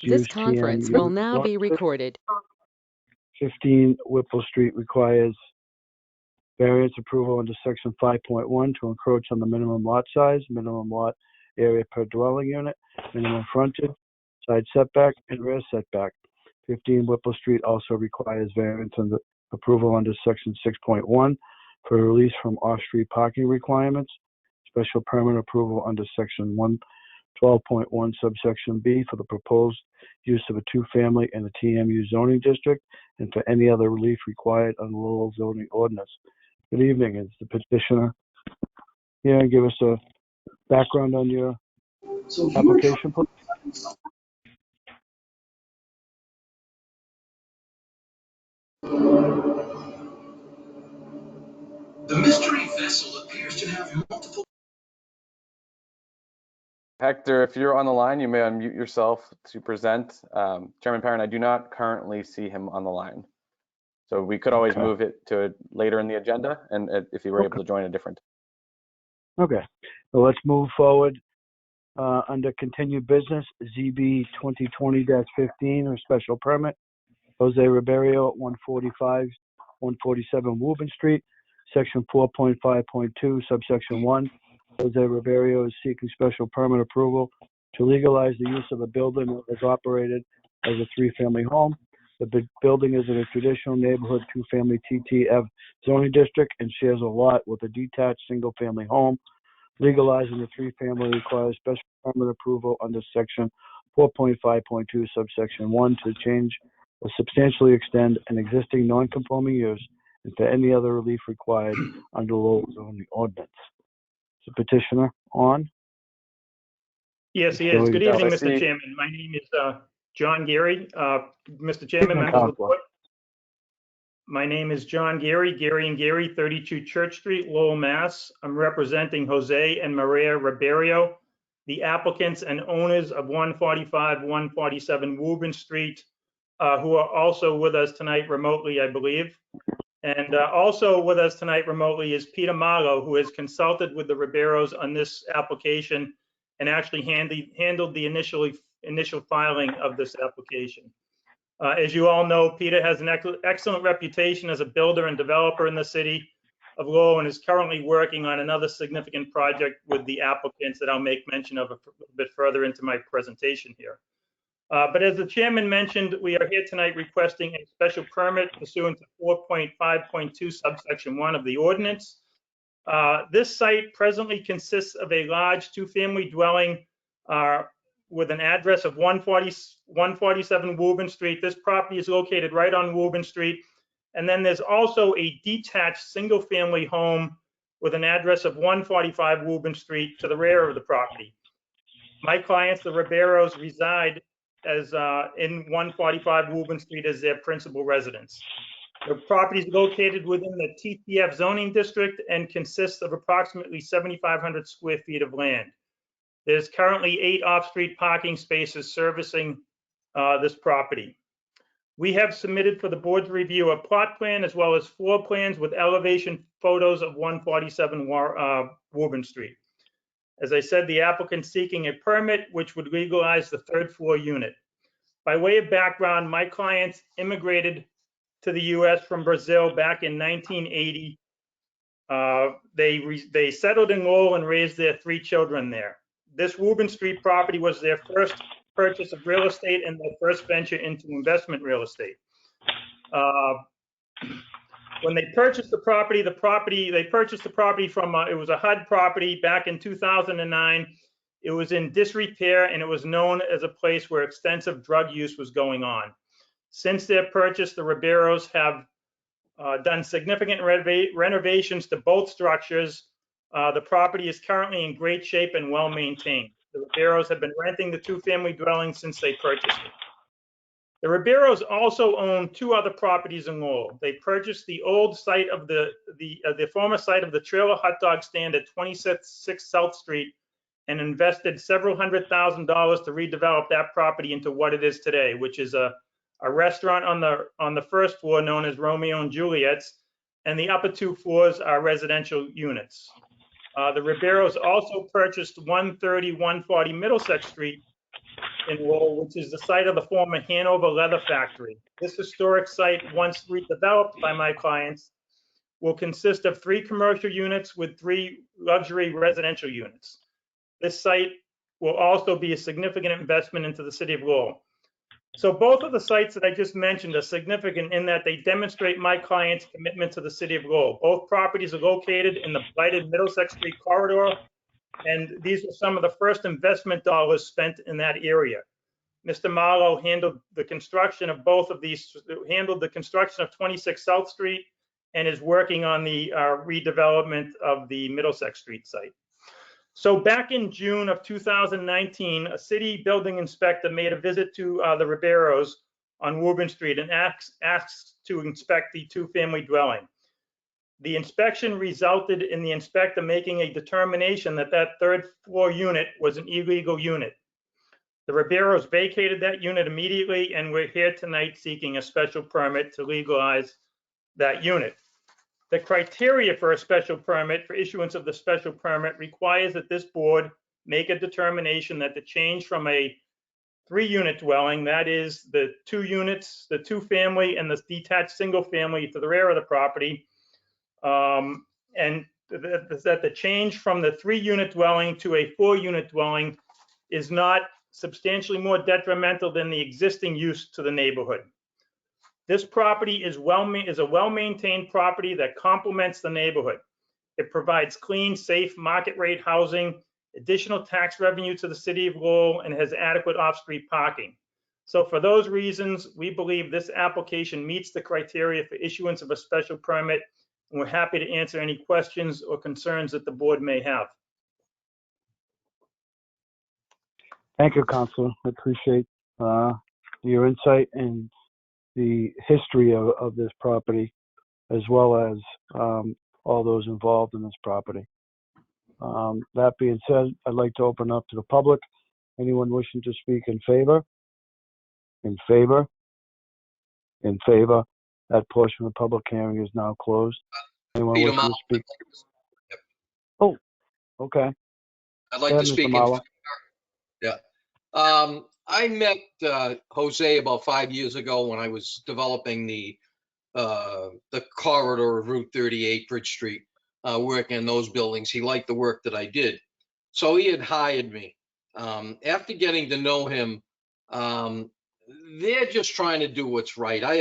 This conference will now be recorded. 15 Whipple Street requires variance approval under section 5.1 to encroach on the minimum lot size, minimum lot area per dwelling unit, minimum frontage, side setback, and rear setback. 15 Whipple Street also requires variance under approval under section 6.1 for release from off-street parking requirements, special permit approval under section 112.1 subsection B for the proposed use of a two-family in the TMU zoning district, and for any other relief required under Lowell zoning ordinance. Good evening. Is the petitioner here and give us a background on your application, please? The mystery vessel appears to have multiple. Hector, if you're on the line, you may unmute yourself to present. Chairman Perrin, I do not currently see him on the line. So we could always move it to later in the agenda, and if you were able to join a different. Okay, well, let's move forward. Under continued business, ZB 2020-15 or special permit, Jose Ribeiro at 145, 147 Woburn Street, section 4.5.2, subsection 1. Jose Ribeiro is seeking special permit approval to legalize the use of a building that is operated as a three-family home. The building is in a traditional neighborhood two-family TTF zoning district and shares a lot with a detached single-family home. Legalizing the three-family requires special permit approval under section 4.5.2 subsection 1 to change or substantially extend an existing non-conforming use and for any other relief required under Lowell zoning ordinance. Is the petitioner on? Yes, he is. Good evening, Mr. Chairman. My name is John Geary. Mr. Chairman, members of the board. My name is John Geary, Geary and Geary, 32 Church Street, Lowell, Mass. I'm representing Jose and Maria Ribeiro, the applicants and owners of 145, 147 Woburn Street, who are also with us tonight remotely, I believe. And also with us tonight remotely is Peter Marlowe, who has consulted with the Ribeiros on this application and actually handled the initial filing of this application. As you all know, Peter has an excellent reputation as a builder and developer in the city of Lowell and is currently working on another significant project with the applicants that I'll make mention of a bit further into my presentation here. But as the chairman mentioned, we are here tonight requesting a special permit pursuant to 4.5.2 subsection 1 of the ordinance. This site presently consists of a large two-family dwelling with an address of 147 Woburn Street. This property is located right on Woburn Street. And then there's also a detached single-family home with an address of 145 Woburn Street to the rear of the property. My clients, the Ribeiros, reside as in 145 Woburn Street as their principal residence. The property is located within the TTF zoning district and consists of approximately 7,500 square feet of land. There's currently 8 off-street parking spaces servicing this property. We have submitted for the board's review a plot plan as well as floor plans with elevation photos of 147 Woburn Street. As I said, the applicant seeking a permit which would legalize the third floor unit. By way of background, my clients immigrated to the U.S. from Brazil back in 1980. They settled in Lowell and raised their 3 children there. This Woburn Street property was their first purchase of real estate and their first venture into investment real estate. When they purchased the property, they purchased the property from, it was a HUD property back in 2009. It was in disrepair and it was known as a place where extensive drug use was going on. Since their purchase, the Ribeiros have done significant renovations to both structures. The property is currently in great shape and well maintained. The Ribeiros have been renting the two-family dwelling since they purchased it. The Ribeiros also own 2 other properties in Lowell. They purchased the old site of the former site of the trailer hot dog stand at 26 South Street and invested several $100,000 to redevelop that property into what it is today, which is a restaurant on the first floor known as Romeo and Juliet's, and the upper 2 floors are residential units. The Ribeiros also purchased 130, 140 Middlesex Street, in Lowell, which is the site of the former Hanover Leather Factory. This historic site, once redeveloped by my clients, will consist of 3 commercial units with 3 luxury residential units. This site will also be a significant investment into the city of Lowell. So both of the sites that I just mentioned are significant in that they demonstrate my client's commitment to the city of Lowell. Both properties are located in the blighted Middlesex Street corridor, and these are some of the first investment dollars spent in that area. Mr. Marlowe handled the construction of both of these, handled the construction of 26 South Street, and is working on the redevelopment of the Middlesex Street site. So back in June of 2019, a city building inspector made a visit to the Ribeiros on Woburn Street and asked to inspect the 2-family dwelling. The inspection resulted in the inspector making a determination that that 3rd floor unit was an illegal unit. The Ribeiros vacated that unit immediately, and we're here tonight seeking a special permit to legalize that unit. The criteria for a special permit, for issuance of the special permit, requires that this board make a determination that the change from a 3-unit dwelling, that is the 2 units, the 2-family and the detached single family to the rear of the property, and that the change from the 3-unit dwelling to a 4-unit dwelling is not substantially more detrimental than the existing use to the neighborhood. This property is a well-maintained property that complements the neighborhood. It provides clean, safe, market rate housing, additional tax revenue to the city of Lowell, and has adequate off-street parking. So for those reasons, we believe this application meets the criteria for issuance of a special permit, and we're happy to answer any questions or concerns that the board may have. Thank you, Counselor. I appreciate your insight and the history of this property, as well as all those involved in this property. That being said, I'd like to open up to the public. Anyone wishing to speak in favor? In favor? In favor? That portion of the public hearing is now closed. Anyone Peter wishing to Marlowe. speak? Yep. Oh, okay. I'd like Go to ahead, speak Mr. in Marlowe. favor. Yeah. I met Jose about 5 years ago when I was developing the corridor of Route 38, Bridge Street, working in those buildings. He liked the work that I did. So he had hired me. After getting to know him, they're just trying to do what's right. I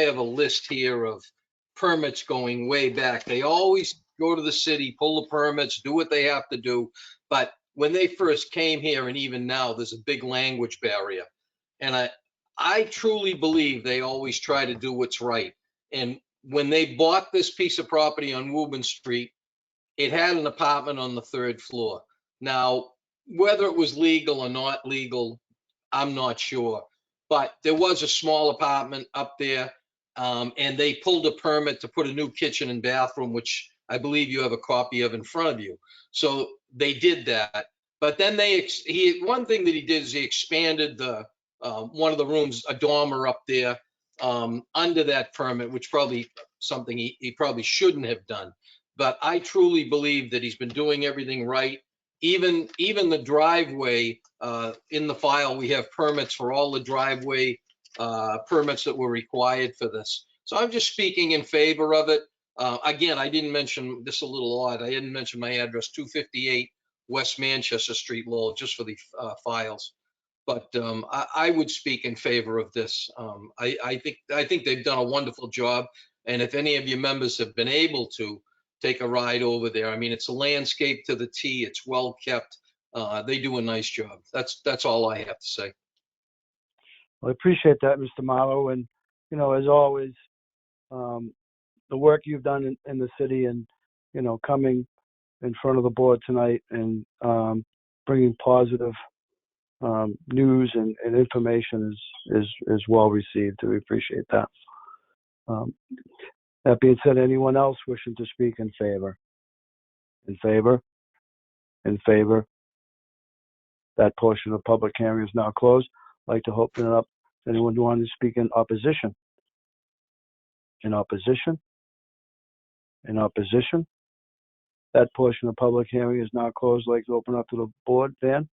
have a list here of permits going way back. They always go to the city, pull the permits, do what they have to do. But when they first came here, and even now, there's a big language barrier. And I truly believe they always try to do what's right. And when they bought this piece of property on Woburn Street, it had an apartment on the 3rd floor. Now, whether it was legal or not legal, I'm not sure. But there was a small apartment up there, and they pulled a permit to put a new kitchen and bathroom, which I believe you have a copy of in front of you. So they did that. But then one thing that he did is he expanded the one of the rooms, a dormer up there, under that permit, which probably something he probably shouldn't have done. But I truly believe that he's been doing everything right. Even the driveway, in the file, we have permits for all the driveway permits that were required for this. So I'm just speaking in favor of it. Again, I didn't mention, this is a little odd, I didn't mention my address, 258 West Manchester Street, Lowell, just for the files. But I would speak in favor of this. I think they've done a wonderful job. And if any of you members have been able to take a ride over there, I mean, it's a landscape to the T. It's well kept. They do a nice job. That's all I have to say. Well, I appreciate that, Mr. Marlowe. And, you know, as always, the work you've done in the city and, you know, coming in front of the board tonight and bringing positive news and information is well received. We appreciate that. That being said, anyone else wishing to speak in favor? In favor? In favor? That portion of the public hearing is now closed. I'd like to open it up to anyone who wants to speak in opposition. In opposition? In opposition? That portion of the public hearing is now closed. I'd like to open up to the board. Dan?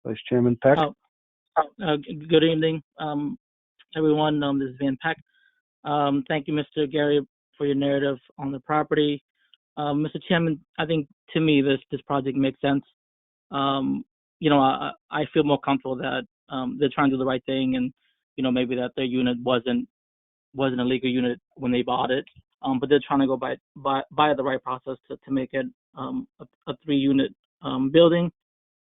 Vice Chairman Peck. Good evening, everyone. This is Van Peck. Thank you, Mr. Gary, for your narrative on the property. Mr. Chairman, I think to me this project makes sense. You know, I feel more comfortable that they're trying to do the right thing, and you know, maybe that their unit wasn't a legal unit when they bought it, but they're trying to go by the right process to make it a 3-unit building.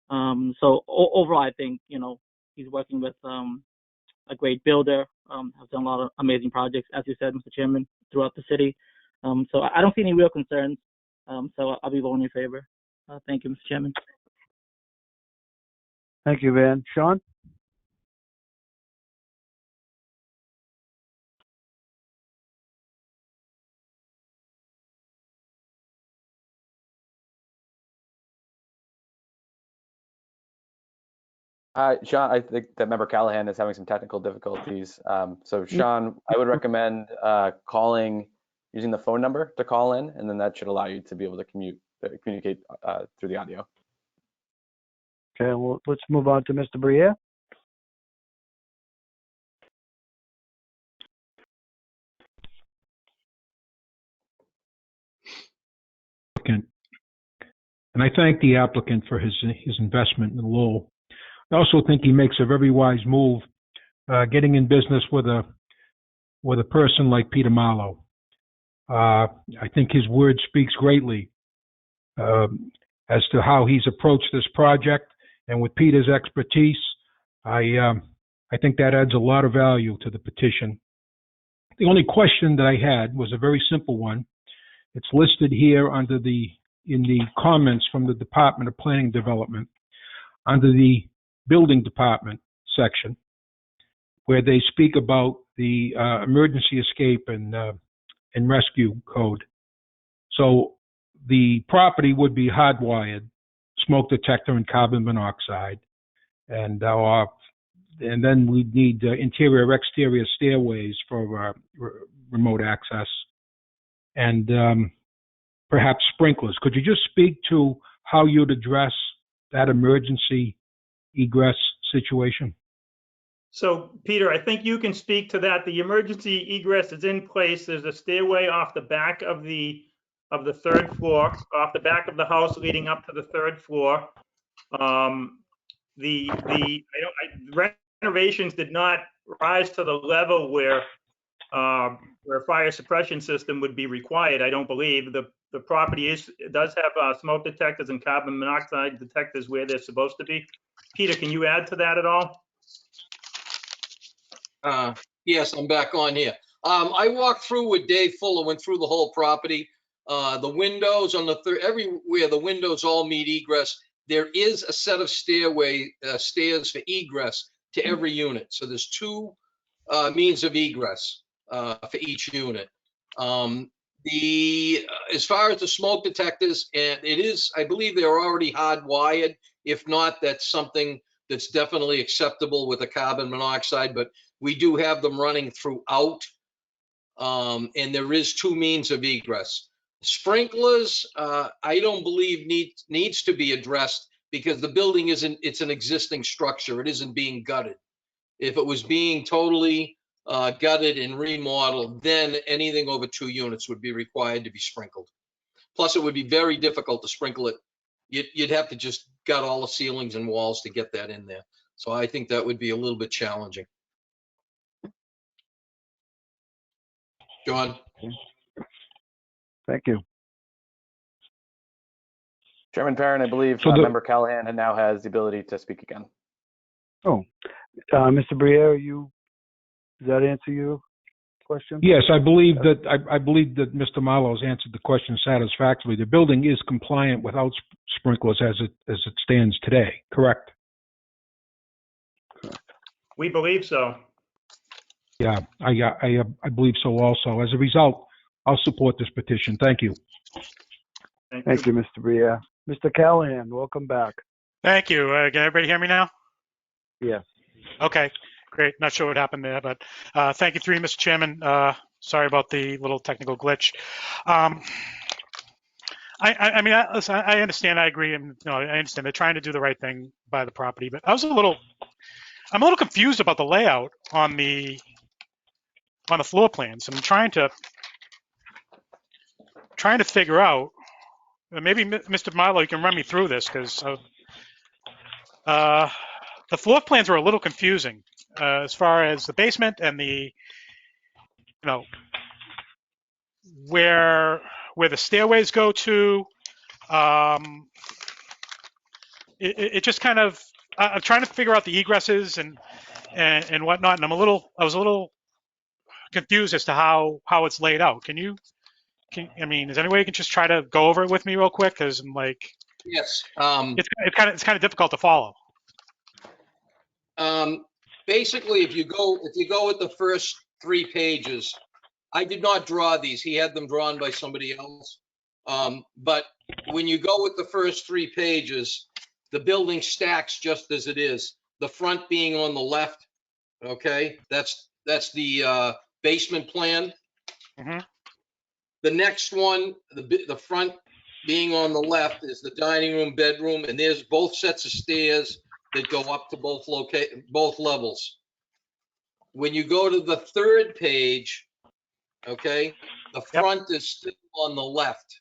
So overall, I think, you know, he's working with a great builder, has done a lot of amazing projects, as you said, Mr. Chairman, throughout the city. So I don't see any real concerns. So I'll be voting in favor. Thank you, Mr. Chairman. Thank you, Van. Sean? Sean, I think that member Callahan is having some technical difficulties. So Sean, I would recommend using the phone number to call in, and then that should allow you to be able to communicate through the audio. Okay, well, let's move on to Mr. Briere. And I thank the applicant for his investment in Lowell. I also think he makes a very wise move, getting in business with a person like Peter Marlowe. I think his word speaks greatly as to how he's approached this project, and with Peter's expertise, I think that adds a lot of value to the petition. The only question that I had was a very simple one. It's listed here in the comments from the Department of Planning and Development under the Building Department section, where they speak about the emergency escape and rescue code. So the property would be hardwired, smoke detector and carbon monoxide, and then we'd need interior exterior stairways for remote access, and perhaps sprinklers. Could you just speak to how you'd address that emergency egress situation? So, Peter, I think you can speak to that. The emergency egress is in place. There's a stairway off the back of the 3rd floor, off the back of the house leading up to the 3rd floor. The renovations did not rise to the level where a fire suppression system would be required. I don't believe the property does have smoke detectors and carbon monoxide detectors where they're supposed to be. Peter, can you add to that at all? Yes, I'm back on here. I walked through with Dave Fuller, went through the whole property. The windows on everywhere the windows all meet egress. There is a set of stairs for egress to every unit. So there's 2 means of egress for each unit. As far as the smoke detectors, and I believe they're already hardwired. If not, that's something that's definitely acceptable with the carbon monoxide, but we do have them running throughout, and there is 2 means of egress. Sprinklers, I don't believe needs to be addressed because the building it's an existing structure. It isn't being gutted. If it was being totally gutted and remodeled, then anything over 2 units would be required to be sprinkled. Plus, it would be very difficult to sprinkle it. You'd have to just gut all the ceilings and walls to get that in there. So I think that would be a little bit challenging. John? Thank you. Chairman Perrin, I believe member Callahan now has the ability to speak again. Oh, Mr. Briere, does that answer your question? Yes, I believe that Mr. Marlowe's answered the question satisfactorily. The building is compliant without sprinklers as it stands today, correct? We believe so. Yeah, I believe so also. As a result, I'll support this petition. Thank you. Thank you, Mr. Briere. Mr. Callahan, welcome back. Thank you. Can everybody hear me now? Yes. Okay, great. Not sure what happened there, but thank you, Mr. Chairman. Sorry about the little technical glitch. I mean, listen, I understand. I agree. And I understand they're trying to do the right thing buy the property, but I'm a little confused about the layout on the floor plans. I'm trying to figure out, maybe Mr. Marlowe, you can run me through this, because the floor plans are a little confusing as far as the basement and the, where the stairways go to. It just kind of, I'm trying to figure out the egresses and whatnot, and I was a little confused as to how it's laid out. I mean, is there any way you can just try to go over it with me real quick? Because I'm like, Yes. it's kind of difficult to follow. Basically, if you go with the first 3 pages, I did not draw these. He had them drawn by somebody else. But when you go with the first 3 pages, the building stacks just as it is. The front being on the left. Okay, that's the basement plan. Mm-hmm. The next one, the front being on the left, is the dining room, bedroom, and there's both sets of stairs that go up to both levels. When you go to the 3rd page, okay, the front is still on the left.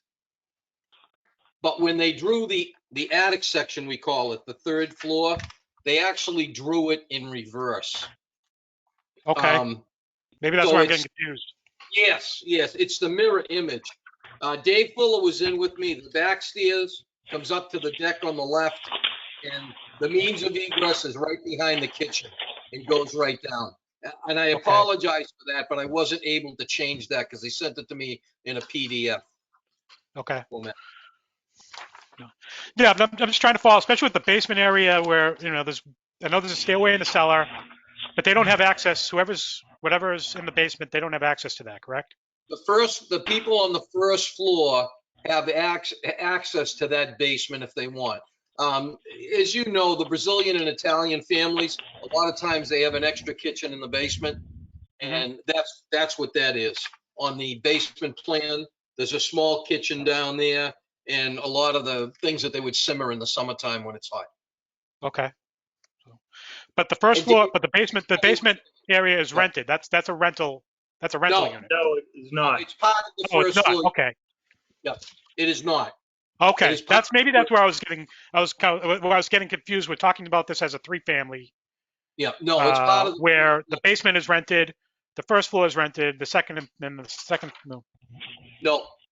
But when they drew the attic section, we call it the 3rd floor, they actually drew it in reverse. Okay. Maybe that's so where I'm getting confused. Yes, it's the mirror image. Dave Fuller was in with me. The back stairs comes up to the deck on the left, and the means of egress is right behind the kitchen. It goes right down. And I apologize for that, but I wasn't able to change that because they sent it to me in a PDF. Okay. Format. Yeah, I'm just trying to follow, especially with the basement area where, I know there's a stairway in the cellar, but they don't have access. Whatever is in the basement, they don't have access to that, correct? The people on the 1st floor have access to that basement if they want. As you know, the Brazilian and Italian families, a lot of times they have an extra kitchen in the basement, and that's what that is. On the basement plan, there's a small kitchen down there, and a lot of the things that they would simmer in the summertime when it's hot. Okay. But the first floor, but the basement area is rented. That's a rental. That's a rental unit. No, it's not. It's part of the Oh, first it's not. floor. Okay. Yeah, it is not. Okay. That's where I was getting confused. We're talking about this as a 3-family. Yeah, no, it's part of where the basement is rented, the first floor is rented, the second. No.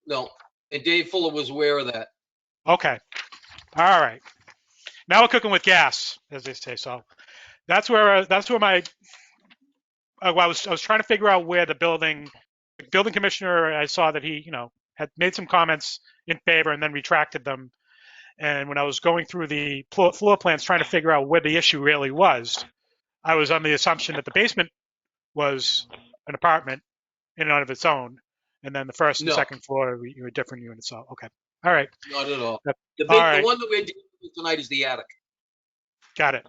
No. And Dave Fuller was aware of that. Okay. All right. Now we're cooking with gas, as they say. So that's where I was trying to figure out where the building commissioner, I saw that he, had made some comments in favor and then retracted them. And when I was going through the floor plans, trying to figure out where the issue really was, I was on the assumption that the basement was an apartment in and of its own, and then the first and second floor were different units. So, okay. All right. Not at all. All The right. one that we're dealing with tonight is the attic. Got it.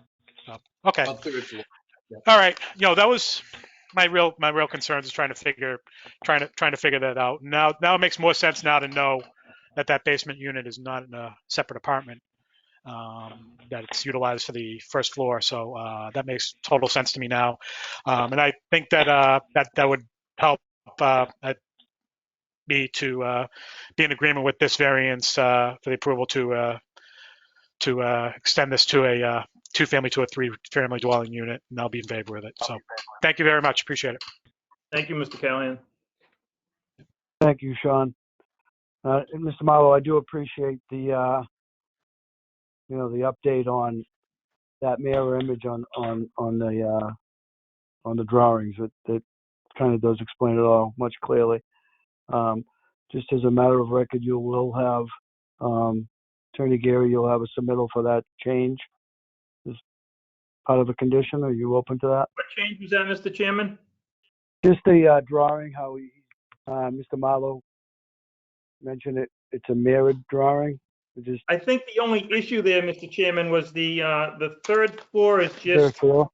Okay. On 3rd floor. Yeah. All right. That was my real concerns, is trying to figure that out. Now it makes more sense now to know that basement unit is not in a separate apartment, that it's utilized for the first floor. So that makes total sense to me now. And I think that that would help me to be in agreement with this variance for the approval to extend this to a 2-family to a 3-family dwelling unit, and I'll be in favor of it. So thank you very much. Appreciate it. Thank you, Mr. Callahan. Thank you, Sean. And Mr. Marlowe, I do appreciate the the update on that mirror image on the drawings. That kind of does explain it all much clearly. Just as a matter of record, you will have Attorney Gary. You'll have a submittal for that change as part of a condition. Are you open to that? What change was that, Mr. Chairman? Just the drawing. How Mr. Marlowe mentioned it. It's a mirrored drawing. I think the only issue there, Mr. Chairman, was the 3rd floor is just. 3rd floor?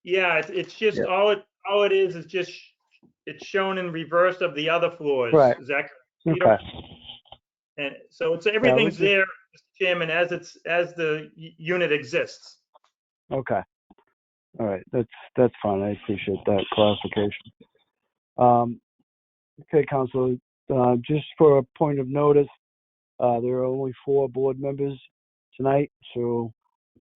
Yeah, it's just all it is just it's shown in reverse of the other floors. Right. Is that correct? And so everything's there Mr. Chairman, as the unit exists. Okay. All right. That's fine. I appreciate that clarification. Okay, Council. Just for a point of notice, there are only 4 board members tonight, so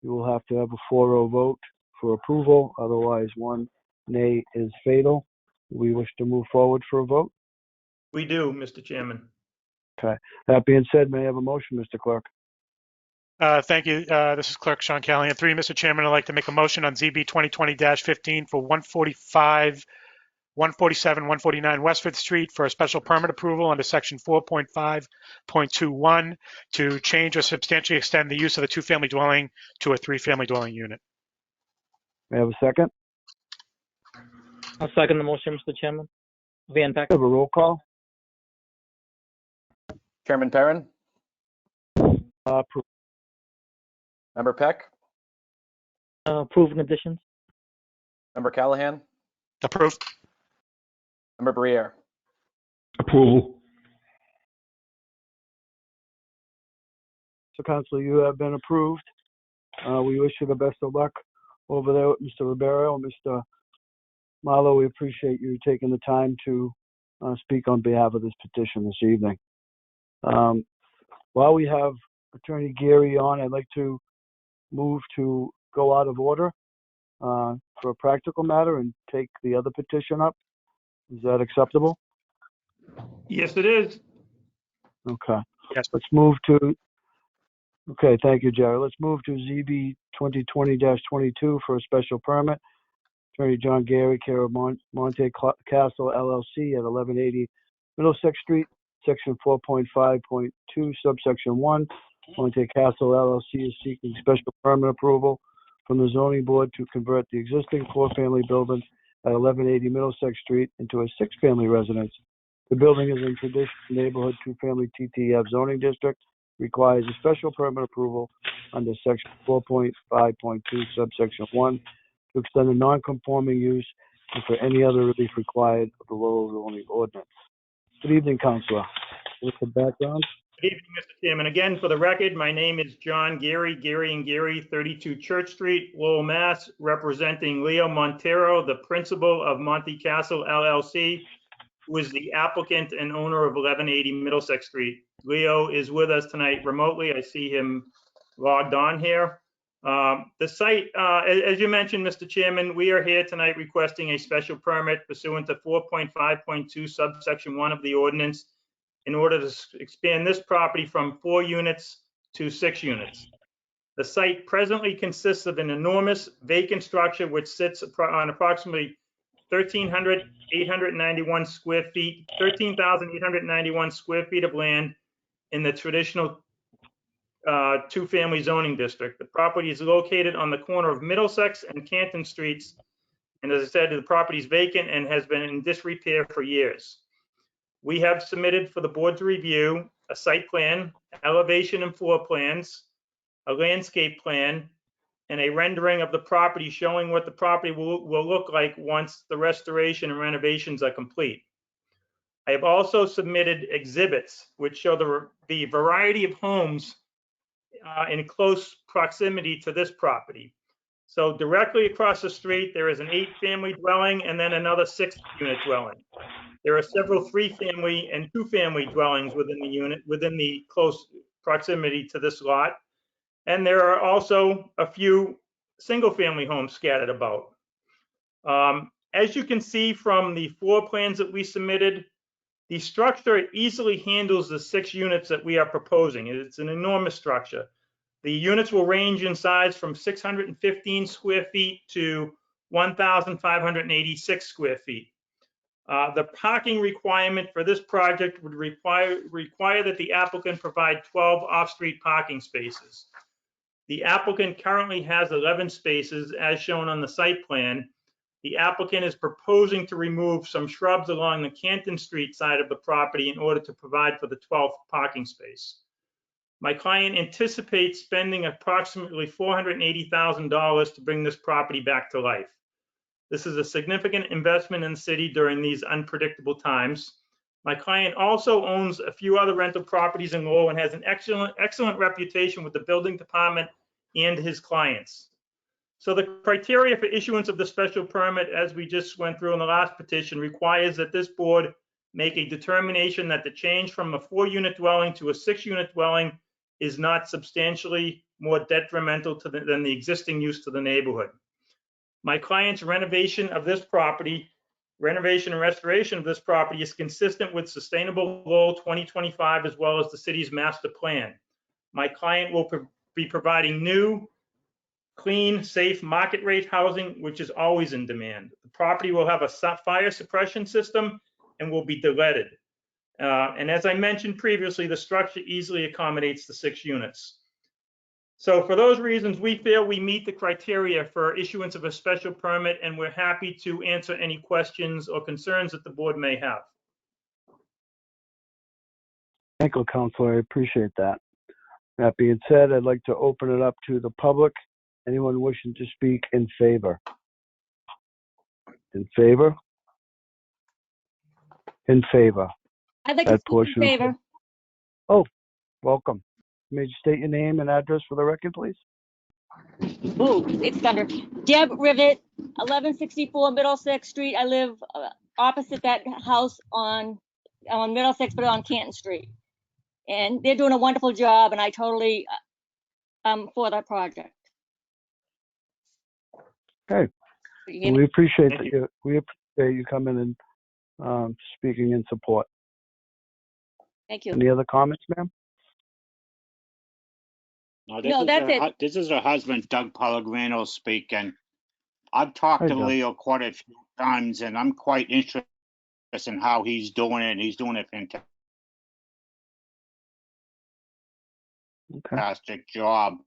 you will have to have a 4-0 vote for approval. Otherwise, 1 nay is fatal. We wish to move forward for a vote. We do, Mr. Chairman. Okay. That being said, may I have a motion, Mr. Clerk? Thank you. This is Clerk Sean Callahan. 3, Mr. Chairman, I'd like to make a motion on ZB 2020-15 for 145, 147, 149 Westford Street for a special permit approval under section 4.5.21 to change or substantially extend the use of the 2-family dwelling to a 3-family dwelling unit. May I have a second? I'll second the motion, Mr. Chairman. Van Peck. Have a roll call. Chairman Perrin, Approved. Member Peck, Approved conditions. Member Callahan, Approved. Member Briere. Approval. So, Council, you have been approved. We wish you the best of luck over there with Mr. Ribeiro. Mr. Marlowe, we appreciate you taking the time to speak on behalf of this petition this evening. While we have Attorney Geary on, I'd like to move to go out of order for a practical matter and take the other petition up. Is that acceptable? Yes, it is. Okay. Yes. Let's move to, okay, thank you, Jerry. Let's move to ZB 2020-22 for a special permit. Attorney John Gary, care of Monte Castle LLC at 1180 Middlesex Street, section 4.5.2, subsection 1. Monte Castle LLC is seeking special permit approval from the zoning board to convert the existing 4-family building at 1180 Middlesex Street into a 6-family residence. The building is in traditional neighborhood 2-family TTF zoning district, requires a special permit approval under section 4.5.2, subsection 1, to extend a non-conforming use and for any other relief required of the local zoning ordinance. Good evening, Councilor. What's the background? Good evening, Mr. Chairman. Again, for the record, my name is John Gary, Gary and Gary, 32 Church Street, Lowell, Mass., representing Leo Montero, the principal of Monte Castle LLC, who is the applicant and owner of 1180 Middlesex Street. Leo is with us tonight remotely. I see him logged on here. The site, as you mentioned, Mr. Chairman, we are here tonight requesting a special permit pursuant to 4.5.2 subsection 1 of the ordinance in order to expand this property from 4 units to 6 units. The site presently consists of an enormous vacant structure which sits on approximately 13,891 square feet of land in the traditional 2-family zoning district. The property is located on the corner of Middlesex and Canton Streets. And as I said, the property is vacant and has been in disrepair for years. We have submitted for the board to review a site plan, elevation and floor plans, a landscape plan, and a rendering of the property showing what the property will look like once the restoration and renovations are complete. I have also submitted exhibits which show the variety of homes in close proximity to this property. So directly across the street, there is an 8-family dwelling and then another 6-unit dwelling. There are several 3-family and 2-family dwellings within the unit, within the close proximity to this lot. And there are also a few single-family homes scattered about. As you can see from the floor plans that we submitted, the structure easily handles the 6 units that we are proposing. It's an enormous structure. The units will range in size from 615 square feet to 1,586 square feet. The parking requirement for this project would require that the applicant provide 12 off-street parking spaces. The applicant currently has 11 spaces as shown on the site plan. The applicant is proposing to remove some shrubs along the Canton Street side of the property in order to provide for the 12th parking space. My client anticipates spending approximately $480,000 to bring this property back to life. This is a significant investment in the city during these unpredictable times. My client also owns a few other rental properties in Lowell and has an excellent reputation with the building department and his clients. So the criteria for issuance of the special permit, as we just went through in the last petition, requires that this board make a determination that the change from a 4-unit dwelling to a 6-unit dwelling is not substantially more detrimental than the existing use to the neighborhood. My client's renovation and restoration of this property is consistent with Sustainable Goal 2025 as well as the city's master plan. My client will be providing new, clean, safe, market rate housing, which is always in demand. The property will have a fire suppression system and will be de-leaded. And as I mentioned previously, the structure easily accommodates the 6 units. So for those reasons, we feel we meet the criteria for issuance of a special permit, and we're happy to answer any questions or concerns that the board may have. Thank you, Counselor. I appreciate that. That being said, I'd like to open it up to the public. Anyone wishing to speak in favor? In favor? In favor. I'd like to speak in favor. Oh, welcome. May you state your name and address for the record, please? Oh, it's thunder. Deb Rivet, 1164 Middlesex Street. I live opposite that house on Middlesex, but on Canton Street. And they're doing a wonderful job, and I totally for that project. Okay. We appreciate that we appreciate you coming and speaking in support. Thank you. Any other comments, ma'am? No, that's it. This is her husband, Doug Pellegrino, speaking. I've talked to Leo quite a few times, and I'm quite interested in how he's doing it. He's doing a fantastic job.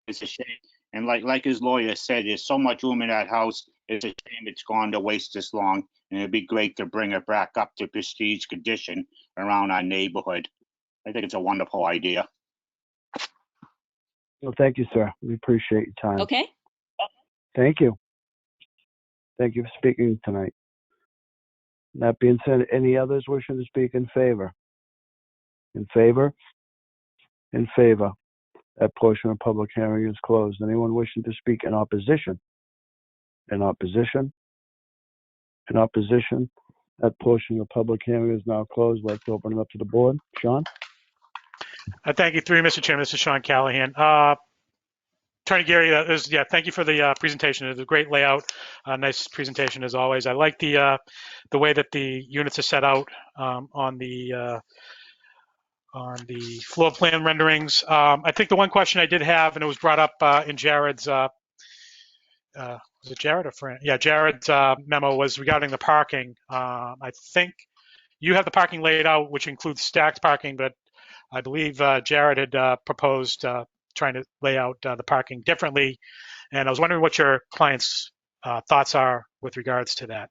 It's a shame. And like his lawyer said, there's so much room in that house. It's a shame it's gone to waste this long. And it'd be great to bring it back up to prestige condition around our neighborhood. I think it's a wonderful idea. Well, thank you, sir. We appreciate your time. Okay. Thank you. Thank you for speaking tonight. That being said, any others wishing to speak in favor? In favor? In favor. That portion of public hearing is closed. Anyone wishing to speak in opposition? In opposition? In opposition? That portion of public hearing is now closed. I'd like to open it up to the board. Sean? Thank you, Mr. Chairman. This is Sean Callahan. Attorney Gary, thank you for the presentation. It was a great layout, nice presentation as always. I like the way that the units are set out on the floor plan renderings. I think the one question I did have, and it was brought up in Jared's, was it Jared or Fran? Yeah, Jared's memo was regarding the parking. I think you have the parking laid out, which includes stacked parking, but I believe Jared had proposed trying to lay out the parking differently. And I was wondering what your client's thoughts are with regards to that.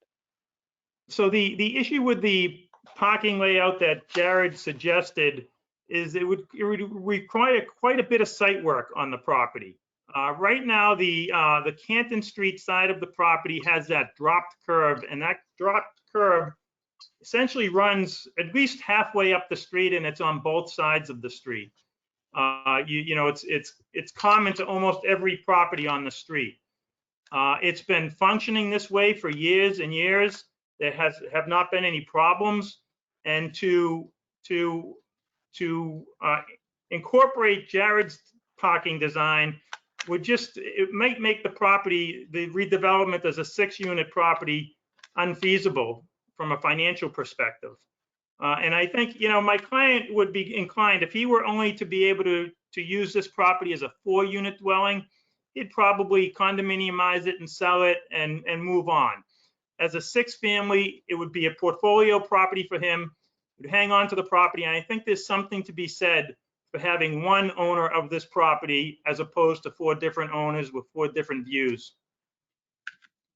So the issue with the parking layout that Jared suggested is it would require quite a bit of site work on the property. Right now, the Canton Street side of the property has that dropped curve, and that dropped curve essentially runs at least halfway up the street, and it's on both sides of the street. It's common to almost every property on the street. It's been functioning this way for years and years. There have not been any problems, and to incorporate Jared's parking design it might make the property, the redevelopment as a 6-unit property, unfeasible from a financial perspective. And I think, my client would be inclined, if he were only to be able to use this property as a 4-unit dwelling, he'd probably condominiumize it and sell it and move on. As a 6-family, it would be a portfolio property for him. He'd hang on to the property. And I think there's something to be said for having one owner of this property as opposed to 4 different owners with 4 different views.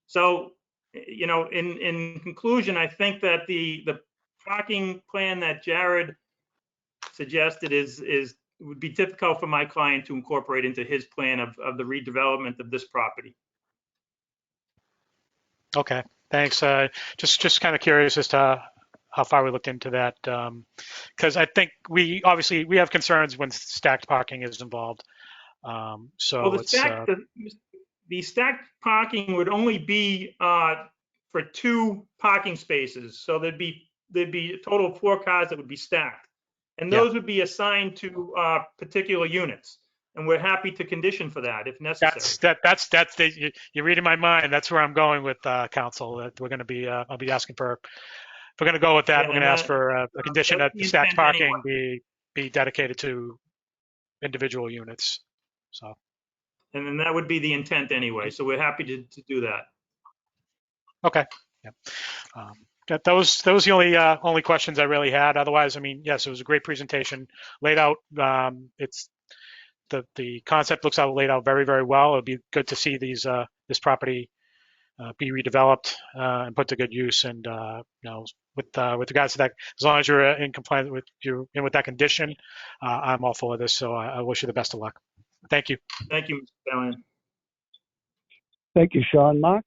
So, in conclusion, I think that the parking plan that Jared suggested would be difficult for my client to incorporate into his plan of the redevelopment of this property. Okay, thanks. Just kind of curious as to how far we looked into that, because I think we have concerns when stacked parking is involved. So Well, it's the stacked parking would only be for 2 parking spaces. So there'd be a total of 4 cars that would be stacked. And those would be assigned to particular units. And we're happy to condition for that if necessary. you're reading my mind. That's where I'm going with council. That we're going to be I'll be asking for. If we're going to go with that, Yeah, we're going to ask for a condition that that's the the stacked intent parking anyway. be dedicated to individual units. So And then that would be the intent anyway. So we're happy to do that. okay. Yeah. That was the only questions I really had. Otherwise, I mean, yes, it was a great presentation. Laid out, it's the concept looks out laid out very, very well. It'd be good to see this property be redeveloped and put to good use. And with regards to that, as long as you're in compliance with that condition, I'm all for this. So I wish you the best of luck. Thank you. Thank you, Mr. Callahan. Thank you, Sean. Mark?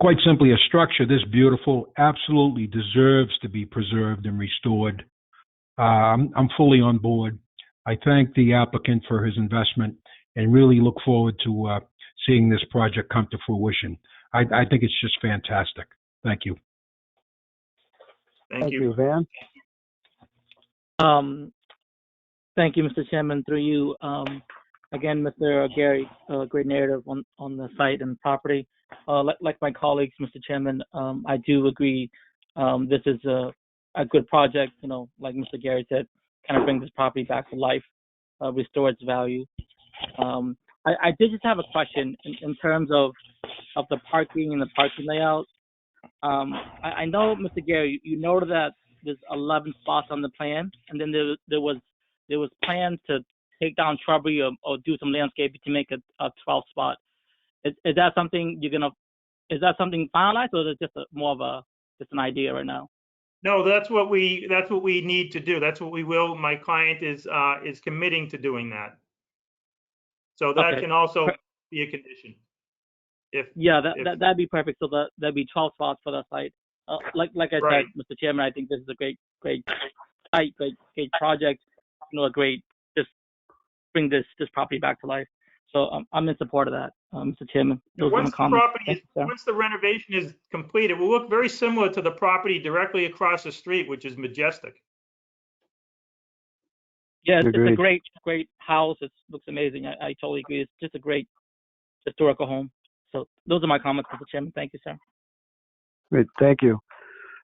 Quite simply, a structure this beautiful absolutely deserves to be preserved and restored. I'm fully on board. I thank the applicant for his investment and really look forward to seeing this project come to fruition. I think it's just fantastic. Thank you. Thank you. Van. Thank you, Mr. Chairman. Through you, again, Mr. Gary, great narrative on the site and property. Like my colleagues, Mr. Chairman, I do agree. This is a good project. Like Mr. Gary said, kind of bring this property back to life, restore its value. I did just have a question in terms of the parking and the parking layout. I know, Mr. Gary, you noted that there's 11 spots on the plan, and then there was plans to take down shrubbery or do some landscaping to make a 12th spot. Is that something is that something finalized, or is it just more of just an idea right now? No, that's what we need to do. That's what we will. My client is committing to doing that. So that Okay. can also be a condition. That'd be perfect. So that'd be 12 spots for the site. Like I said, Mr. Chairman, I think this is a great site, great project. Just bring this property back to life. So I'm in support of that, Mr. Chairman. Once the renovation is complete, it will look very similar to the property directly across the street, which is majestic. Yeah, it's a great house. It looks amazing. I totally agree. It's just a great historical home. So those are my comments, Mr. Chairman. Thank you, sir. Great, thank you.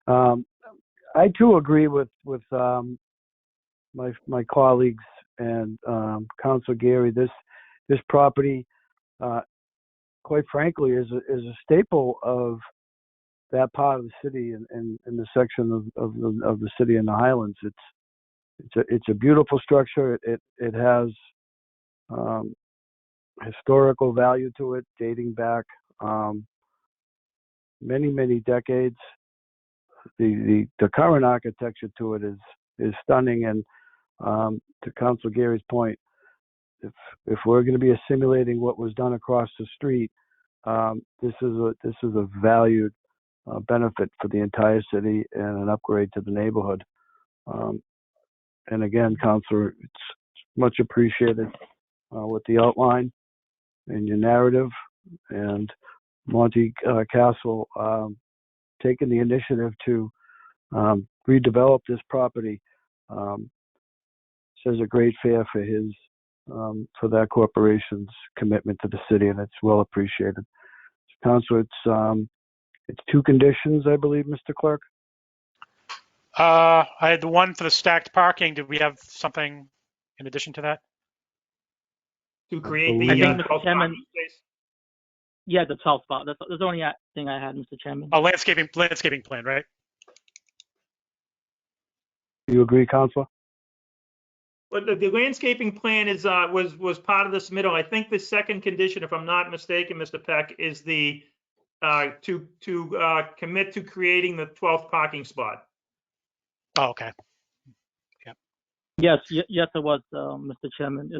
I too agree with my colleagues and Councilor Gary. This property, quite frankly, is a staple of that part of the city and the section of the city in the Highlands. It's a beautiful structure. It has historical value to it, dating back many decades. The current architecture to it is stunning, and to Councilor Gary's point, if we're going to be assimilating what was done across the street, this is a valued benefit for the entire city and an upgrade to the neighborhood. And again, Councilor, it's much appreciated with the outline and your narrative, and Monty Castle taking the initiative to redevelop this property. Says a great fare for that corporation's commitment to the city, and it's well appreciated. Councilor, it's 2 conditions, I believe, Mr. Clerk. I had the one for the stacked parking. Did we have something in addition to that? To create the 12 parking space? Yeah, the 12 spot. That's the only thing I had, Mr. Chairman. A landscaping plan, right? You agree, Councilor? But the landscaping plan is was part of the submittal. I think the second condition, if I'm not mistaken, Mr. Peck, is the to commit to creating the 12th parking spot. Oh, okay. Yeah. Yes, it was, Mr. Chairman.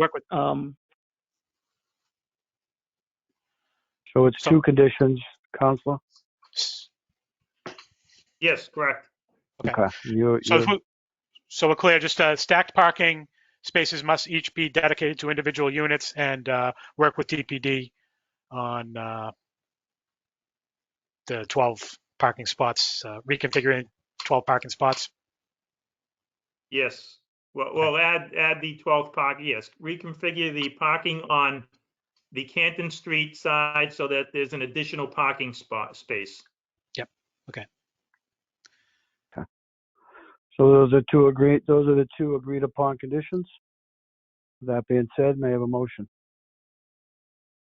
So it's two conditions, Counselor? Yes, correct. Okay. So we're clear, just stacked parking spaces must each be dedicated to individual units, and work with DPD on the 12 parking spots, reconfiguring 12 parking spots. Yes. Well, add the 12th park. Yes, reconfigure the parking on the Canton Street side so that there's an additional parking space. Yep. Okay. So those are the two agreed upon conditions. That being said, may I have a motion?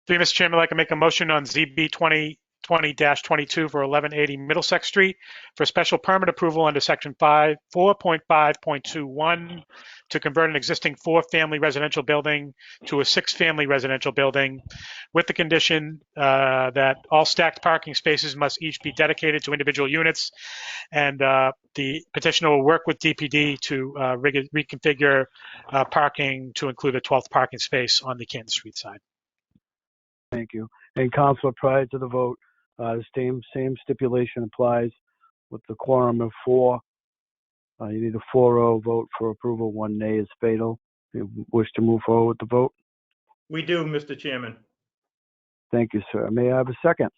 Through you, Mr. Chairman, I'd like to make a motion on ZB 2020-22 for 1180 Middlesex Street for special permit approval under section 4.5.21 to convert an existing 4-family residential building to a 6-family residential building, with the condition that all stacked parking spaces must each be dedicated to individual units, and the petitioner will work with DPD to reconfigure parking to include a 12th parking space on the Canton Street side. Thank you. And Counselor, prior to the vote, the same stipulation applies with the quorum of 4. You need a 4-0 vote for approval. 1 nay is fatal. You wish to move forward with the vote? We do, Mr. Chairman. Thank you, sir. May I have a second?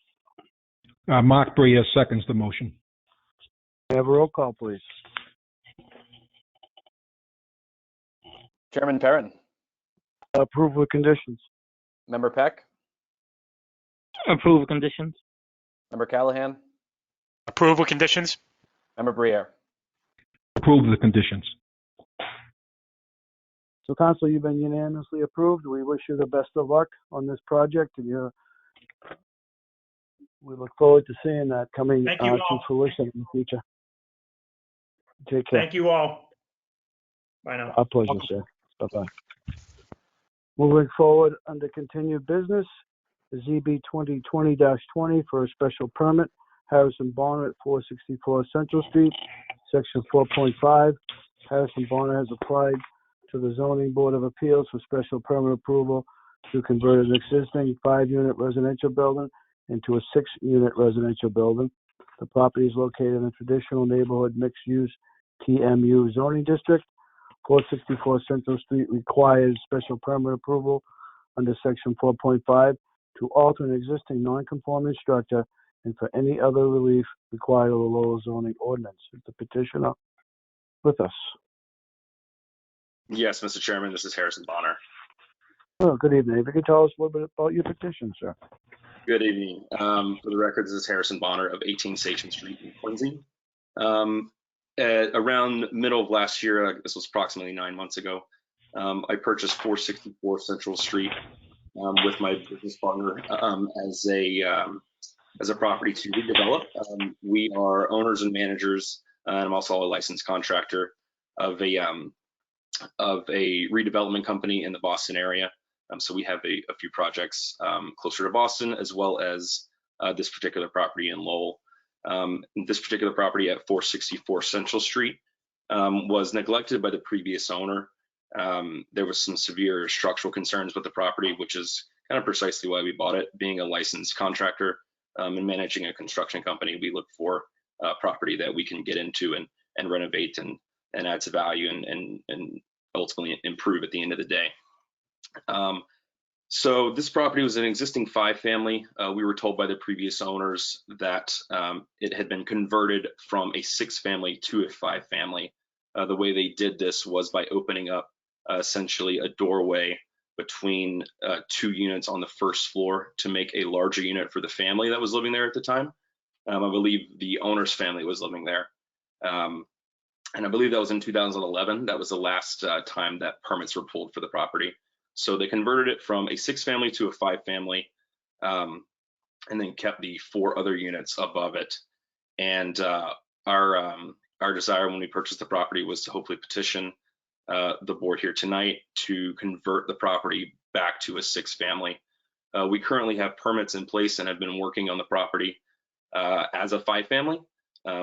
Mark Bria seconds the motion. May I have a roll call, please? Chairman Perrin. Approve with conditions. Member Peck. Approve with conditions. Member Callahan. Approve with conditions. Member Briere. Approve the conditions. So, Council, you've been unanimously approved. We wish you the best of luck on this project, and we look forward to seeing that coming to fruition in the future. Take care. Thank you all. Bye now. Our pleasure, sir. Bye-bye. Moving forward, under continued business, ZB 2020-20 for a special permit, Harrison Bonner at 464 Central Street, Section 4.5. Harrison Bonner has applied to the Zoning Board of Appeals for special permit approval to convert an existing 5-unit residential building into a 6-unit residential building. The property is located in a traditional neighborhood mixed-use TMU zoning district. 464 Central Street requires special permit approval under Section 4.5 to alter an existing non-conforming structure and for any other relief required of the local zoning ordinance. Is the petitioner with us? Yes, Mr. Chairman, this is Harrison Bonner. Oh, good evening. If you could tell us a little bit about your petition, sir. Good evening. For the record, this is Harrison Bonner of 18 Station Street in Quincy. Around middle of last year, this was approximately 9 months ago, I purchased 464 Central Street with my business partner as a property to redevelop. We are owners and managers, and I'm also a licensed contractor of a redevelopment company in the Boston area. So we have a few projects closer to Boston, as well as this particular property in Lowell. This particular property at 464 Central Street was neglected by the previous owner. There was some severe structural concerns with the property, which is kind of precisely why we bought it. Being a licensed contractor and managing a construction company, we look for property that we can get into and renovate and add to value and ultimately improve at the end of the day. So this property was an existing 5-family. We were told by the previous owners that it had been converted from a 6-family to a 5-family. The way they did this was by opening up essentially a doorway between 2 units on the first floor to make a larger unit for the family that was living there at the time. I believe the owner's family was living there. And I believe that was in 2011. That was the last time that permits were pulled for the property. So they converted it from a 6-family to a 5-family, and then kept the 4 other units above it. And our desire when we purchased the property was to hopefully petition the board here tonight to convert the property back to a 6-family. We currently have permits in place and have been working on the property as a 5-family.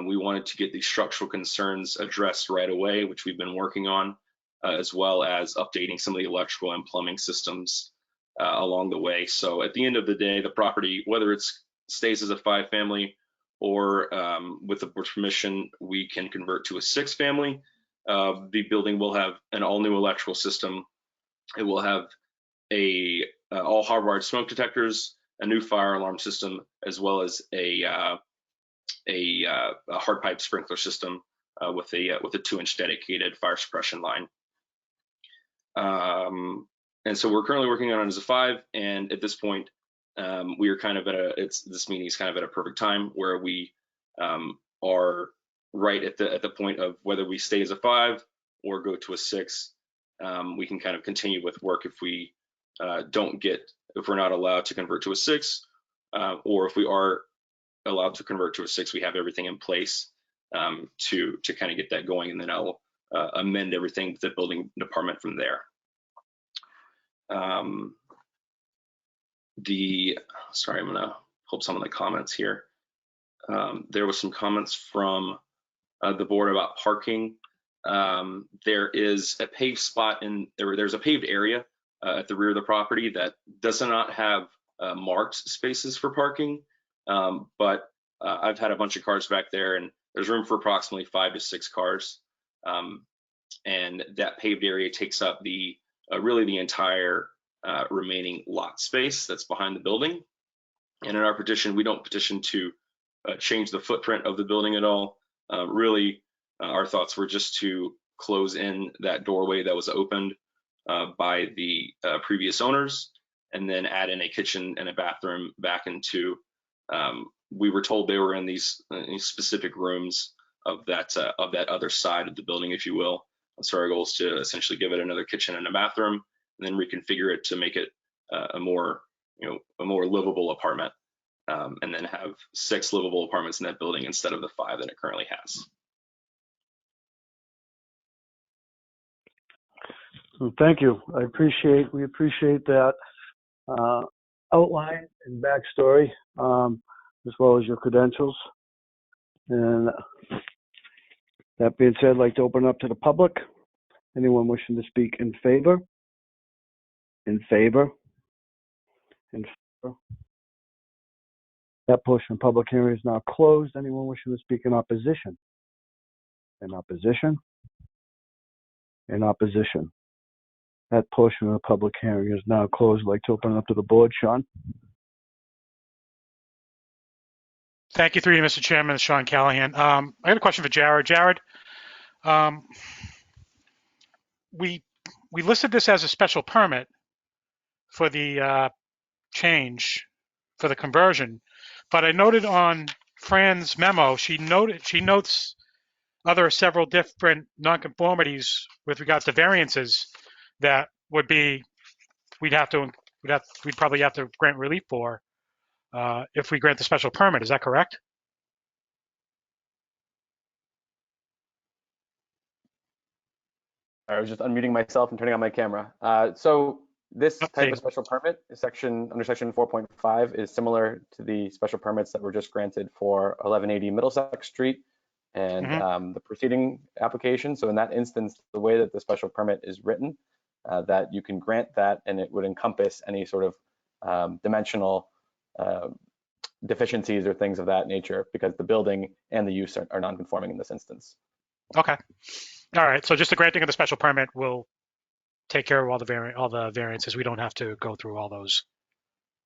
We wanted to get the structural concerns addressed right away, which we've been working on, as well as updating some of the electrical and plumbing systems along the way. So at the end of the day, the property, whether it stays as a 5-family or with the board's permission, we can convert to a 6-family. The building will have an all-new electrical system. It will have all hardwired smoke detectors, a new fire alarm system, as well as a hard pipe sprinkler system with a 2-inch dedicated fire suppression line. And so we're currently working on it as a 5, and at this point, we are kind of at this meeting is kind of at a perfect time where we are right at the point of whether we stay as a 5 or go to a 6. We can kind of continue with work if we if we're not allowed to convert to a 6, or if we are allowed to convert to a 6, we have everything in place to kind of get that going, and then I'll amend everything with the building department from there. Sorry, I'm gonna pull up some of the comments here. There was some comments from the board about parking. There is a paved spot there's a paved area at the rear of the property that does not have marked spaces for parking, but I've had a bunch of cars back there, and there's room for approximately 5 to 6 cars, and that paved area takes up really the entire remaining lot space that's behind the building. And in our petition, we don't petition to change the footprint of the building at all. Really, our thoughts were just to close in that doorway that was opened by the previous owners, and then add in a kitchen and a bathroom back into. We were told they were in these specific rooms of that other side of the building, if you will. So our goal is to essentially give it another kitchen and a bathroom, and then reconfigure it to make it a more livable apartment, and then have 6 livable apartments in that building instead of the 5 that it currently has. Well, thank you. We appreciate that outline and backstory, as well as your credentials. And that being said, I'd like to open up to the public. Anyone wishing to speak in favor? In favor? In favor? That portion of public hearing is now closed. Anyone wishing to speak in opposition? In opposition? In opposition? That portion of the public hearing is now closed. I'd like to open it up to the board. Sean? Thank you, through you, Mr. Chairman. Sean Callahan. I got a question for Jared. Jared, we listed this as a special permit for the change for the conversion, but I noted on Fran's memo she notes several different nonconformities with regards to variances that would be we'd probably have to grant relief for if we grant the special permit. Is that correct? I was just unmuting myself and turning on my camera. So this type of special permit, under section 4.5, is similar to the special permits that were just granted for 1180 Middlesex Street and the preceding application. So in that instance, the way that the special permit is written, that you can grant that, and it would encompass any sort of dimensional deficiencies or things of that nature, because the building and the use are non-conforming in this instance. Okay. All right. So just the granting of the special permit will take care of all the variances. We don't have to go through all those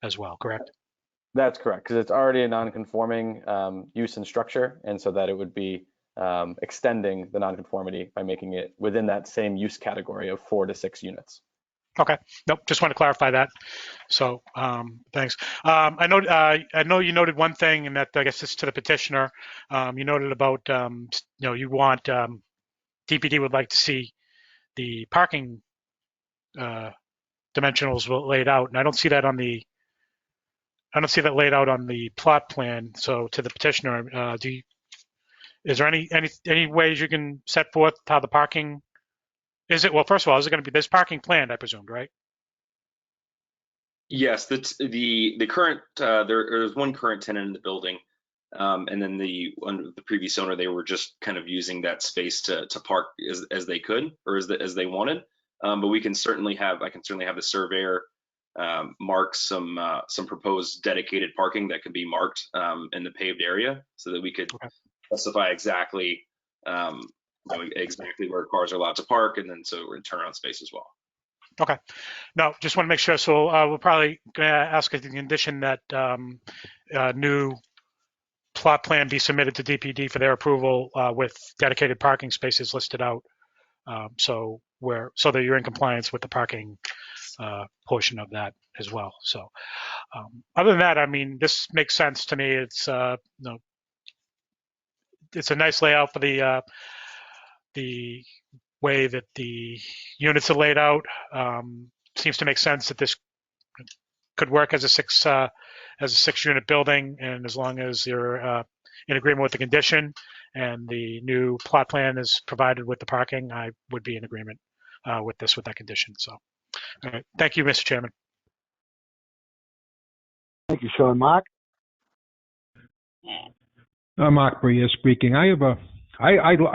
as well, correct? That's correct, because it's already a non-conforming use and structure, and so that it would be extending the non-conformity by making it within that same use category of 4 to 6 units. Okay. Nope. Just want to clarify that. So thanks. I know you noted one thing, and that I guess it's to the petitioner. You noted about you want DPD would like to see the parking dimensionals laid out, and I don't see that laid out on the plot plan. So to the petitioner, is there any ways you can set forth how the parking is it? Well, first of all, is it going to be this parking planned, I presumed, right? Yes, the current there's one current tenant in the building, and then under the previous owner, they were just kind of using that space to park as they could, or as they wanted. But I can certainly have the surveyor mark some proposed dedicated parking that could be marked in the paved area, so that we could specify exactly exactly where cars are allowed to park, and then so we're in turnaround space as well. Okay. No, just want to make sure. So we'll probably ask a condition that new plot plan be submitted to DPD for their approval with dedicated parking spaces listed out. So that you're in compliance with the parking portion of that as well. So other than that, I mean, this makes sense to me. It's it's a nice layout for the way that the units are laid out. Seems to make sense that this could work as a six unit building, and as long as you're in agreement with the condition and the new plot plan is provided with the parking, I would be in agreement with that condition. So, all right. Thank you, Mr. Chairman. Thank you, Sean. Mark? Mark Bria speaking. I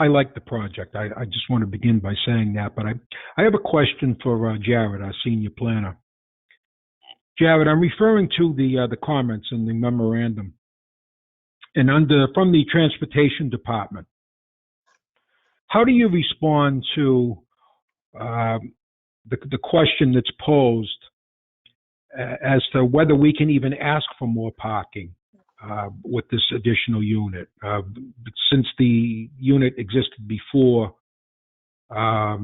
like the project. I just want to begin by saying that, but I have a question for Jared, our senior planner. Jared, I'm referring to the comments in the memorandum, and from the Transportation Department. How do you respond to the question that's posed as to whether we can even ask for more parking with this additional unit? Since the unit existed before, are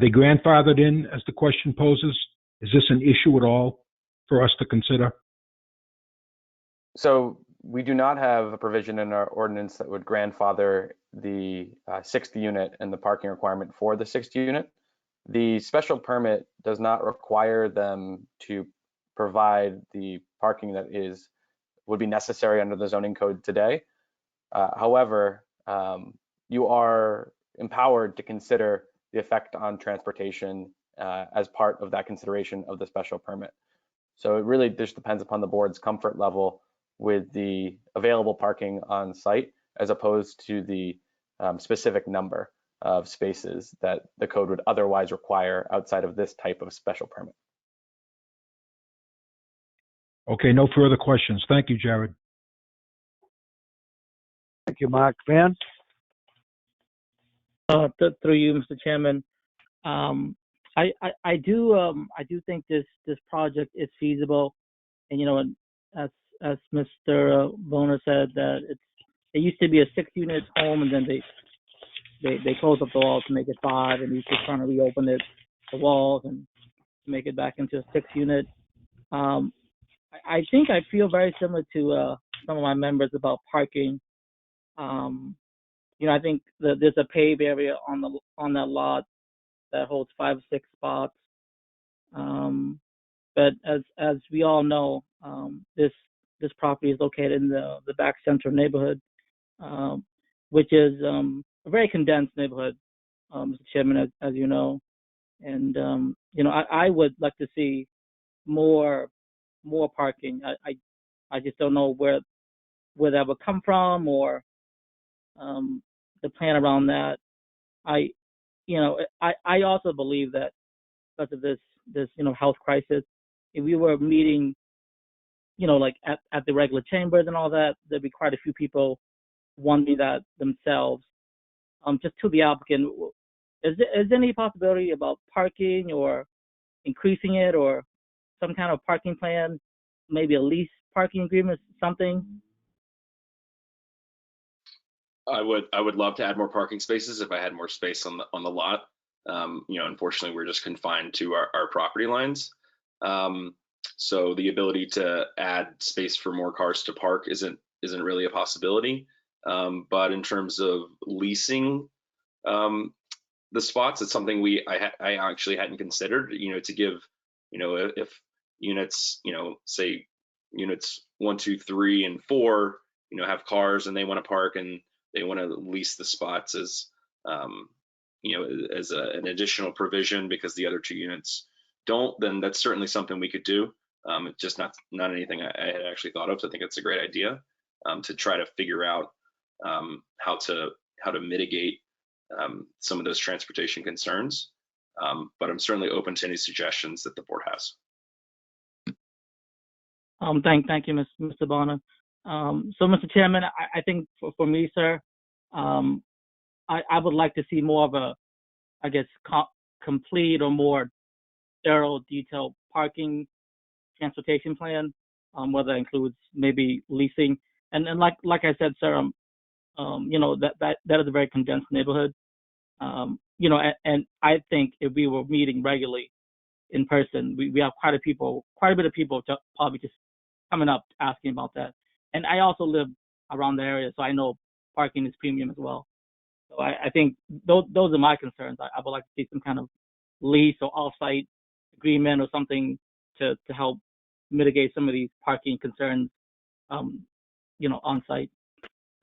they grandfathered in, as the question poses? Is this an issue at all for us to consider? So we do not have a provision in our ordinance that would grandfather the sixth unit and the parking requirement for the sixth unit. The special permit does not require them to provide the parking that would be necessary under the zoning code today. However, you are empowered to consider the effect on transportation as part of that consideration of the special permit. So it really just depends upon the board's comfort level with the available parking on site, as opposed to the specific number of spaces that the code would otherwise require outside of this type of special permit. Okay, no further questions. Thank you, Jared. Thank you, Mark. Van? Through you, Mr. Chairman. I do think this project is feasible, and as Mr. Boner said, that it used to be a 6-unit home, and then they closed up the walls to make it 5, and he's just trying to reopen the walls and make it back into a 6-unit. I think I feel very similar to some of my members about parking. I think that there's a paved area on that lot that holds 5 or 6 spots. But as we all know, this property is located in the back central neighborhood, which is a very condensed neighborhood, Mr. Chairman, as you know. And I would like to see more parking. I just don't know where that would come from, or the plan around that. I also believe that because of this health crisis, if we were meeting like at the regular chambers and all that, there'd be quite a few people wanting that themselves. Just to the applicant, is there any possibility about parking or increasing it, or some kind of parking plan, maybe a lease parking agreement, something? I would love to add more parking spaces if I had more space on the lot. Unfortunately, we're just confined to our property lines. So the ability to add space for more cars to park isn't really a possibility. But in terms of leasing the spots, it's something I actually hadn't considered. To give, if units, say units 1, 2, 3, and 4, have cars and they want to park and they want to lease the spots as as an additional provision because the other 2 units don't, then that's certainly something we could do. It's just not anything I had actually thought of. So I think it's a great idea to try to figure out how to mitigate some of those transportation concerns. But I'm certainly open to any suggestions that the board has. Thank you, Mr. Bonner. So, Mr. Chairman, I think for me, sir, I would like to see more of a, I guess, complete or more thorough, detailed parking transportation plan, whether it includes maybe leasing. And like I said, sir, you know, that is a very condensed neighborhood. You know, and I think if we were meeting regularly in person, we have quite a bit of people probably just coming up asking about that. And I also live around the area, so I know parking is premium as well. So I think those are my concerns. I would like to see some kind of lease or off-site agreement or something to help mitigate some of these parking concerns, you know, on site.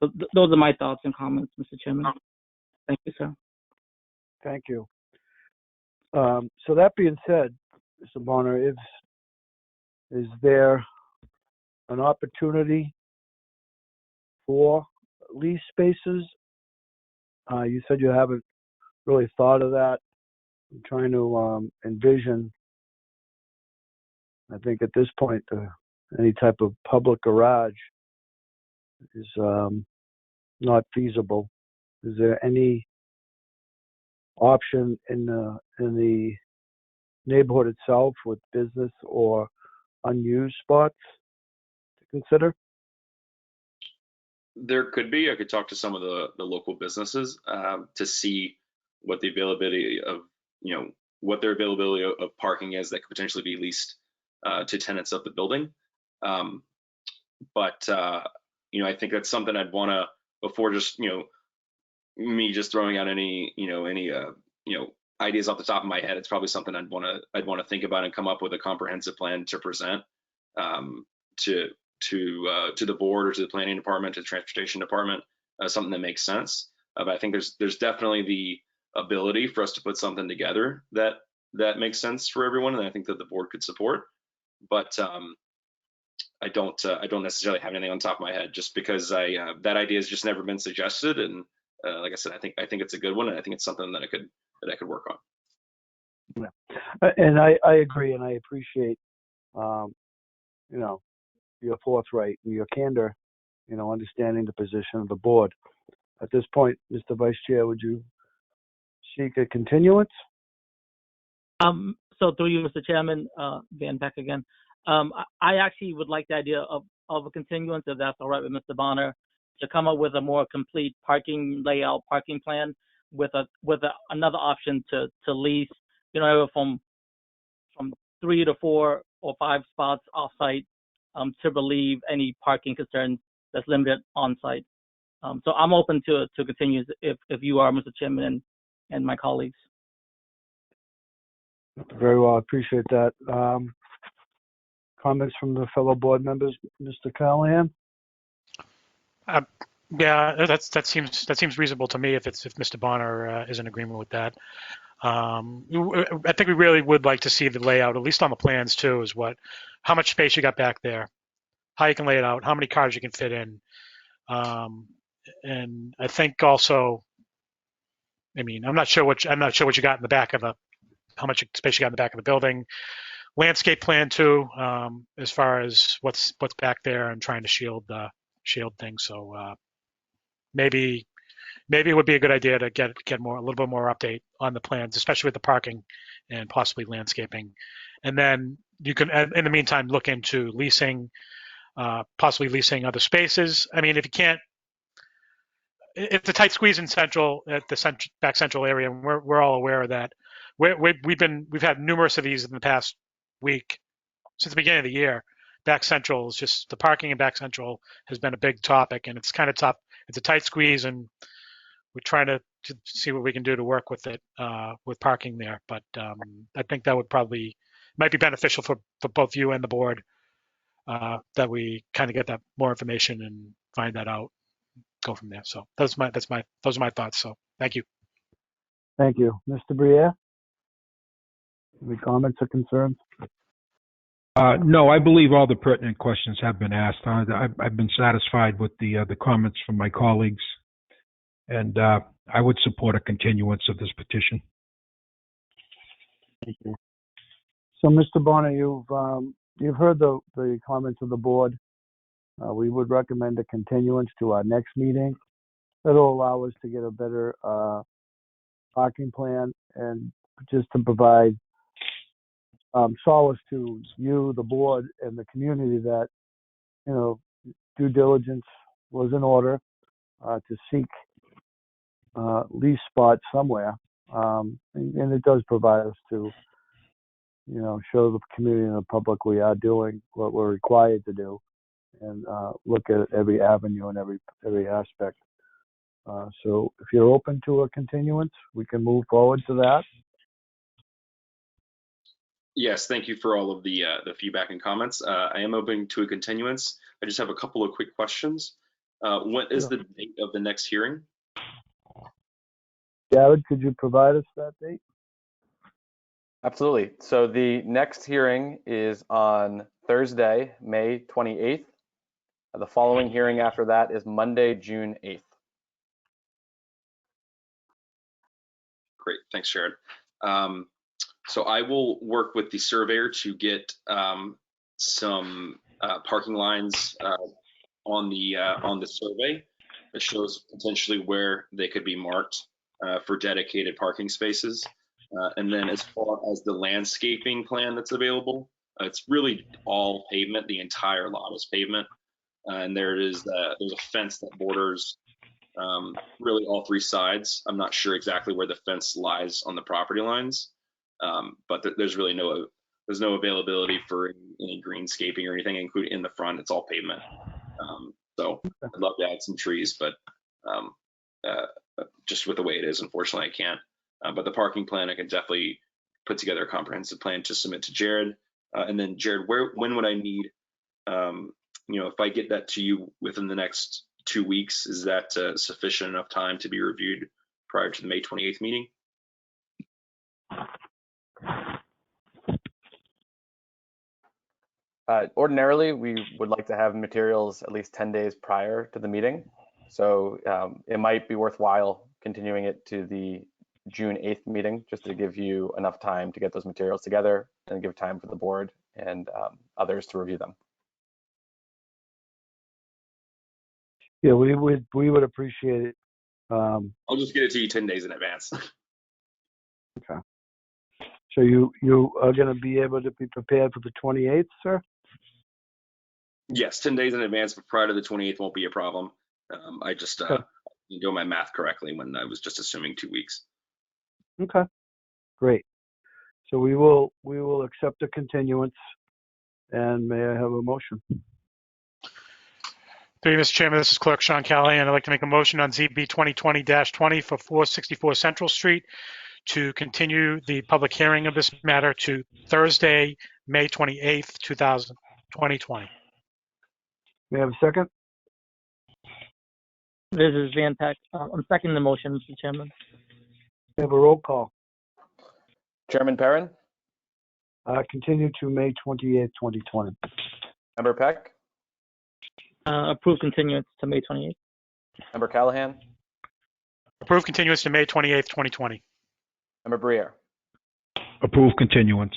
So those are my thoughts and comments, Mr. Chairman. Thank you, sir. Thank you. So that being said, Mr. Bonner, is there an opportunity for lease spaces? You said you haven't really thought of that. I'm trying to envision, I think at this point, any type of public garage is not feasible. Is there any option in the neighborhood itself with business or unused spots to consider? There could be. I could talk to some of the local businesses to see what the availability of, what their availability of parking is that could potentially be leased to tenants of the building. But I think that's something I'd want to, before just, me just throwing out any ideas off the top of my head. It's probably something I'd want to think about and come up with a comprehensive plan to present to the board or to the planning department, to the transportation department, something that makes sense. But I think there's definitely the ability for us to put something together that makes sense for everyone, and I think that the board could support. But I don't necessarily have anything on top of my head, just because that idea has just never been suggested, and like I said, I think it's a good one, and I think it's something that I could work on. Yeah. And I agree, and I appreciate your forthright and your candor, understanding the position of the board. At this point, Mr. Vice Chair, would you seek a continuance? So through you, Mr. Chairman, Van Peck again. I actually would like the idea of a continuance, if that's all right with Mr. Bonner, to come up with a more complete parking layout, parking plan with another option to lease, from 3 to 4 or 5 spots off site, to relieve any parking concerns that's limited on site. So I'm open to continue if you are, Mr. Chairman, and my colleagues. Very well, I appreciate that. Comments from the fellow board members, Mr. Callahan? Yeah, that seems reasonable to me if Mr. Bonner is in agreement with that. I think we really would like to see the layout, at least on the plans too, is how much space you got back there, how you can lay it out, how many cars you can fit in. And I think also, I'm not sure what you got in the back of how much space you got in the back of the building. Landscape plan too, as far as what's back there and trying to shield things. So maybe it would be a good idea to get a little bit more update on the plans, especially with the parking and possibly landscaping. And then you can, in the meantime, look into leasing, possibly leasing other spaces. If you can't, it's a tight squeeze in the back central area, and we're all aware of that. We've had numerous of these in the past week since the beginning of the year. Back central is just, the parking in back central has been a big topic, and it's kind of tough. It's a tight squeeze, and we're trying to see what we can do to work with it, with parking there. But I think that might be beneficial for both you and the board, that we kind of get that more information and find that out, go from there. So those are my thoughts. So thank you. Thank you. Mr. Briere? Any comments or concerns? No, I believe all the pertinent questions have been asked. I've been satisfied with the comments from my colleagues, and I would support a continuance of this petition. Thank you. So, Mr. Bonner, you've you've heard the comments of the board. We would recommend a continuance to our next meeting. That'll allow us to get a better parking plan and just to provide solace to you, the board, and the community that, you know, due diligence was in order to seek lease spots somewhere. And it does provide us to, you know, show the community and the public we are doing what we're required to do, and look at every avenue and every aspect. So if you're open to a continuance, we can move forward to that. Yes, thank you for all of the feedback and comments. I am open to a continuance. I just have a couple of quick questions. What is the date of the next hearing? Jared, could you provide us that date? Absolutely. So the next hearing is on Thursday, May 28th. The following hearing after that is Monday, June 8th. Great, thanks, Jared. So I will work with the surveyor to get some parking lines on the survey that shows potentially where they could be marked for dedicated parking spaces. And then as far as the landscaping plan that's available, it's really all pavement. The entire lot is pavement. And there's a fence that borders really all three sides. I'm not sure exactly where the fence lies on the property lines, but there's really no availability for any greenscaping or anything, including in the front. It's all pavement. So I'd love to add some trees, but just with the way it is, unfortunately, I can't. But the parking plan, I can definitely put together a comprehensive plan to submit to Jared. And then Jared, when would I need, if I get that to you within the next 2 weeks, is that sufficient enough time to be reviewed prior to the May 28th meeting? Ordinarily, we would like to have materials at least 10 days prior to the meeting. So it might be worthwhile continuing it to the June 8th meeting, just to give you enough time to get those materials together and give time for the board and others to review them. Yeah, we would appreciate it. I'll just get it to you 10 days in advance. Okay. So you are going to be able to be prepared for the 28th, sir? Yes, 10 days in advance, but prior to the 28th won't be a problem. I just didn't do my math correctly when I was just assuming 2 weeks. Okay, great. So we will accept the continuance, and may I have a motion? Through you, Mr. Chairman, this is Clerk Sean Callahan. I'd like to make a motion on ZB 2020-20 for 464 Central Street to continue the public hearing of this matter to Thursday, May 28th, 2020. May I have a second? This is Van Peck. I'm seconding the motion, Mr. Chairman. We have a roll call. Chairman Perrin? Continue to May 28th, 2020. Member Peck? Approve continuance to May 28th. Member Callahan? Approve continuance to May 28th, 2020. Member Briere? Approve continuance.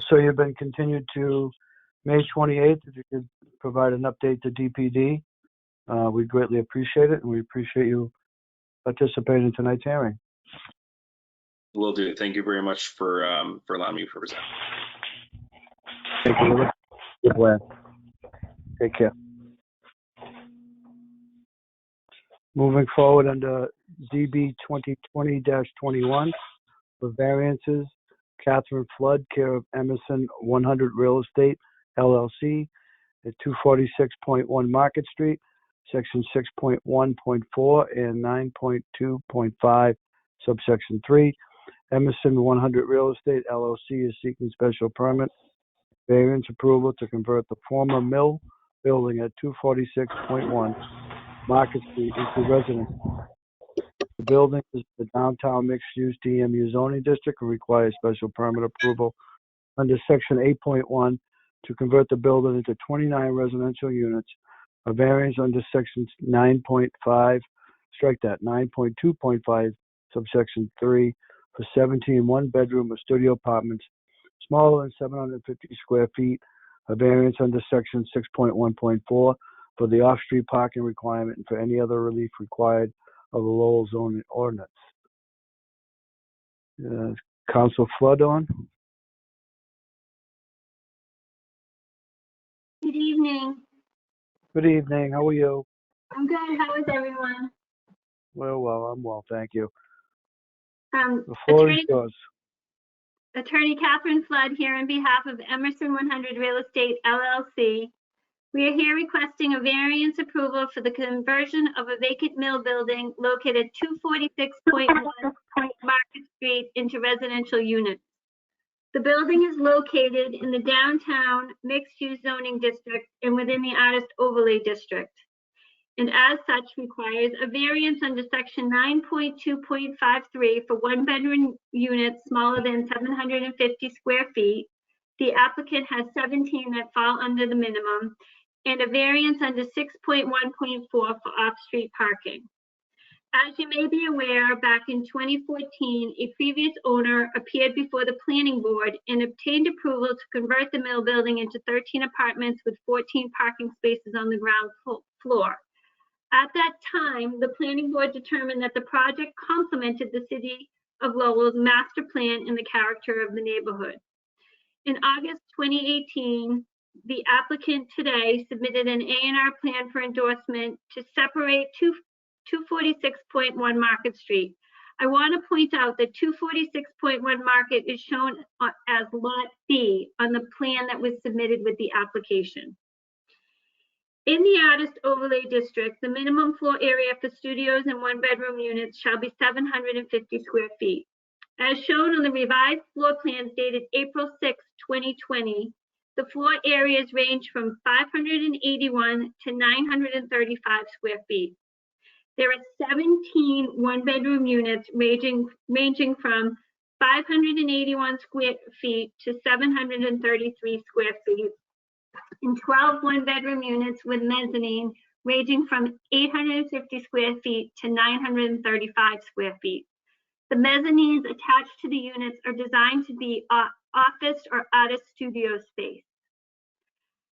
So you've been continued to May 28th. If you could provide an update to DPD, we'd greatly appreciate it, and we appreciate you participating in tonight's hearing. Will do. Thank you very much for allowing me to present. Thank you. Good plan. Take care. Moving forward under ZB 2020-21 for variances, Catherine Flood, care of Emerson 100 Real Estate, LLC, at 246.1 Market Street, Section 6.1.4 and 9.2.5, subsection 3. Emerson 100 Real Estate, LLC, is seeking special permit variance approval to convert the former mill building at 246.1 Market Street into residence. The building is the downtown mixed-use DMU zoning district and requires special permit approval under Section 8.1 to convert the building into 29 residential units. A variance under Section 9.5, strike that, 9.2.5, subsection 3, for 17 one-bedroom or studio apartments smaller than 750 square feet, a variance under section 6.1.4 for the off-street parking requirement and for any other relief required of the Lowell zoning ordinance. Council Flood on? Good evening. Good evening. How are you? I'm good. How is everyone? Well, I'm well, thank you. The floor is Attorney, yours. Attorney Catherine Flood here on behalf of Emerson 100 Real Estate LLC. We are here requesting a variance approval for the conversion of a vacant mill building located 246.1 Market Street into residential units. The building is located in the downtown mixed-use zoning district and within the artist overlay district, and as such requires a variance under section 9.2.53 for one-bedroom units smaller than 750 square feet. The applicant has 17 that fall under the minimum, and a variance under 6.1.4 for off-street parking. As you may be aware, back in 2014, a previous owner appeared before the planning board and obtained approval to convert the mill building into 13 apartments with 14 parking spaces on the ground floor. At that time, the planning board determined that the project complemented the city of Lowell's master plan and the character of the neighborhood. In August 2018, the applicant today submitted an A&R plan for endorsement to separate 246.1 Market Street. I want to point out that 246.1 Market is shown as Lot B on the plan that was submitted with the application. In the artist overlay district, the minimum floor area for studios and one-bedroom units shall be 750 square feet. As shown on the revised floor plans dated April 6, 2020, the floor areas range from 581 to 935 square feet. There are 17 one-bedroom units ranging from 581 square feet to 733 square feet, and 12 one-bedroom units with mezzanine ranging from 850 square feet to 935 square feet. The mezzanines attached to the units are designed to be office or artist studio space.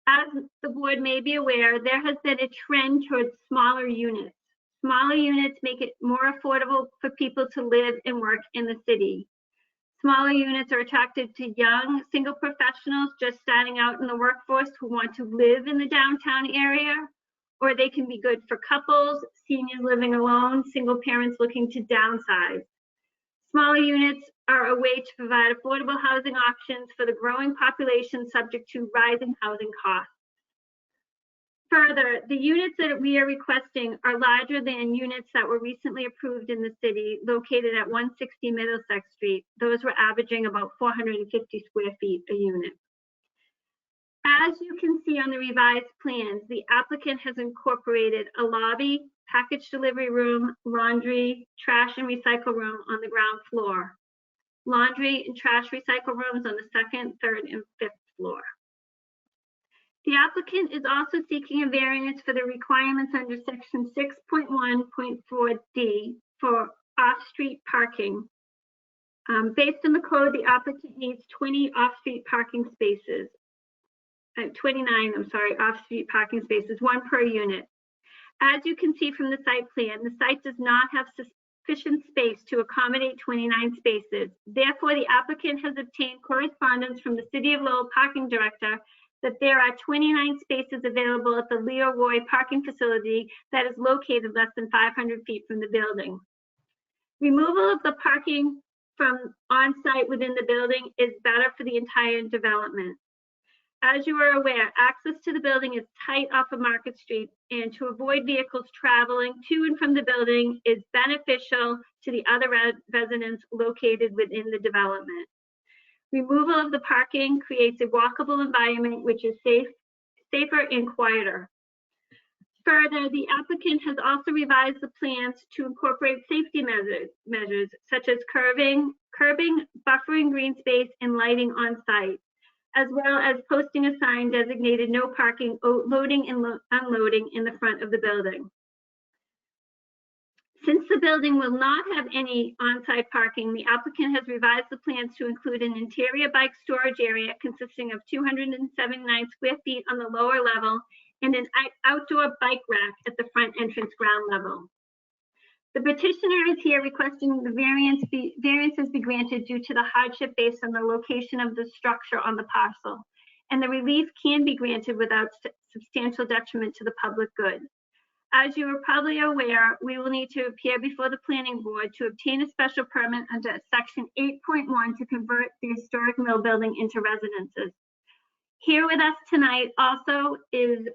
As the board may be aware, there has been a trend towards smaller units. Smaller units make it more affordable for people to live and work in the city. Smaller units are attractive to young single professionals just starting out in the workforce who want to live in the downtown area, or they can be good for couples, seniors living alone, single parents looking to downsize. Smaller units are a way to provide affordable housing options for the growing population subject to rising housing costs. Further, the units that we are requesting are larger than units that were recently approved in the city located at 160 Middlesex Street. Those were averaging about 450 square feet a unit. As you can see on the revised plans, the applicant has incorporated a lobby, package delivery room, laundry, trash and recycle room on the ground floor. Laundry and trash recycle rooms on the second, third, and fifth floor. The applicant is also seeking a variance for the requirements under section 6.1.4D for off-street parking. Based on the code, the applicant needs 20 off-street parking spaces. 29, off-street parking spaces, one per unit. As you can see from the site plan, the site does not have sufficient space to accommodate 29 spaces. Therefore, the applicant has obtained correspondence from the City of Lowell Parking Director that there are 29 spaces available at the Leo Roy parking facility that is located less than 500 feet from the building. Removal of the parking from on-site within the building is better for the entire development. As you are aware, access to the building is tight off of Market Street, and to avoid vehicles traveling to and from the building is beneficial to the other residents located within the development. Removal of the parking creates a walkable environment which is safer and quieter. Further, the applicant has also revised the plans to incorporate safety measures such as curbing, buffering green space, and lighting on site, as well as posting a sign designated no parking, loading and unloading in the front of the building. Since the building will not have any on-site parking, the applicant has revised the plans to include an interior bike storage area consisting of 279 square feet on the lower level and an outdoor bike rack at the front entrance ground level. The petitioner is here requesting the variances be granted due to the hardship based on the location of the structure on the parcel, and the relief can be granted without substantial detriment to the public good. As you are probably aware, we will need to appear before the planning board to obtain a special permit under section 8.1 to convert the historic mill building into residences. Here with us tonight also is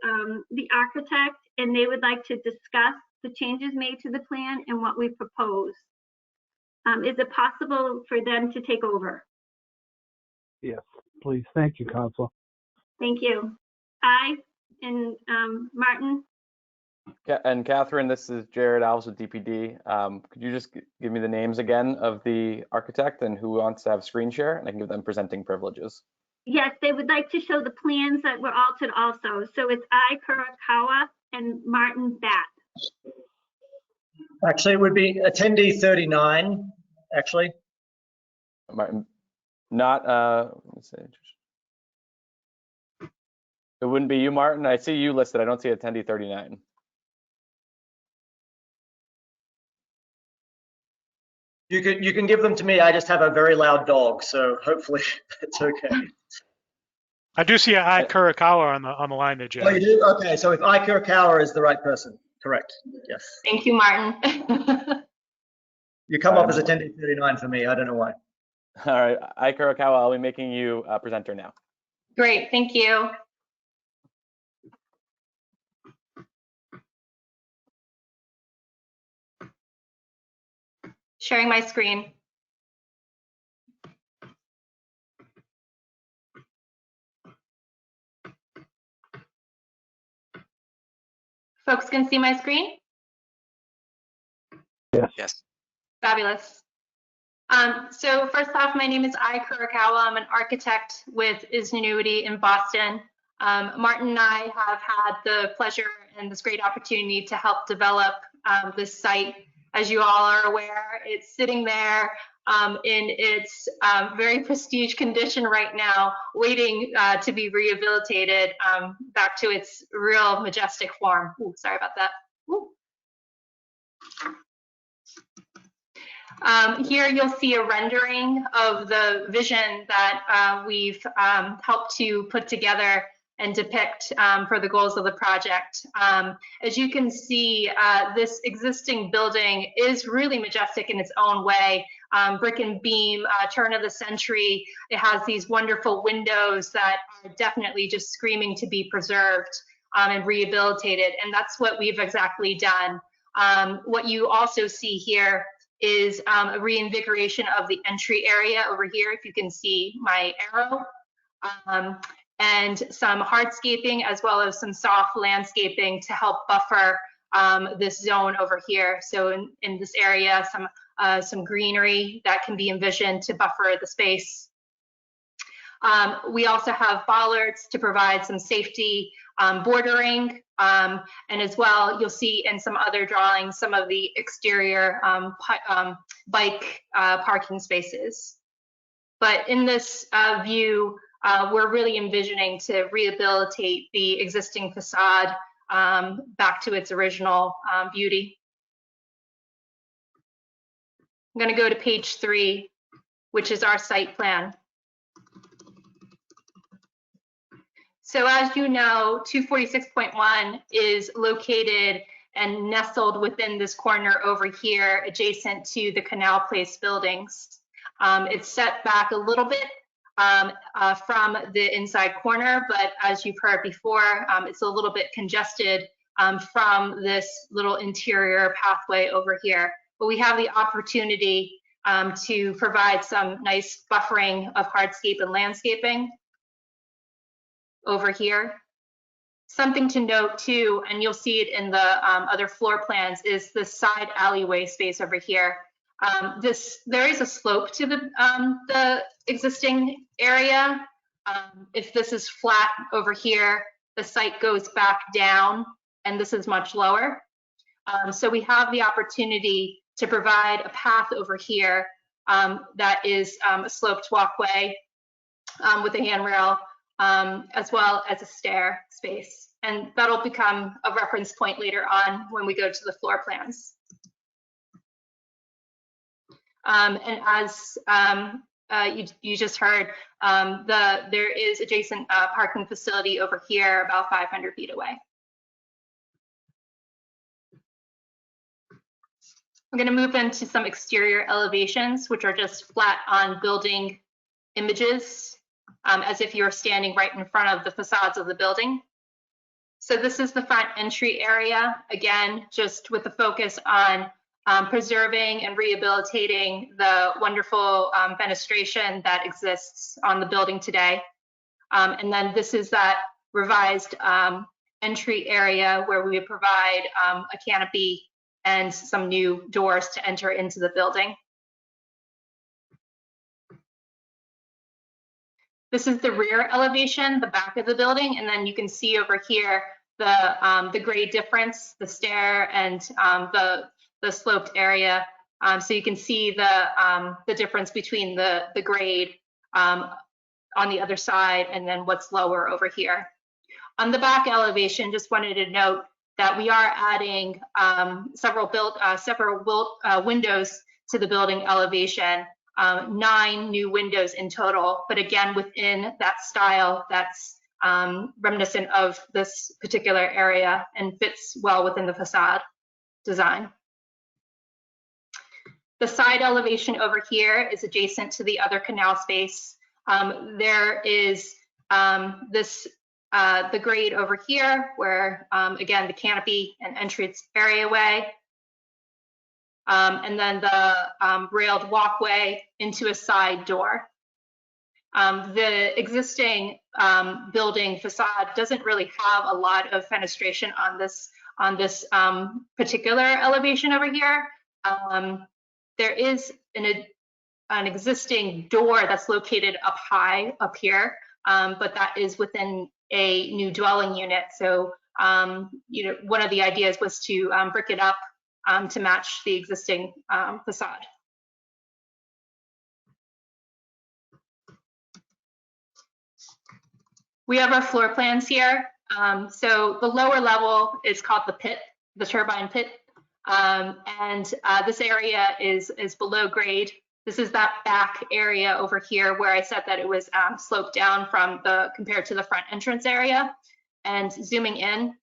the architect, and they would like to discuss the changes made to the plan and what we propose. Is it possible for them to take over? Yes, please. Thank you, Council. Thank you. Martin? And Catherine, this is Jared Alves with DPD. Could you just give me the names again of the architect and who wants to have screen share, and I can give them presenting privileges. Yes, they would like to show the plans that were altered also. So it's I. Kurakawa and Martin Bat. Actually, it would be attendee 39, actually. Martin, not, let me see. It wouldn't be you, Martin. I see you listed. I don't see attendee 39. You can give them to me. I just have a very loud dog, so hopefully it's okay. I do see I Kurakawa on the line there, Jay. Oh, you do? Okay, so if I Kurakawa is the right person, correct? Yes. Thank you, Martin. You come up as attendee 39 for me. I don't know why. All right, I Kurakawa, I'll be making you a presenter now. Great, thank you. Sharing my screen. Folks can see my screen? Yes. Yes. Fabulous. So first off, my name is I Kurakawa. I'm an architect with Isnuity in Boston. Martin and I have had the pleasure and this great opportunity to help develop this site. As you all are aware, it's sitting there in its very prestige condition right now, waiting to be rehabilitated back to its real majestic form. Ooh, sorry about that. Ooh. Here you'll see a rendering of the vision that we've helped to put together and depict for the goals of the project. As you can see, this existing building is really majestic in its own way. Brick and beam, turn of the century. It has these wonderful windows that are definitely just screaming to be preserved and rehabilitated, and that's what we've exactly done. What you also see here is a reinvigoration of the entry area over here, if you can see my arrow. And some hardscaping as well as some soft landscaping to help buffer this zone over here. So in this area, some greenery that can be envisioned to buffer the space. We also have bollards to provide some safety bordering, and as well, you'll see in some other drawings some of the exterior bike parking spaces. But in this view, we're really envisioning to rehabilitate the existing facade back to its original beauty. I'm going to go to page 3, which is our site plan. So as you know, 246.1 is located and nestled within this corner over here, adjacent to the Canal Place buildings. It's set back a little bit from the inside corner, but as you've heard before, it's a little bit congested from this little interior pathway over here. But we have the opportunity to provide some nice buffering of hardscape and landscaping over here. Something to note too, and you'll see it in the other floor plans, is the side alleyway space over here. There is a slope to the existing area. If this is flat over here, the site goes back down, and this is much lower. So we have the opportunity to provide a path over here that is a sloped walkway with a handrail, as well as a stair space. And that'll become a reference point later on when we go to the floor plans. And as you just heard, there is adjacent parking facility over here about 500 feet away. I'm going to move into some exterior elevations, which are just flat on building images, as if you were standing right in front of the facades of the building. So this is the front entry area, again, just with the focus on preserving and rehabilitating the wonderful fenestration that exists on the building today. And then this is that revised entry area where we provide a canopy and some new doors to enter into the building. This is the rear elevation, the back of the building, and then you can see over here the grade difference, the stair and the sloped area. So you can see the difference between the grade on the other side and then what's lower over here. On the back elevation, just wanted to note that we are adding several windows to the building elevation, 9 new windows in total, but again, within that style that's reminiscent of this particular area and fits well within the facade design. The side elevation over here is adjacent to the other canal space. There is the grade over here where, again, the canopy and entrance areaway, and then the railed walkway into a side door. The existing building facade doesn't really have a lot of fenestration on this particular elevation over here. There is an existing door that's located up high up here, but that is within a new dwelling unit. So, one of the ideas was to brick it up to match the existing facade. We have our floor plans here. So the lower level is called the pit, the turbine pit. And this area is below grade. This is that back area over here where I said that it was sloped down from compared to the front entrance area. And zooming in,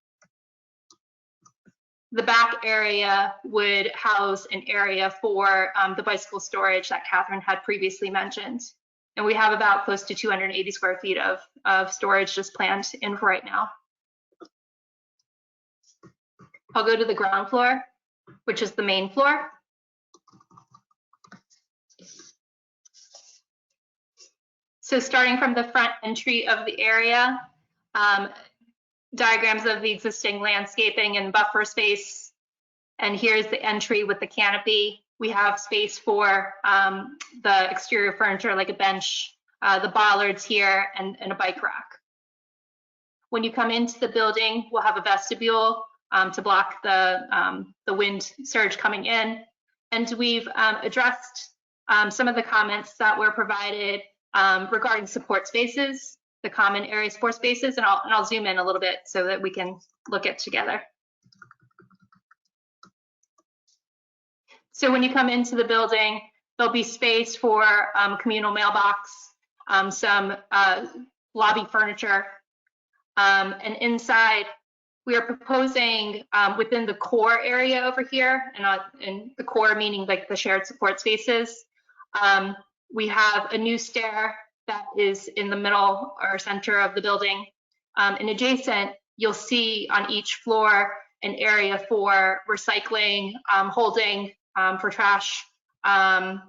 the back area would house an area for the bicycle storage that Catherine had previously mentioned. And we have about close to 280 square feet of storage just planned in for right now. I'll go to the ground floor, which is the main floor. So starting from the front entry of the area, diagrams of the existing landscaping and buffer space. And here's the entry with the canopy. We have space for the exterior furniture like a bench, the bollards here, and a bike rack. When you come into the building, we'll have a vestibule to block the wind surge coming in. And we've addressed some of the comments that were provided regarding support spaces, the common area support spaces, and I'll zoom in a little bit so that we can look at together. So when you come into the building, there'll be space for communal mailbox, some lobby furniture, and inside we are proposing within the core area over here, and the core meaning like the shared support spaces, we have a new stair that is in the middle or center of the building. And adjacent, you'll see on each floor an area for recycling, holding for trash, and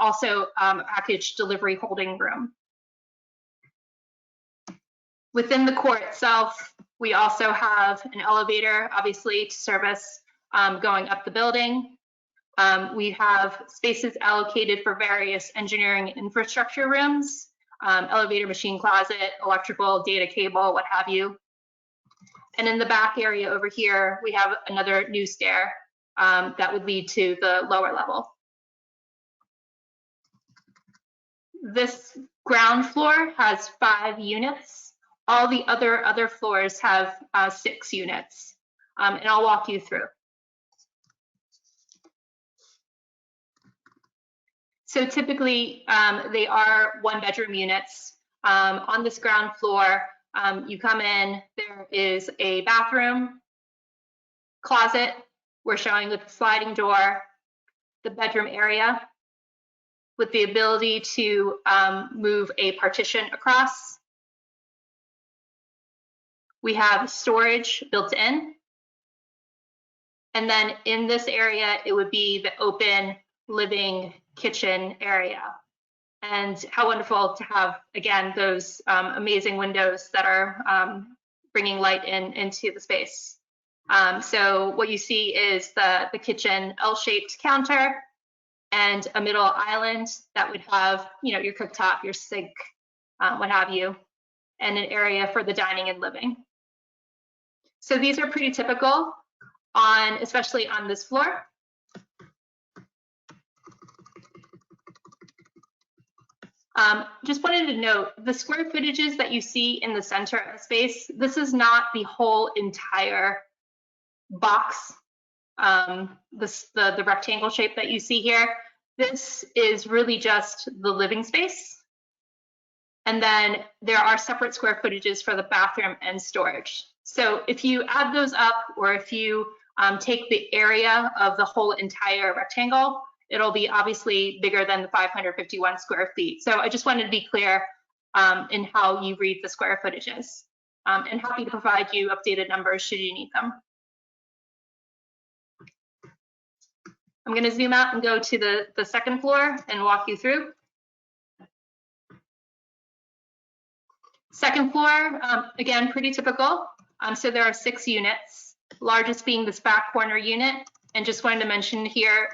also a package delivery holding room. Within the core itself, we also have an elevator, obviously, to service going up the building. We have spaces allocated for various engineering infrastructure rooms, elevator, machine closet, electrical, data cable, what have you. And in the back area over here, we have another new stair that would lead to the lower level. This ground floor has 5 units. All the other floors have 6 units, and I'll walk you through. So typically, they are 1-bedroom units. On this ground floor, you come in, there is a bathroom, closet, we're showing with the sliding door, the bedroom area with the ability to move a partition across. We have storage built in. And then in this area, it would be the open living kitchen area. And how wonderful to have, again, those amazing windows that are bringing light into the space. So what you see is the kitchen L-shaped counter and a middle island that would have, your cooktop, your sink, what have you, and an area for the dining and living. So these are pretty typical especially on this floor. Just wanted to note, the square footages that you see in the center of space, this is not the whole entire box, the rectangle shape that you see here. This is really just the living space. And then there are separate square footages for the bathroom and storage. So if you add those up, or if you take the area of the whole entire rectangle, it'll be obviously bigger than the 551 square feet. So I just wanted to be clear in how you read the square footages. And happy to provide you updated numbers should you need them. I'm going to zoom out and go to the second floor and walk you through. Second floor, again, pretty typical. So there are 6 units, largest being this back corner unit. And just wanted to mention here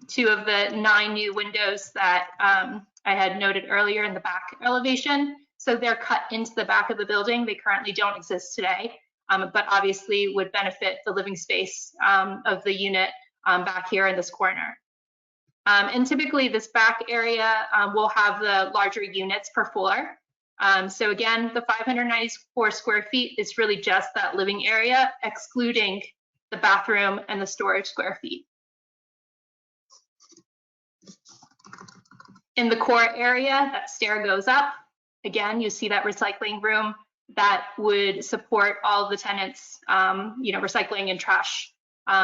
2 of the 9 new windows that I had noted earlier in the back elevation. So they're cut into the back of the building. They currently don't exist today, but obviously would benefit the living space of the unit back here in this corner. And typically this back area will have the larger units per floor. So again, the 594 square feet is really just that living area, excluding the bathroom and the storage square feet. In the core area, that stair goes up. Again, you see that recycling room that would support all the tenants, recycling and trash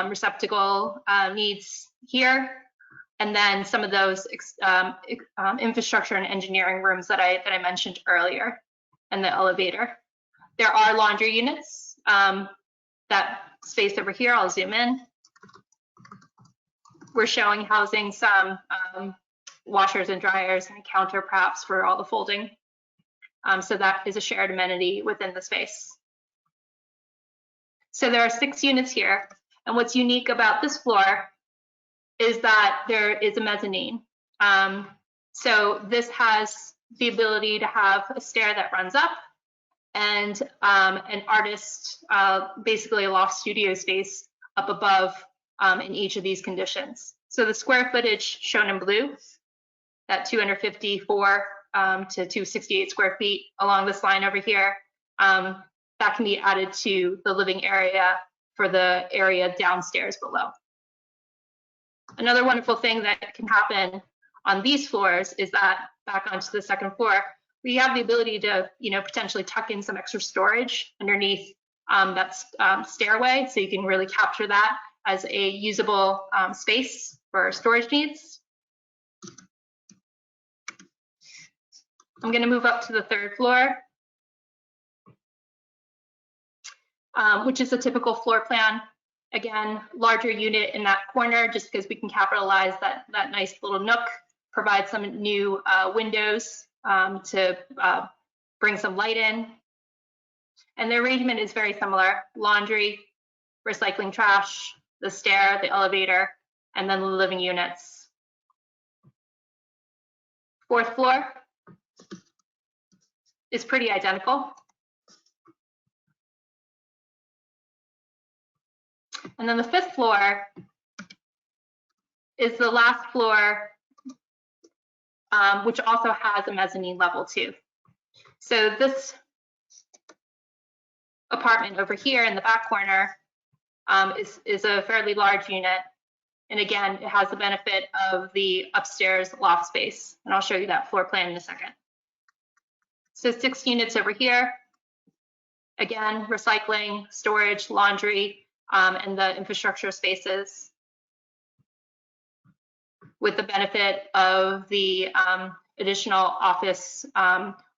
receptacle needs here. And then some of those infrastructure and engineering rooms that I mentioned earlier, and the elevator. There are laundry units. That space over here, I'll zoom in. We're showing housing some washers and dryers and a counter perhaps for all the folding. So that is a shared amenity within the space. So there are 6 units here. And what's unique about this floor is that there is a mezzanine. So this has the ability to have a stair that runs up and an artist, basically a loft studio space up above in each of these conditions. So the square footage shown in blue, that 254 to 268 square feet along this line over here, that can be added to the living area for the area downstairs below. Another wonderful thing that can happen on these floors is that, back onto the second floor, we have the ability to, potentially tuck in some extra storage underneath that stairway, so you can really capture that as a usable space for storage needs. I'm going to move up to the third floor, which is a typical floor plan. Again, larger unit in that corner, just because we can capitalize that nice little nook, provide some new windows to bring some light in. And the arrangement is very similar: laundry, recycling trash, the stair, the elevator, and then the living units. Fourth floor is pretty identical. And then the 5th floor is the last floor, which also has a mezzanine level too. So this apartment over here in the back corner is a fairly large unit. And again, it has the benefit of the upstairs loft space. And I'll show you that floor plan in a second. So 6 units over here. Again, recycling, storage, laundry, and the infrastructure spaces, with the benefit of the additional office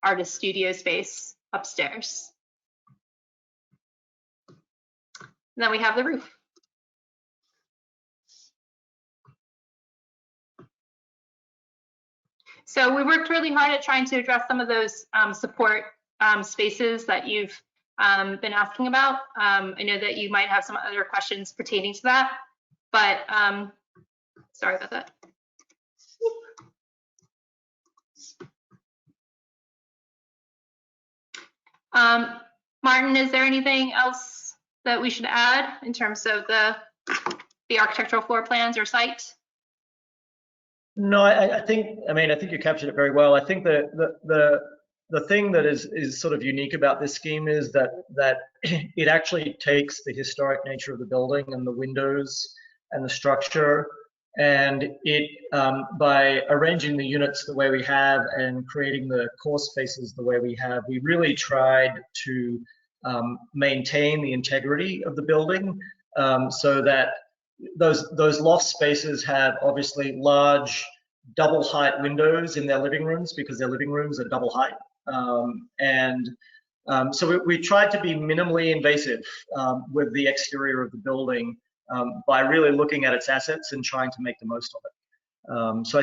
artist studio space upstairs. And then we have the roof. So we worked really hard at trying to address some of those support spaces that you've been asking about. I know that you might have some other questions pertaining to that, but sorry about that. Martin, is there anything else that we should add in terms of the architectural floor plans or site? No, I think you captured it very well. I think the thing that is sort of unique about this scheme is that it actually takes the historic nature of the building and the windows and the structure, and it by arranging the units the way we have and creating the core spaces the way we have, we really tried to maintain the integrity of the building, so that those loft spaces have obviously large double height windows in their living rooms because their living rooms are double height. So we tried to be minimally invasive with the exterior of the building by really looking at its assets and trying to make the most of it. So I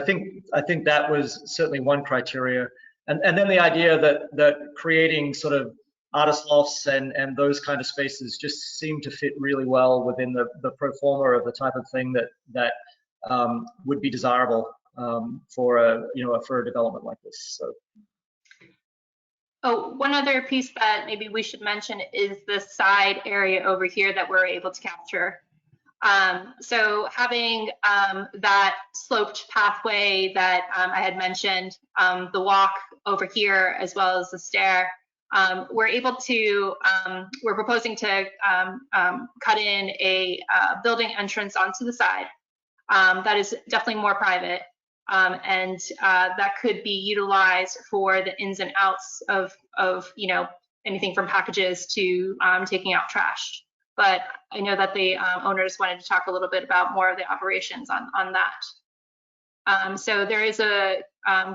think that was certainly one criteria. And then the idea that creating sort of artist lofts and those kind of spaces just seem to fit really well within the pro forma of the type of thing that would be desirable for a development like this. So. Oh, one other piece that maybe we should mention is the side area over here that we're able to capture. So having that sloped pathway that I had mentioned, the walk over here as well as the stair, we're proposing to cut in a building entrance onto the side that is definitely more private, and that could be utilized for the ins and outs of anything from packages to taking out trash. But I know that the owners wanted to talk a little bit about more of the operations on that. So there is a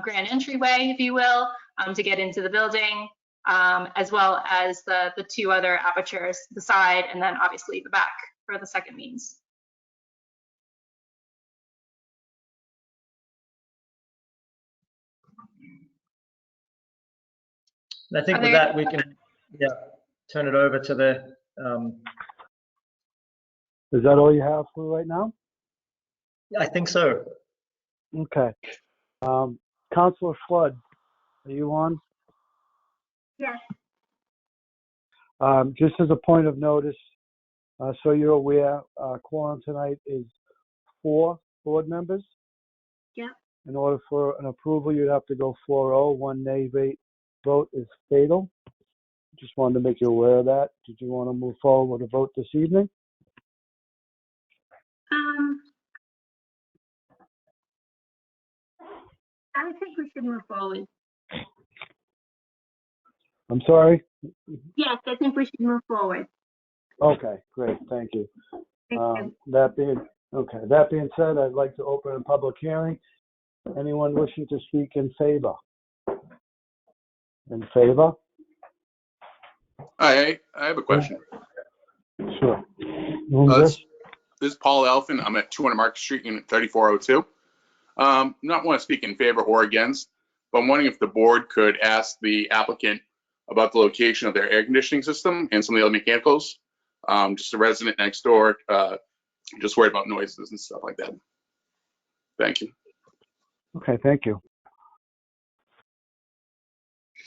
grand entryway, if you will, to get into the building, as well as the 2 other apertures, the side and then obviously the back for the second means. And I think with that we can turn it over to the. Is that all you have for right now? I think so. Okay. Councilor Flood, are you on? Yes. Just as a point of notice, so you're aware, quorum tonight is 4 board members. Yeah. In order for an approval, you'd have to go 4-0. 1 nay vote is fatal. Just wanted to make you aware of that. Did you want to move forward with a vote this evening? I think we should move forward. I'm sorry? Yes, I think we should move forward. Okay, great, thank you. Thank you. That being said, I'd like to open a public hearing. Anyone wishing to speak in favor? In favor? Hi, I have a question. Sure. This is Paul Elfin. I'm at 200 Market Street, Unit 3402. Not want to speak in favor or against, but I'm wondering if the board could ask the applicant about the location of their air conditioning system and some of the other mechanicals. Just a resident next door, just worried about noises and stuff like that. Thank you. Okay, thank you.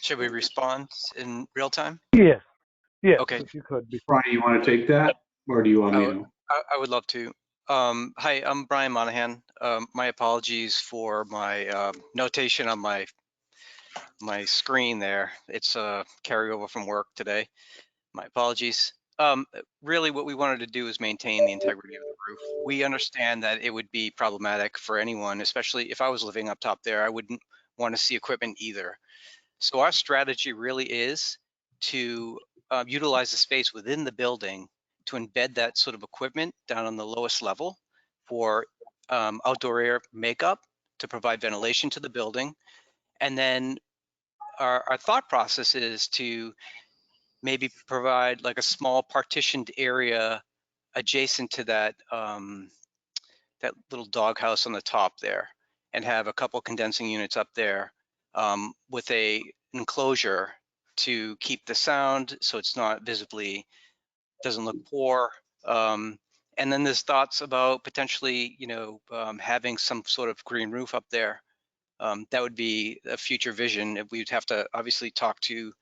Should we respond in real time? Yes. Yes, okay. if you could. Brian, you want to take that, or do you want me to? I would love to. Hi, I'm Brian Monahan. My apologies for my notation on my screen there. It's a carryover from work today. My apologies. Really what we wanted to do is maintain the integrity of the roof. We understand that it would be problematic for anyone, especially if I was living up top there, I wouldn't want to see equipment either. So our strategy really is to utilize the space within the building to embed that sort of equipment down on the lowest level for outdoor air makeup to provide ventilation to the building. And then our thought process is to maybe provide like a small partitioned area adjacent to that that little doghouse on the top there, and have a couple condensing units up there with a enclosure to keep the sound so it's not visibly, doesn't look poor. And then there's thoughts about potentially, having some sort of green roof up there. That would be a future vision. We'd have to obviously talk to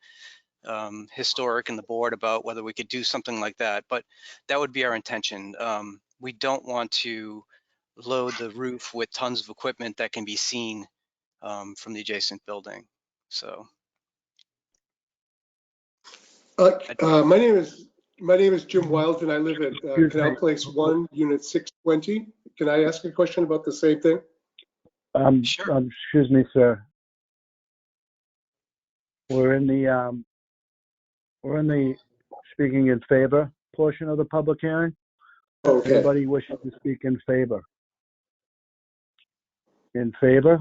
Historic and the board about whether we could do something like that, but that would be our intention. We don't want to load the roof with tons of equipment that can be seen from the adjacent building. So. My name is Jim Wild, and I live at Canal Place 1, Unit 620. Can I ask a question about the same thing? Sure. Excuse me, sir. We're in the speaking in favor portion of the public hearing. Okay. Anybody wishing to speak in favor? In favor?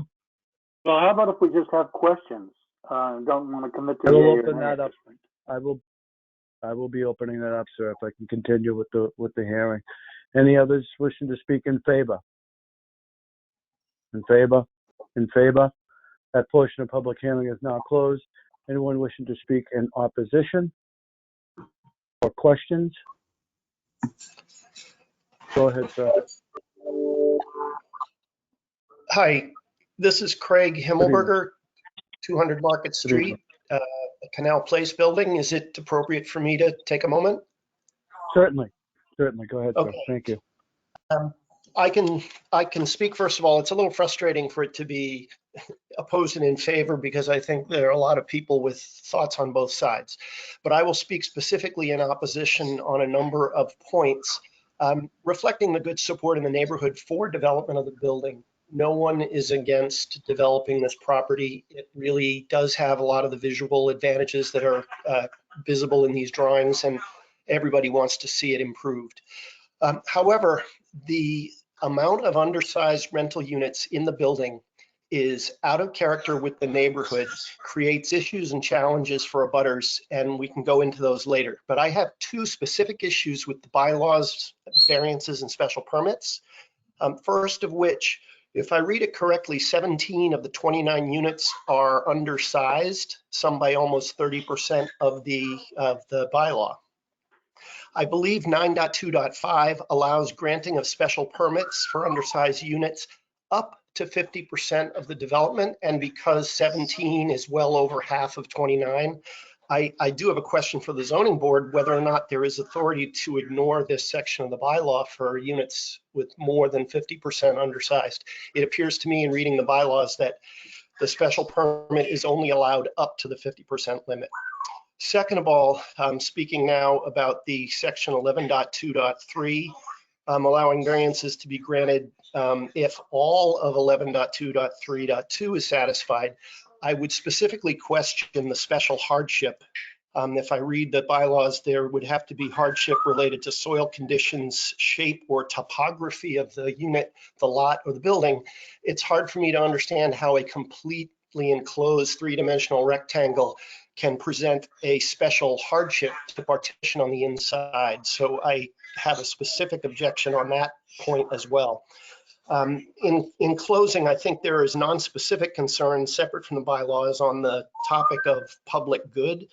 Well, how about if we just have questions? Don't want to commit to. I will open that up. I will be opening that up, sir, if I can continue with the hearing. Any others wishing to speak in favor? In favor? In favor? That portion of public hearing is now closed. Anyone wishing to speak in opposition or questions? Go ahead, sir. Hi, this is Craig Himmelberger, 200 Market Street, Canal Place building. Is it appropriate for me to take a moment? Certainly. Certainly. Go ahead, okay. Sir. Thank you. I can speak. First of all, it's a little frustrating for it to be opposed and in favor because I think there are a lot of people with thoughts on both sides. But I will speak specifically in opposition on a number of points, reflecting the good support in the neighborhood for development of the building. No one is against developing this property. It really does have a lot of the visual advantages that are visible in these drawings, and everybody wants to see it improved. However, the amount of undersized rental units in the building is out of character with the neighborhood, creates issues and challenges for abutters, and we can go into those later. But I have two specific issues with the bylaws, variances, and special permits. First of which, if I read it correctly, 17 of the 29 units are undersized, some by almost 30% of the bylaw. I believe 9.2.5 allows granting of special permits for undersized units up to 50% of the development, and because 17 is well over half of 29, I do have a question for the zoning board whether or not there is authority to ignore this section of the bylaw for units with more than 50% undersized. It appears to me in reading the bylaws that the special permit is only allowed up to the 50% limit. Second of all, speaking now about the section 11.2.3, allowing variances to be granted if all of 11.2.3.2 is satisfied. I would specifically question the special hardship. If I read the bylaws, there would have to be hardship related to soil conditions, shape, or topography of the unit, the lot, or the building. It's hard for me to understand how a completely enclosed three-dimensional rectangle can present a special hardship to partition on the inside. So I have a specific objection on that point as well. In closing, I think there is non-specific concerns separate from the bylaws on the topic of public good,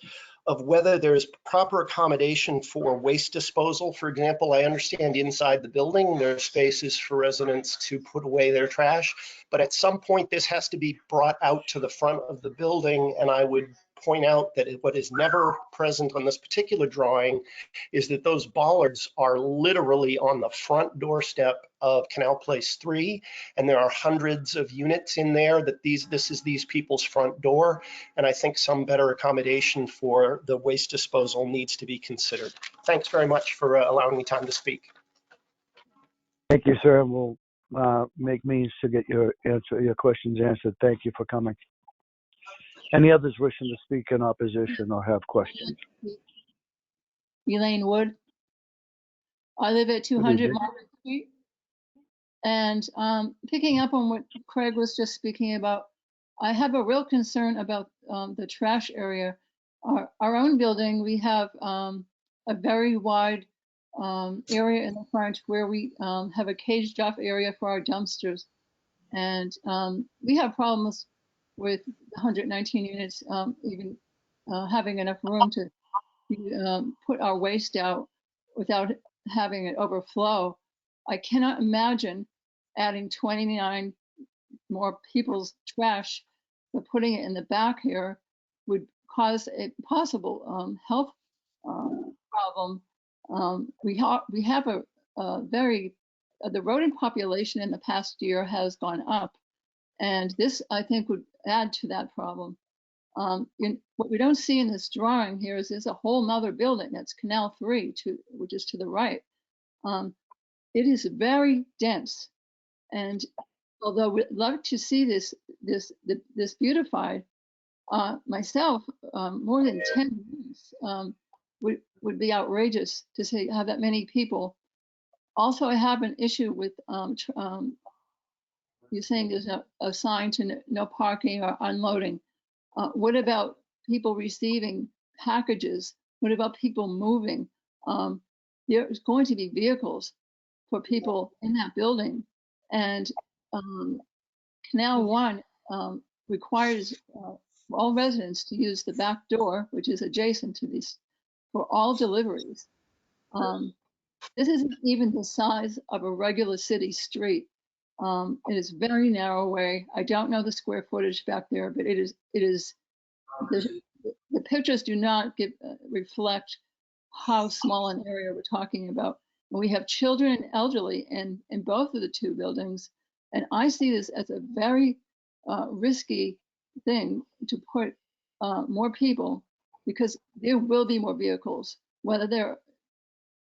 of whether there's proper accommodation for waste disposal. For example, I understand inside the building, there are spaces for residents to put away their trash, but at some point this has to be brought out to the front of the building, and I would point out that what is never present on this particular drawing is that those bollards are literally on the front doorstep of Canal Place 3, and there are hundreds of units in there that this is these people's front door, and I think some better accommodation for the waste disposal needs to be considered. Thanks very much for allowing me time to speak. Thank you, sir. We'll make means to get your questions answered. Thank you for coming. Any others wishing to speak in opposition or have questions? Elaine Wood. I live at 200 Market Street. And picking up on what Craig was just speaking about, I have a real concern about the trash area. Our own building, we have a very wide area in the front where we have a caged off area for our dumpsters. And we have problems with 119 units, even having enough room to put our waste out without having it overflow. I cannot imagine adding 29 more people's trash, but putting it in the back here would cause a possible health problem. We have the rodent population in the past year has gone up, and this I think would add to that problem. What we don't see in this drawing here is there's a whole nother building that's Canal 3, which is to the right. It is very dense, and although we'd love to see this beautified, myself, more than 10 years would be outrageous to say have that many people. Also, I have an issue with you're saying there's a sign to no parking or unloading. What about people receiving packages? What about people moving? There's going to be vehicles for people in that building, and Canal 1 requires all residents to use the back door, which is adjacent to this, for all deliveries. This isn't even the size of a regular city street. It is very narrow way. I don't know the square footage back there, but it is the pictures do not reflect how small an area we're talking about. And we have children and elderly in both of the two buildings. And I see this as a very risky thing to put more people, because there will be more vehicles, whether they're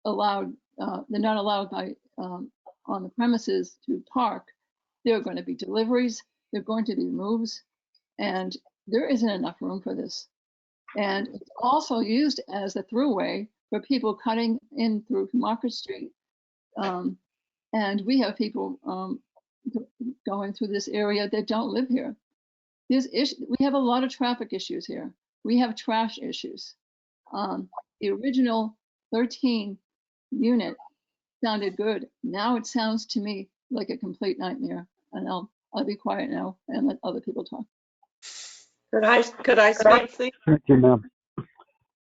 allowed, they're not allowed by on the premises to park. There are going to be deliveries, there are going to be moves, and there isn't enough room for this. And it's also used as a throughway for people cutting in through Market Street. And we have people going through this area that don't live here. We have a lot of traffic issues here. We have trash issues. The original 13 unit sounded good. Now it sounds to me like a complete nightmare. And I'll be quiet now and let other people talk. Could I speak, please? Thank you, ma'am.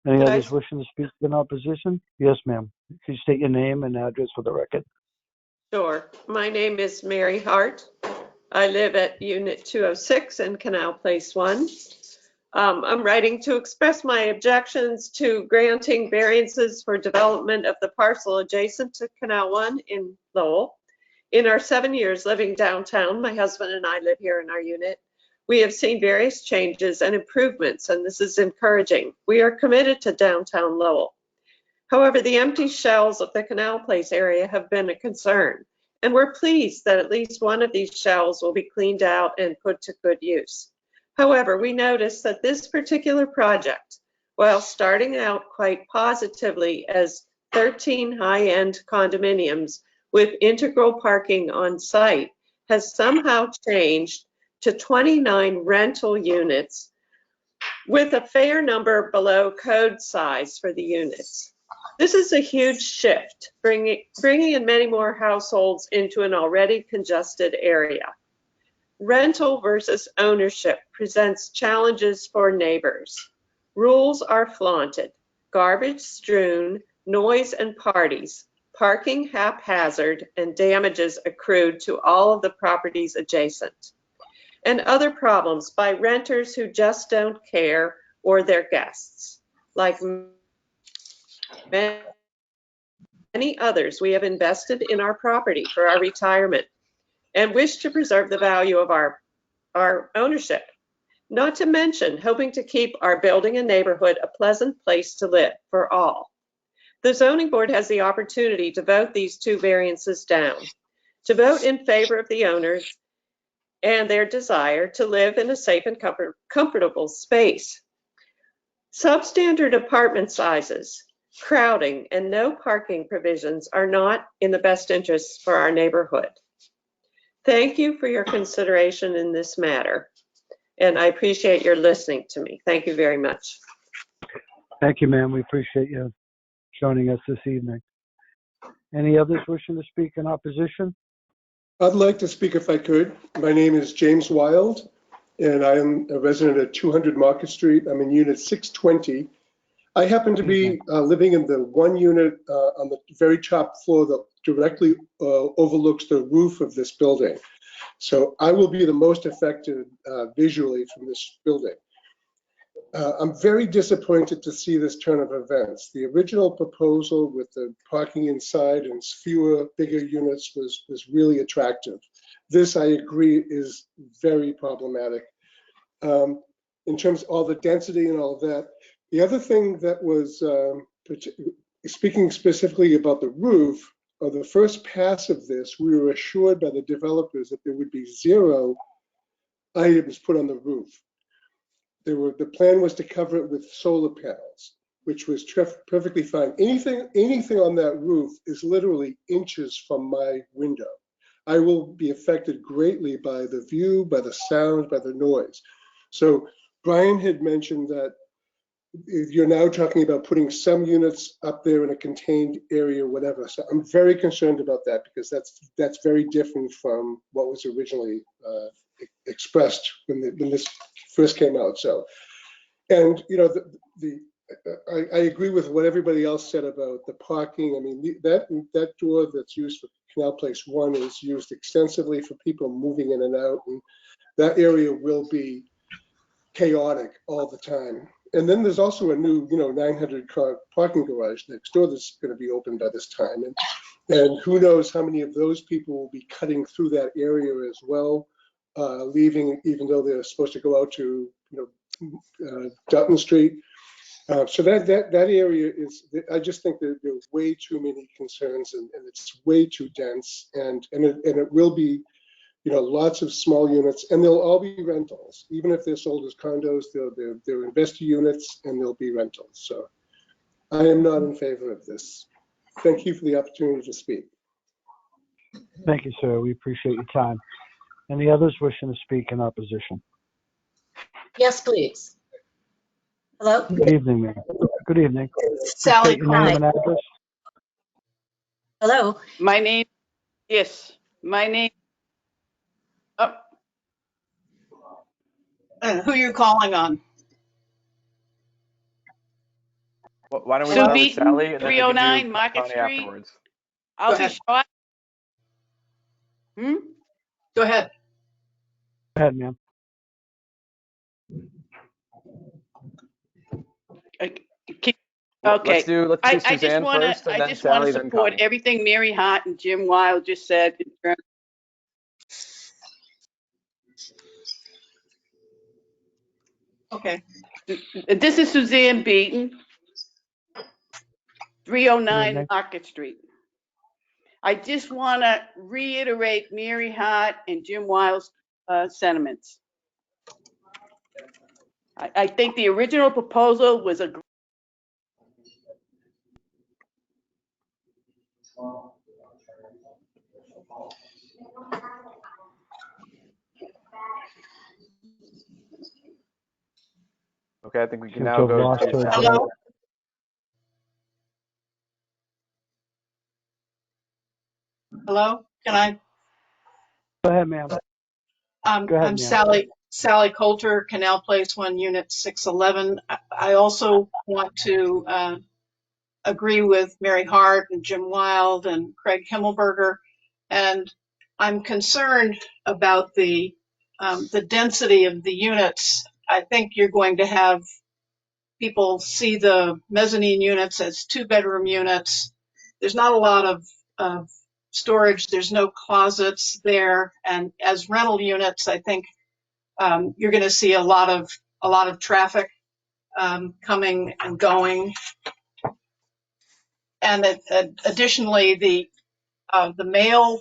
Any others wishing to speak in opposition? Yes, ma'am. Could you state your name and address for the record? Sure. My name is Mary Hart. I live at Unit 206 in Canal Place 1. I'm writing to express my objections to granting variances for development of the parcel adjacent to Canal 1 in Lowell. In our 7 years living downtown, my husband and I live here in our unit. We have seen various changes and improvements, and this is encouraging. We are committed to downtown Lowell. However, the empty shells of the Canal Place area have been a concern, and we're pleased that at least one of these shells will be cleaned out and put to good use. However, we noticed that this particular project, while starting out quite positively as 13 high-end condominiums with integral parking on site, has somehow changed to 29 rental units with a fair number below code size for the units. This is a huge shift, bringing in many more households into an already congested area. Rental versus ownership presents challenges for neighbors. Rules are flaunted, garbage strewn, noise and parties, parking haphazard, and damages accrued to all of the properties adjacent. And other problems by renters who just don't care or their guests. Like many others, we have invested in our property for our retirement and wish to preserve the value of our ownership, not to mention hoping to keep our building and neighborhood a pleasant place to live for all. The zoning board has the opportunity to vote these two variances down, to vote in favor of the owners and their desire to live in a safe and comfortable space. Substandard apartment sizes, crowding, and no parking provisions are not in the best interests for our neighborhood. Thank you for your consideration in this matter, and I appreciate your listening to me. Thank you very much. Thank you, ma'am. We appreciate you joining us this evening. Any others wishing to speak in opposition? I'd like to speak if I could. My name is James Wild, and I am a resident at 200 Market Street. I'm in unit 620. I happen to be living in the one unit on the very top floor that directly overlooks the roof of this building. So I will be the most affected visually from this building. I'm very disappointed to see this turn of events. The original proposal with the parking inside and fewer, bigger units was really attractive. This, I agree, is very problematic. In terms of all the density and all of that. The other thing that was, speaking specifically about the roof, on the first pass of this, we were assured by the developers that there would be 0 items put on the roof. The plan was to cover it with solar panels, which was perfectly fine. Anything on that roof is literally inches from my window. I will be affected greatly by the view, by the sound, by the noise. So Brian had mentioned that you're now talking about putting some units up there in a contained area or whatever. So I'm very concerned about that because that's very different from what was originally expressed when this first came out. So, and you know, I agree with what everybody else said about the parking. I mean, that door that's used for Canal Place 1 is used extensively for people moving in and out, and that area will be chaotic all the time. And then there's also a new, 900 car parking garage next door that's going to be open by this time. And who knows how many of those people will be cutting through that area as well, leaving, even though they're supposed to go out to, Dutton Street. So that area is, I just think that there are way too many concerns and it's way too dense and it will be, lots of small units, and they'll all be rentals. Even if they're sold as condos, they're investor units and they'll be rentals. So I am not in favor of this. Thank you for the opportunity to speak. Thank you, sir. We appreciate your time. Any others wishing to speak in opposition? Yes, please. Hello? Good evening, ma'am. Good evening. Sally. State your name and address. Hello. My name. Who you're calling on? Well, why don't we Sue start with Beaton, Sally and then we can 309 do Market Connie Street. afterwards. I'll be short. Go ahead. Go ahead, ma'am. Okay. Let's do Suzanne first, and I then just want Sally, to then support Connie. everything Mary Hart and Jim Wild just said. Okay. This is Suzanne Beaton, 309 Market Street. I just want to reiterate Mary Hart and Jim Wild's sentiments. I think the original proposal was a Okay, I think we can now go to Sally. Hello? Hello? Can I? Go ahead, ma'am. Go ahead, I'm ma'am. Sally Coulter, Canal Place 1, Unit 611. I also want to agree with Mary Hart and Jim Wild and Craig Himmelberger, and I'm concerned about the density of the units. I think you're going to have people see the mezzanine units as 2-bedroom units. There's not a lot of storage. There's no closets there. And as rental units, I think you're going to see a lot of traffic coming and going. And additionally, the mail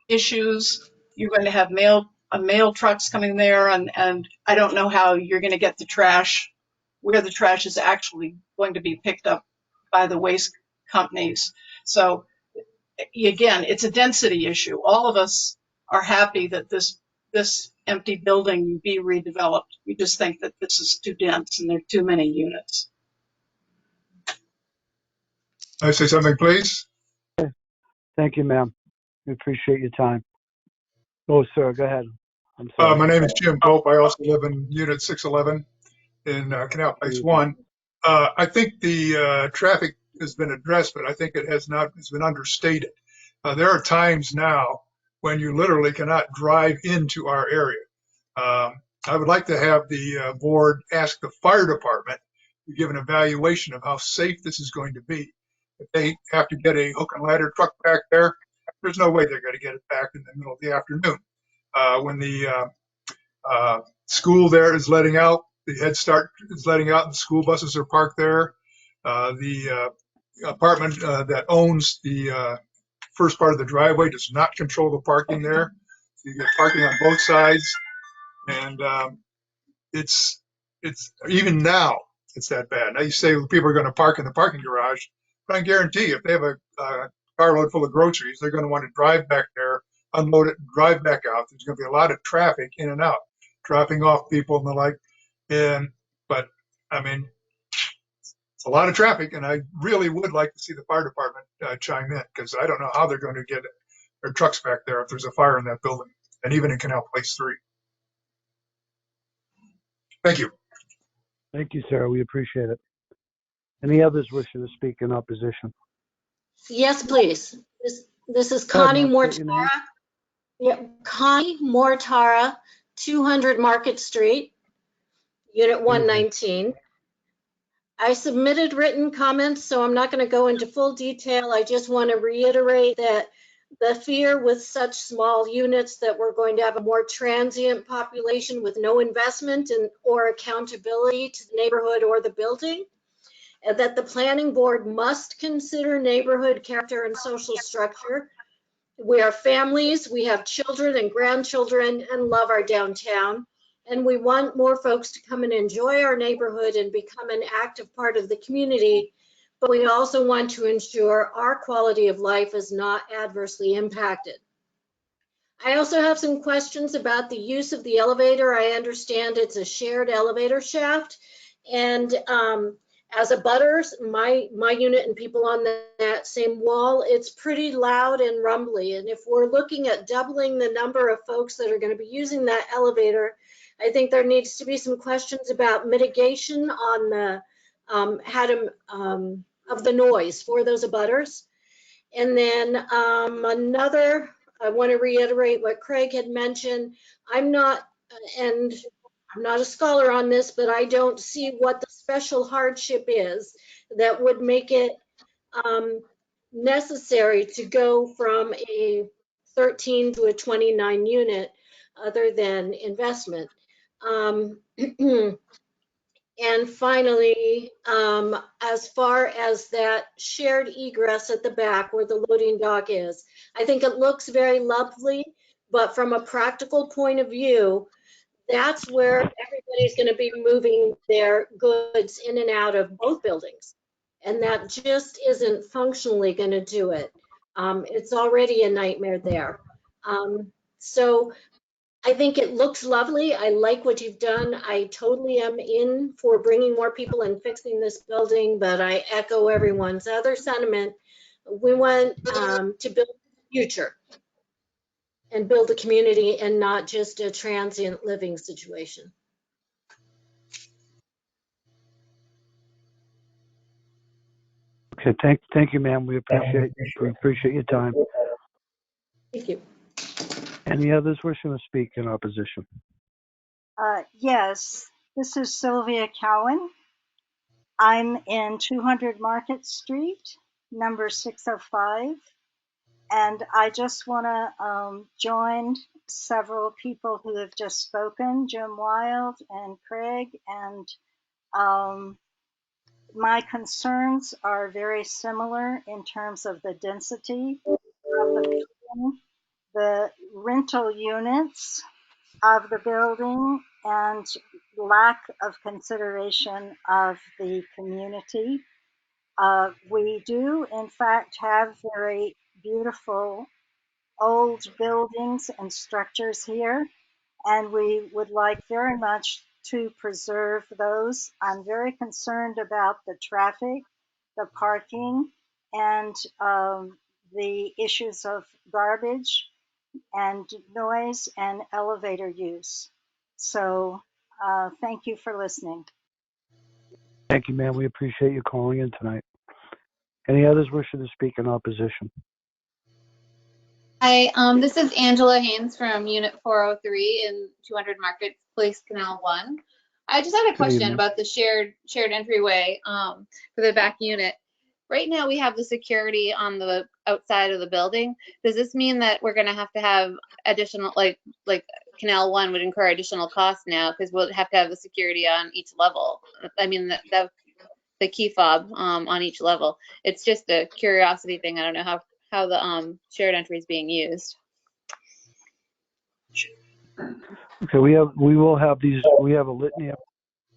issues, you're going to have mail trucks coming there, and I don't know how you're going to get the trash, where the trash is actually going to be picked up by the waste companies. So again, it's a density issue. All of us are happy that this empty building be redeveloped. We just think that this is too dense and there are too many units. Can I say something, please? Thank you, ma'am. We appreciate your time. Oh, sir, go ahead. I'm sorry. My name is Jim Pope. I also live in Unit 611 in Canal Place 1. I think the traffic has been addressed, but I think it has not. It's been understated. There are times now when you literally cannot drive into our area. I would like to have the board ask the fire department to give an evaluation of how safe this is going to be. If they have to get a hook and ladder truck back there, there's no way they're going to get it back in the middle of the afternoon. When the school there is letting out, the Head Start is letting out, and the school buses are parked there. The apartment that owns the first part of the driveway does not control the parking there. So you get parking on both sides, and it's even now it's that bad. Now you say people are going to park in the parking garage, but I guarantee you, if they have a carload full of groceries, they're going to want to drive back there, unload it, and drive back out. There's going to be a lot of traffic in and out, dropping off people and the like. But I mean, it's a lot of traffic, and I really would like to see the fire department chime in, because I don't know how they're going to get their trucks back there if there's a fire in that building, and even in Canal Place 3. Thank you. Thank you, sir. We appreciate it. Any others wishing to speak in opposition? Yes, please. This is Go ahead, Connie ma'am. State your name. Mortara. Yeah, Connie Mortara, 200 Market Street, Unit 119. I submitted written comments, so I'm not going to go into full detail. I just want to reiterate that the fear with such small units that we're going to have a more transient population with no investment or accountability to the neighborhood or the building, and that the planning board must consider neighborhood character and social structure. We are families, we have children and grandchildren, and love our downtown. And we want more folks to come and enjoy our neighborhood and become an active part of the community. But we also want to ensure our quality of life is not adversely impacted. I also have some questions about the use of the elevator. I understand it's a shared elevator shaft. And as a butters, my unit and people on that same wall, it's pretty loud and rumbly. And if we're looking at doubling the number of folks that are going to be using that elevator, I think there needs to be some questions about mitigation on the of the noise for those abutters. And then I want to reiterate what Craig had mentioned. I'm not a scholar on this, but I don't see what the special hardship is that would make it necessary to go from a 13 to a 29 unit other than investment. And finally, as far as that shared egress at the back where the loading dock is, I think it looks very lovely, but from a practical point of view, that's where everybody's going to be moving their goods in and out of both buildings. And that just isn't functionally going to do it. It's already a nightmare there. So I think it looks lovely. I like what you've done. I totally am in for bringing more people and fixing this building, but I echo everyone's other sentiment. We want to build the future and build a community and not just a transient living situation. Okay, thank you, ma'am. We appreciate your time. Thank you. Any others wishing to speak in opposition? Yes, this is Sylvia Cowan. I'm in 200 Market Street, number 605. And I just want to join several people who have just spoken, Jim Wild and Craig. And my concerns are very similar in terms of the density of the building, the rental units of the building, and lack of consideration of the community. We do, in fact, have very beautiful old buildings and structures here, and we would like very much to preserve those. I'm very concerned about the traffic, the parking, and the issues of garbage and noise and elevator use. So thank you for listening. Thank you, ma'am. We appreciate you calling in tonight. Any others wishing to speak in opposition? Hi, this is Angela Haynes from Unit 403 in 200 Market Place, Canal 1. I just had a Good question evening. about the shared entryway for the back unit. Right now, we have the security on the outside of the building. Does this mean that we're going to have additional, like Canal 1 would incur additional costs now because we'll have to have the security on each level? I mean, the key fob on each level. It's just a curiosity thing. I don't know how the shared entry is being used. Okay, we have a litany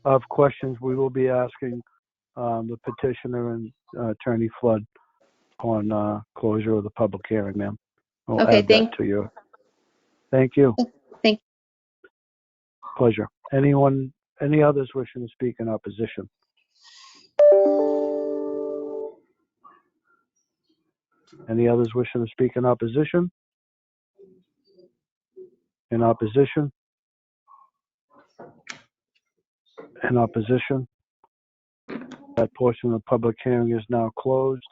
of questions we will be asking the petitioner and Attorney Flood on closure of the public hearing, ma'am. We'll Okay, add that to you. Thank you. Thank you. Pleasure. Any others wishing to speak in opposition? Any others wishing to speak in opposition? In opposition? In opposition? That portion of the public hearing is now closed.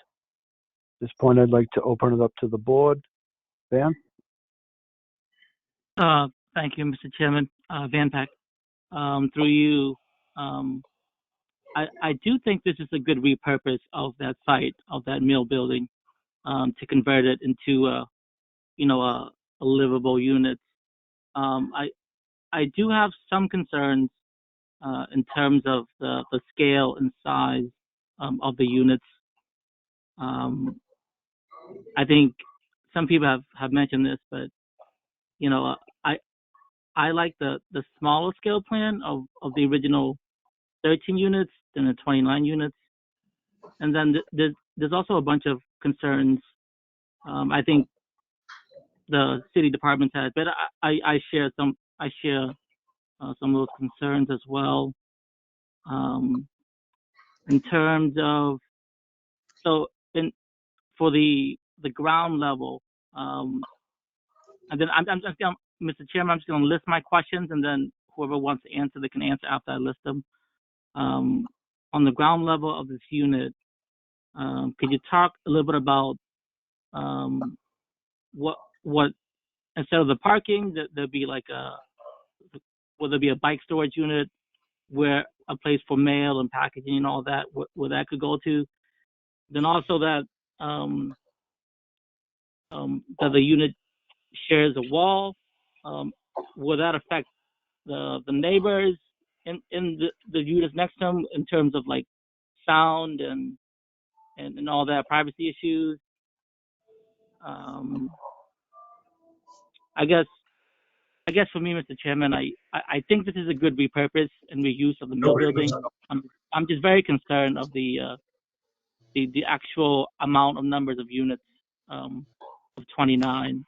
At this point, I'd like to open it up to the board. Van? Thank you, Mr. Chairman. Van Pack, through you, I do think this is a good repurpose of that site, of that mill building, to convert it into a livable unit. I do have some concerns in terms of the scale and size of the units. I think some people have mentioned this, but I like the smaller scale plan of the original 13 units than the 29 units. And then there's also a bunch of concerns. I think the city departments had, but I share some of those concerns as well. In terms of for the ground level, and then I'm just gonna, Mr. Chairman, I'm just going to list my questions, and then whoever wants to answer, they can answer after I list them. On the ground level of this unit, could you talk a little bit about what instead of the parking, there'd be like will there be a bike storage unit where a place for mail and packaging and all that, where that could go to? Then also that that the unit shares a wall, will that affect the neighbors in the units next to them in terms of like sound and all that, privacy issues? I guess for me, Mr. Chairman, I think this is a good repurpose and reuse of the mill building. I'm just very concerned of the actual amount of numbers of units of 29.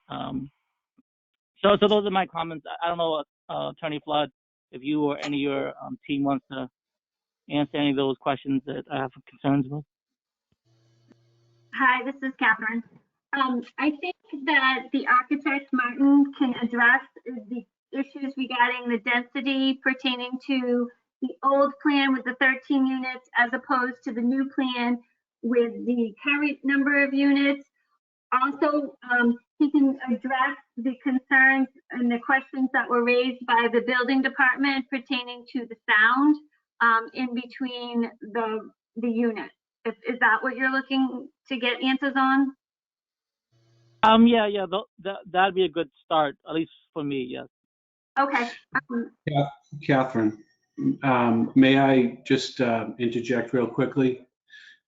So those are my comments. I don't know, Attorney Flood, if you or any of your team wants to answer any of those questions that I have concerns with. Hi, this is Catherine. I think that the architect, Martin, can address the issues regarding the density pertaining to the old plan with the 13 units as opposed to the new plan with the current number of units. Also, he can address the concerns and the questions that were raised by the building department pertaining to the sound in between the unit. Is that what you're looking to get answers on? Yeah, that'd be a good start, at least for me, yes. Okay. Yeah, Catherine, may I just interject real quickly,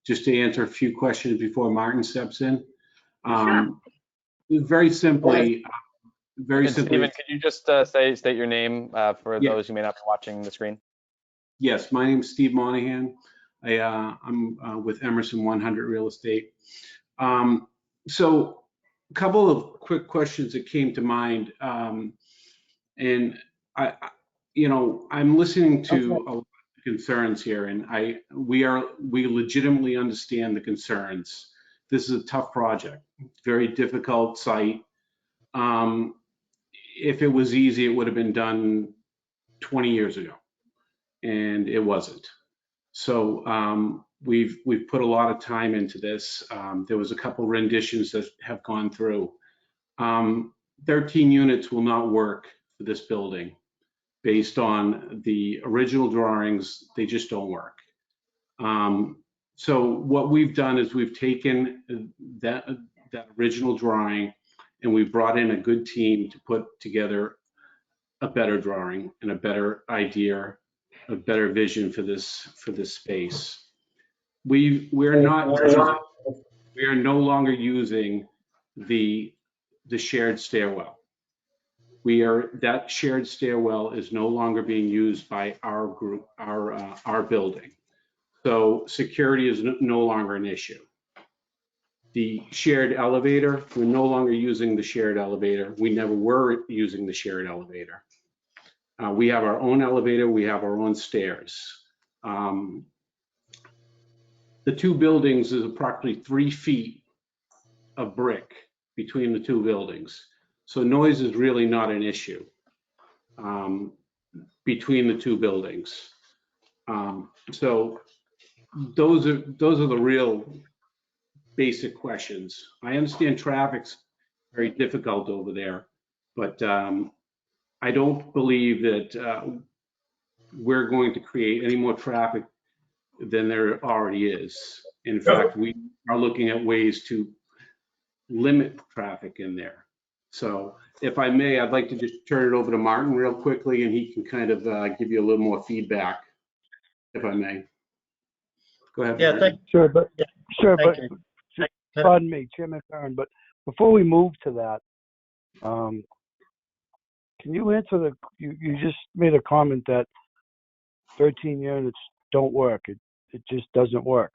just to answer a few questions before Martin steps in? Very simply, Stephen, could you just state your name for those who may not be watching the screen? Yes, my name is Steve Monahan. I'm with Emerson 100 Real Estate. So a couple of quick questions that came to mind. And I'm listening to a lot of concerns here, and we legitimately understand the concerns. This is a tough project, very difficult site. If it was easy, it would have been done 20 years ago, and it wasn't. So we've put a lot of time into this. There was a couple renditions that have gone through. 13 units will not work for this building. Based on the original drawings, they just don't work. So what we've done is we've taken that original drawing and we've brought in a good team to put together a better drawing and a better idea, a better vision for this space. We are no longer using the shared stairwell. That shared stairwell is no longer being used by our group, our building. So security is no longer an issue. The shared elevator, we're no longer using the shared elevator. We never were using the shared elevator. We have our own elevator, we have our own stairs. The two buildings is approximately 3 feet of brick between the two buildings. So noise is really not an issue. Between the two buildings. So those are the real basic questions. I understand traffic's very difficult over there, but I don't believe that we're going to create any more traffic than there already is. In fact, we are looking at ways to limit traffic in there. So if I may, I'd like to just turn it over to Martin real quickly, and he can kind of give you a little more feedback, if I may. Go ahead, Yeah, Martin. Sure, but you. pardon me, Chairman Farron, but before we move to that, can you answer you just made a comment that 13 units don't work. It just doesn't work.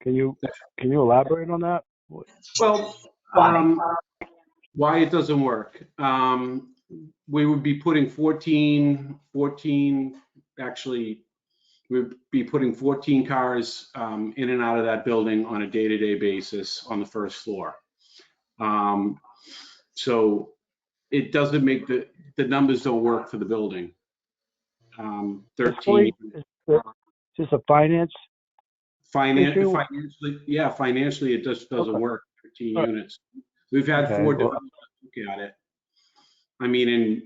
Can you elaborate on that? Well, why it doesn't work. We would be putting 14, actually, we'd be putting 14 cars in and out of that building on a day-to-day basis on the first floor. So it doesn't make the numbers don't work for the building. 13. Is this a finance issue? Financially, it just doesn't work. 13 units. We've had 4 developers look at it. I mean, and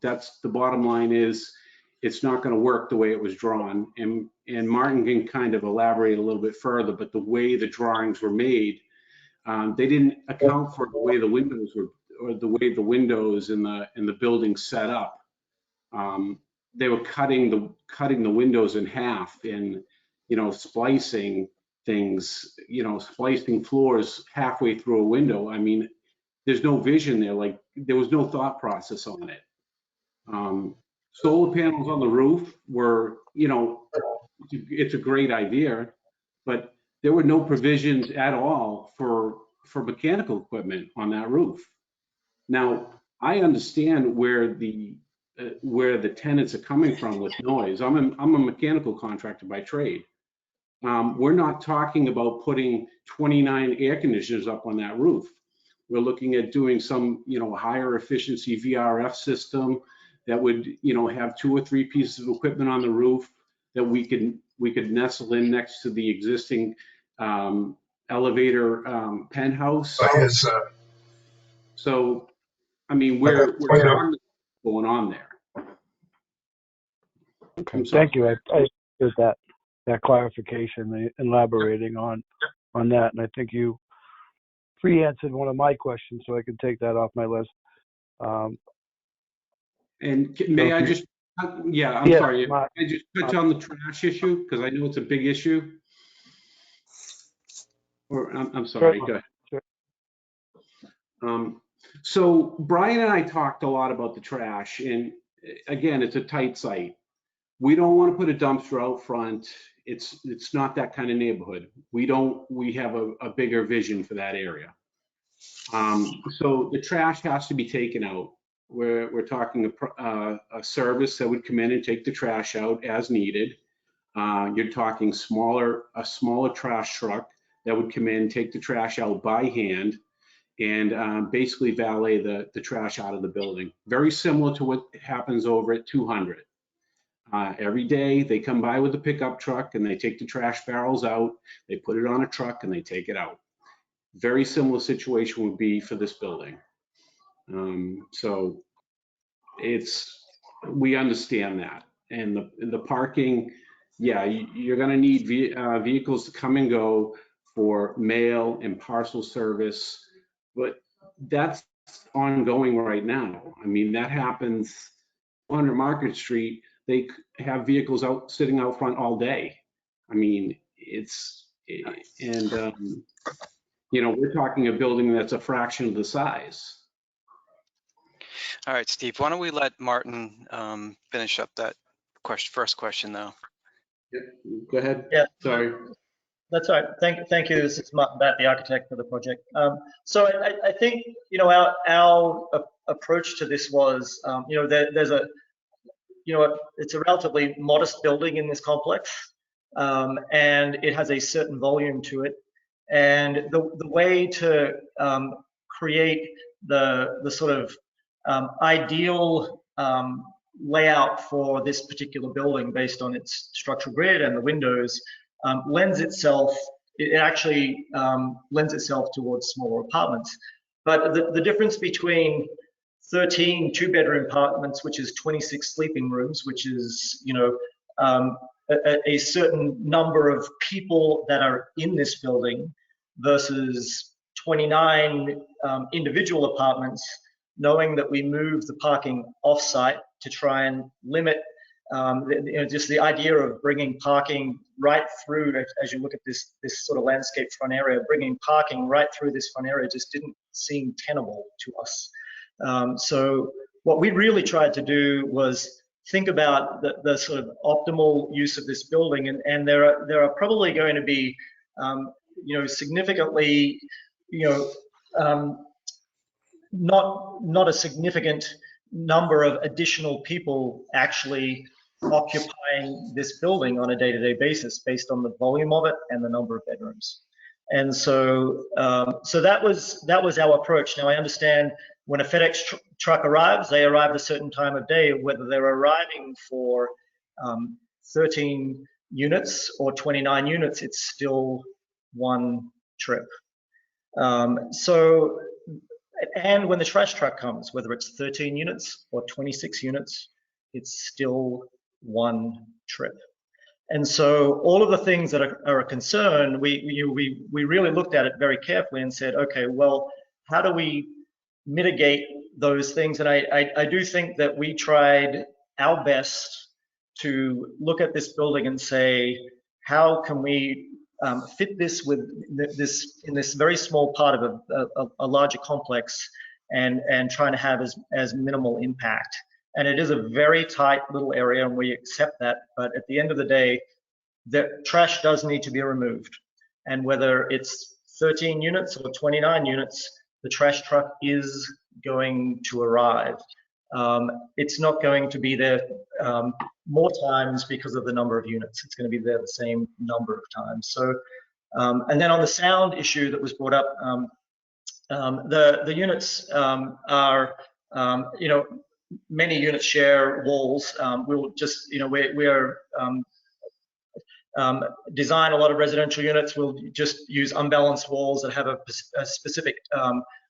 that's the bottom line is it's not going to work the way it was drawn. And Martin can kind of elaborate a little bit further, but the way the drawings were made, they didn't account for the way the windows were, or the way the windows in the building set up. They were cutting the windows in half and splicing things, splicing floors halfway through a window. I mean, there's no vision there. Like there was no thought process on it. Solar panels on the roof were, it's a great idea, but there were no provisions at all for mechanical equipment on that roof. Now, I understand where the tenants are coming from with noise. I'm a mechanical contractor by trade. We're not talking about putting 29 air conditioners up on that roof. We're looking at doing some, higher efficiency VRF system that would, have 2 or 3 pieces of equipment on the roof that we could nestle in next to the existing elevator penthouse. So, I mean, we're going on there. Okay, thank you. with that clarification, elaborating on that. And I think you pre-answered one of my questions, so I can take that off my list. And may I just, yeah, I'm sorry. Can I just touch on the trash issue? Because I know it's a big issue. Or I'm sorry, go ahead. Sure. So Brian and I talked a lot about the trash, and again, it's a tight site. We don't want to put a dumpster out front. It's not that kind of neighborhood. We have a bigger vision for that area. So the trash has to be taken out. We're talking a service that would come in and take the trash out as needed. You're talking a smaller trash truck that would come in, take the trash out by hand, and basically valet the trash out of the building. Very similar to what happens over at 200. Every day they come by with a pickup truck and they take the trash barrels out, they put it on a truck and they take it out. Very similar situation would be for this building. So we understand that. And the parking, yeah, you're gonna need vehicles to come and go for mail and parcel service, but that's ongoing right now. I mean, that happens 100 Market Street. They have vehicles sitting out front all day. I mean, you know, we're talking a building that's a fraction of the size. All right, Steve, why don't we let Martin finish up that first question though? Yeah, go ahead. Yeah. Sorry. That's all right. Thank you. This is Martin Batt, the architect for the project. So I think, you know, our approach to this was, you know, there's a, you know, it's a relatively modest building in this complex, and it has a certain volume to it. And the way to create the sort of ideal layout for this particular building based on its structural grid and the windows it actually lends itself towards smaller apartments. But the difference between 13 two-bedroom apartments, which is 26 sleeping rooms, which is, you know, a certain number of people that are in this building versus 29 individual apartments, knowing that we move the parking off-site to try and limit you know, just the idea of bringing parking right through, as you look at this sort of landscape front area, bringing parking right through this front area just didn't seem tenable to us. So what we really tried to do was think about the sort of optimal use of this building, and there are probably going to be you know, significantly, you know, not a significant number of additional people actually occupying this building on a day-to-day basis based on the volume of it and the number of bedrooms. And so so that was our approach. Now I understand when a FedEx truck arrives, they arrive at a certain time of day, whether they're arriving for 13 units or 29 units, it's still one trip. So, and when the trash truck comes, whether it's 13 units or 26 units, it's still one trip. And so all of the things that are a concern, we really looked at it very carefully and said, okay, well, how do we mitigate those things? And I do think that we tried our best to look at this building and say, how can we fit this with in this very small part of a larger complex, and trying to have as minimal impact. And it is a very tight little area, and we accept that. But at the end of the day, the trash does need to be removed. And whether it's 13 units or 29 units, the trash truck is going to arrive. It's not going to be there more times because of the number of units. It's going to be there the same number of times. So, and then on the sound issue that was brought up, the units are, you know, many units share walls. We'll just, you know, we are design a lot of residential units. We'll just use unbalanced walls that have a specific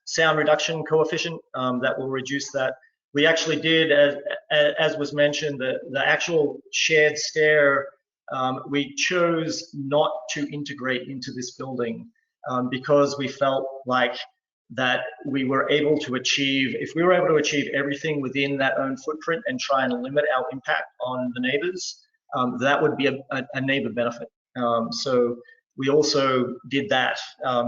sound reduction coefficient that will reduce that. We actually did, as was mentioned, the actual shared stair we chose not to integrate into this building because we felt like that we were able to achieve, if we were able to achieve everything within that own footprint and try and limit our impact on the neighbors, that would be a neighbor benefit. So we also did that.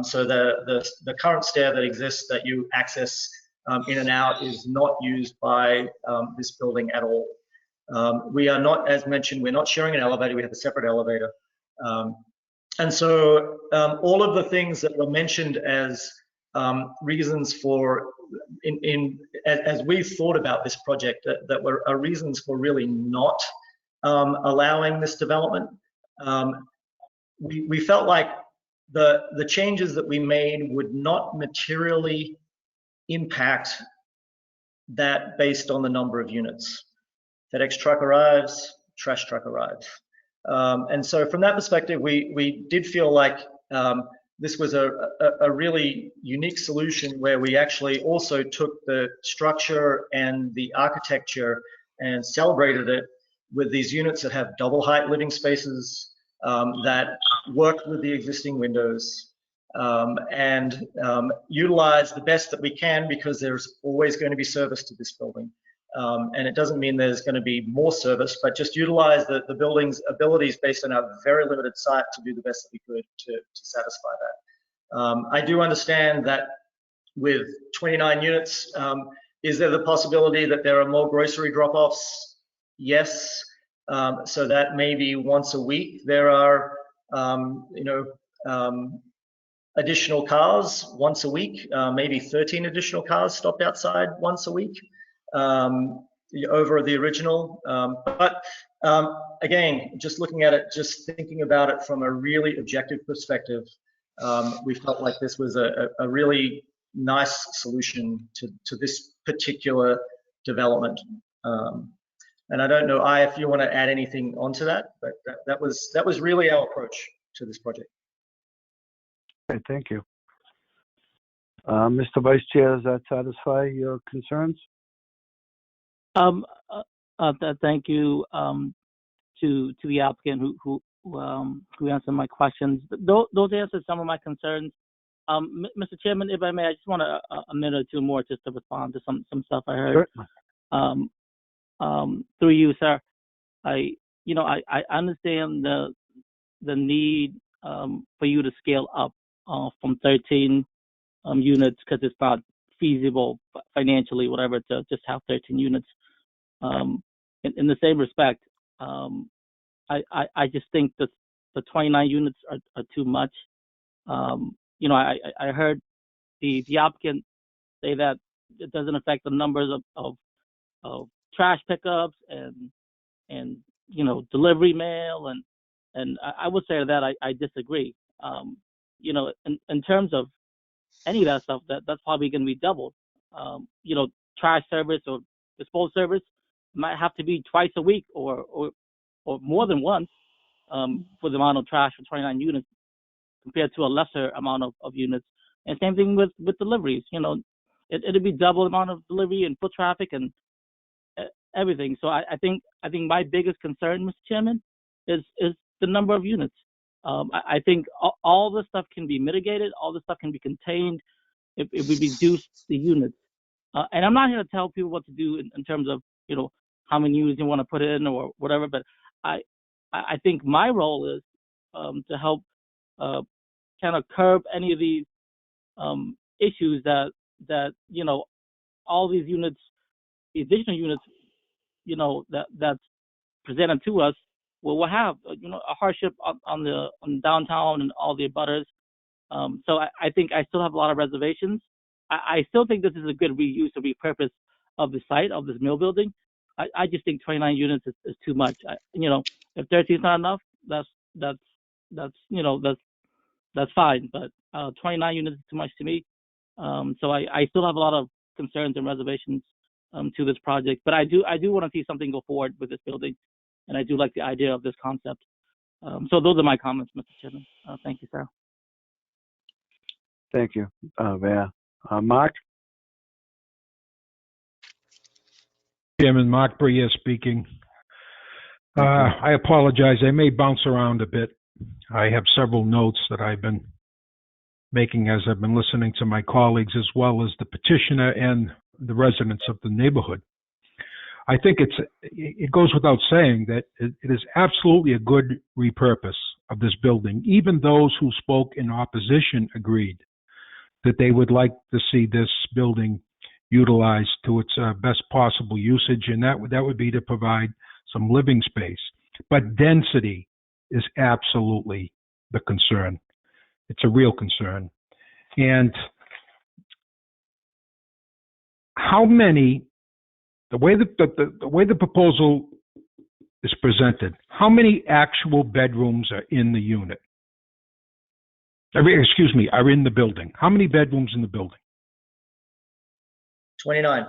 So the current stair that exists that you access in and out is not used by this building at all. We are not, as mentioned, we're not sharing an elevator, we have a separate elevator. And so all of the things that were mentioned as reasons for, as we thought about this project, that were reasons for really not allowing this development, we felt like the changes that we made would not materially impact that based on the number of units. FedEx truck arrives, trash truck arrives. And so from that perspective, we did feel like this was a really unique solution where we actually also took the structure and the architecture and celebrated it with these units that have double height living spaces that work with the existing windows and utilize the best that we can, because there's always going to be service to this building. And it doesn't mean there's going to be more service, but just utilize the building's abilities based on our very limited site to do the best that we could to satisfy that. I do understand that with 29 units, is there the possibility that there are more grocery drop-offs? Yes. So that maybe once a week there are, additional cars once a week, maybe 13 additional cars stopped outside once a week. Over the original, but again, just looking at it, just thinking about it from a really objective perspective, we felt like this was a really nice solution to this particular development. And I don't know, if you want to add anything onto that, but that was really our approach to this project. Okay, thank you. Mr. Vice Chair, does that satisfy your concerns? Thank you to the applicant who answered my questions. Those answered some of my concerns. Mr. Chairman, if I may, I just want a minute or two more just to respond to some stuff I heard. Sure. Through you, sir. I understand the need for you to scale up from 13 units because it's not feasible financially, whatever, to just have 13 units. In the same respect, I just think that the 29 units are too much. I heard the applicant say that it doesn't affect the numbers of trash pickups and delivery mail, and I would say that I disagree. In terms of any of that stuff, that's probably going to be doubled. Trash service or disposal service might have to be twice a week or more than once for the amount of trash for 29 units compared to a lesser amount of units. And same thing with deliveries. It'll be double the amount of delivery and foot traffic and everything. So I think my biggest concern, Mr. Chairman, is the number of units. I think all this stuff can be mitigated. All this stuff can be contained if we reduce the units. And I'm not here to tell people what to do in terms of how many units you want to put in or whatever. But I think my role is to help kind of curb any of these issues that all these units, the additional units, that's presented to us will have a hardship on the downtown and all the abutters. So I think I still have a lot of reservations. I still think this is a good reuse or repurpose of the site of this mill building. I just think 29 units is too much. If 13 is not enough, that's fine. But 29 units is too much to me. So I still have a lot of concerns and reservations to this project. But I do want to see something go forward with this building, and I do like the idea of this concept. So those are my comments, Mr. Chairman. Thank you, sir. Thank you, Mark? Chairman, Mark Bria speaking. I apologize. I may bounce around a bit. I have several notes that I've been making as I've been listening to my colleagues, as well as the petitioner and the residents of the neighborhood. I think it goes without saying that it is absolutely a good repurpose of this building. Even those who spoke in opposition agreed that they would like to see this building utilized to its best possible usage, and that would be to provide some living space. But density is absolutely the concern. It's a real concern. And how many, the way the proposal is presented, how many actual bedrooms are in the unit? Excuse me, are in the building. How many bedrooms in the building? 29.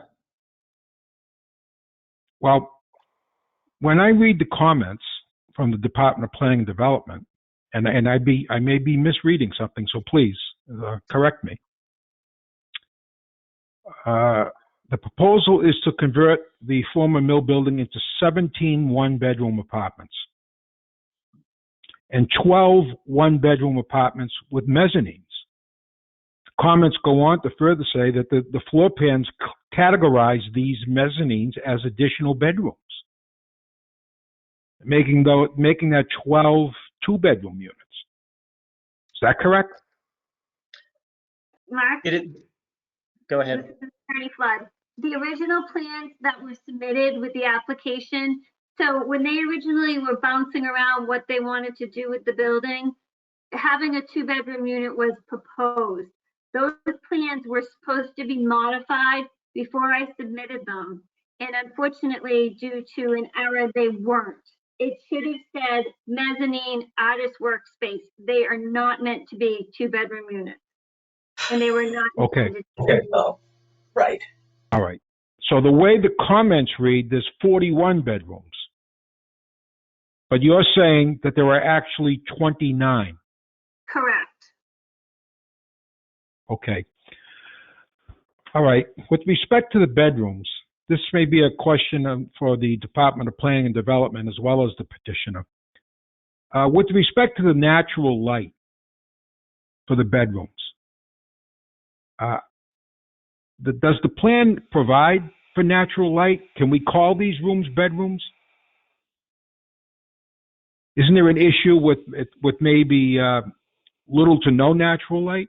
Well, when I read the comments from the Department of Planning and Development, and I may be misreading something, so please correct me. The proposal is to convert the former mill building into 17 one-bedroom apartments and 12 one-bedroom apartments with mezzanines. Comments go on to further say that the floor plans categorize these mezzanines as additional bedrooms, making that 12 two-bedroom units. Is that correct? Mark? Go ahead. This is Attorney Flood. The original plans that were submitted with the application, so when they originally were bouncing around what they wanted to do with the building, having a two-bedroom unit was proposed. Those plans were supposed to be modified before I submitted them. And unfortunately, due to an error, they weren't. It should have said mezzanine artist workspace. They are not meant to be two-bedroom units. And they were not intended to be. Oh, right. All right. So the way the comments read, there's 41 bedrooms. But you're saying that there are actually 29. Correct. Okay. All right. With respect to the bedrooms, this may be a question for the Department of Planning and Development as well as the petitioner. With respect to the natural light for the bedrooms, does the plan provide for natural light? Can we call these rooms bedrooms? Isn't there an issue with maybe little to no natural light?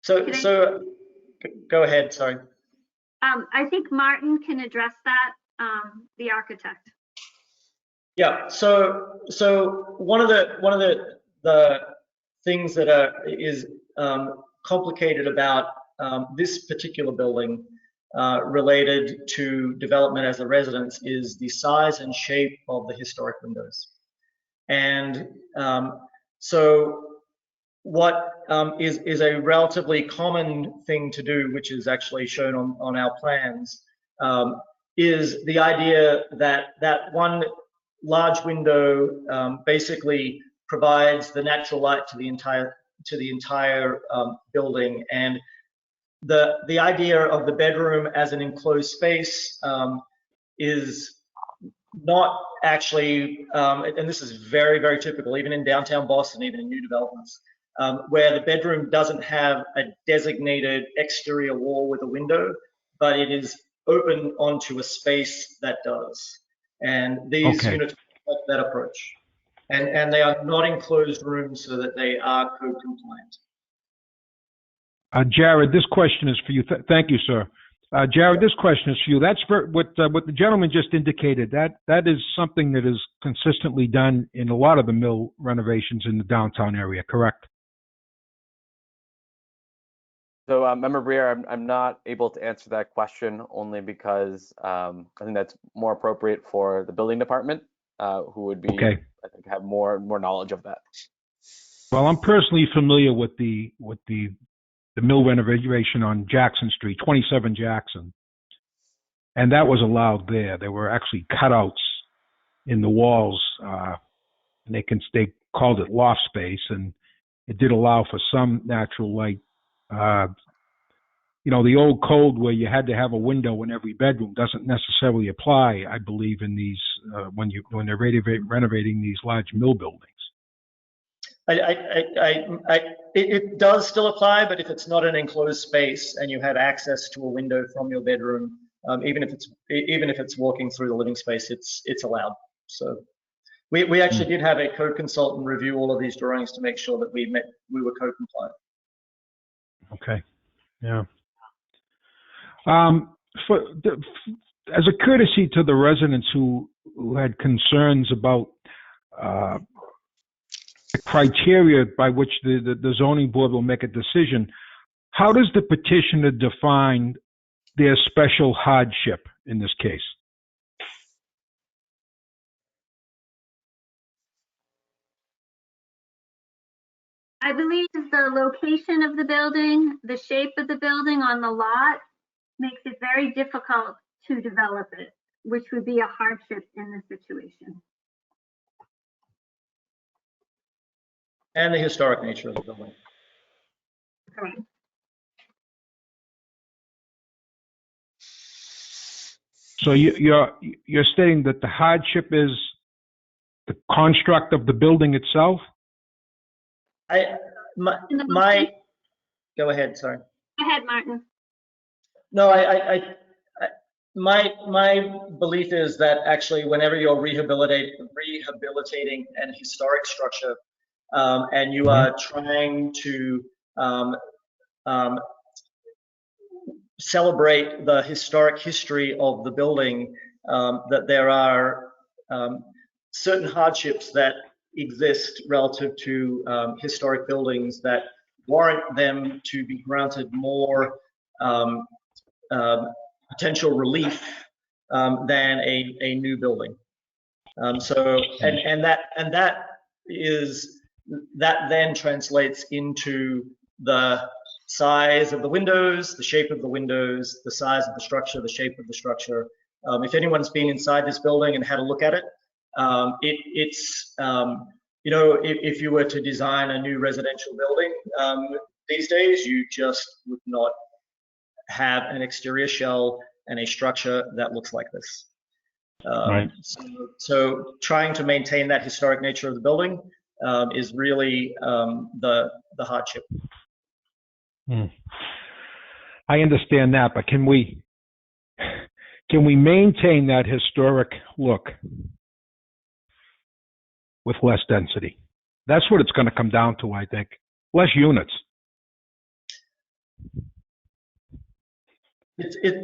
So go ahead, sorry. I think Martin can address that, the architect. Yeah, so one of the things that is complicated about this particular building related to development as a residence is the size and shape of the historic windows. And so what is a relatively common thing to do, which is actually shown on our plans, is the idea that one large window basically provides the natural light to the entire building, and the idea of the bedroom as an enclosed space is not actually, and this is very, very typical, even in downtown Boston, even in new developments, where the bedroom doesn't have a designated exterior wall with a window, but it is open onto a space that does. And these units like that approach. And they are not enclosed rooms so that they are code compliant. Jared, this question is for you. Thank you, sir. Jared, this question is for you. That's for what the gentleman just indicated. That is something that is consistently done in a lot of the mill renovations in the downtown area, correct? So, Member Breer, I'm not able to answer that question only because I think that's more appropriate for the building department, who would be, I think, have more knowledge of that. Well, I'm personally familiar with the mill renovation on Jackson Street, 27 Jackson, and that was allowed there. There were actually cutouts in the walls, and they called it loft space, and it did allow for some natural light the old code where you had to have a window in every bedroom doesn't necessarily apply, I believe, in these when they're renovating these large mill buildings. It does still apply, but if it's not an enclosed space and you have access to a window from your bedroom, even if it's walking through the living space, it's allowed. So we actually did have a code consultant review all of these drawings to make sure that we were code compliant. Okay. Yeah. As a courtesy to the residents who had concerns about the criteria by which the zoning board will make a decision, how does the petitioner define their special hardship in this case? I believe the location of the building, the shape of the building on the lot makes it very difficult to develop it, which would be a hardship in this situation. And the historic nature of the building. Correct. So you're stating that the hardship is the construct of the building itself? Go ahead, sorry. Go ahead, Martin. No, my belief is that actually whenever you're rehabilitating an historic structure, and you are trying to celebrate the historic history of the building, that there are certain hardships that exist relative to historic buildings that warrant them to be granted more potential relief than a new building. That then translates into the size of the windows, the shape of the windows, the size of the structure, the shape of the structure. If anyone's been inside this building and had a look at it, if you were to design a new residential building these days, you just would not have an exterior shell and a structure that looks like this. Right. So trying to maintain that historic nature of the building is really the hardship. I understand that, but can we maintain that historic look with less density? That's what it's going to come down to, I think. Less units.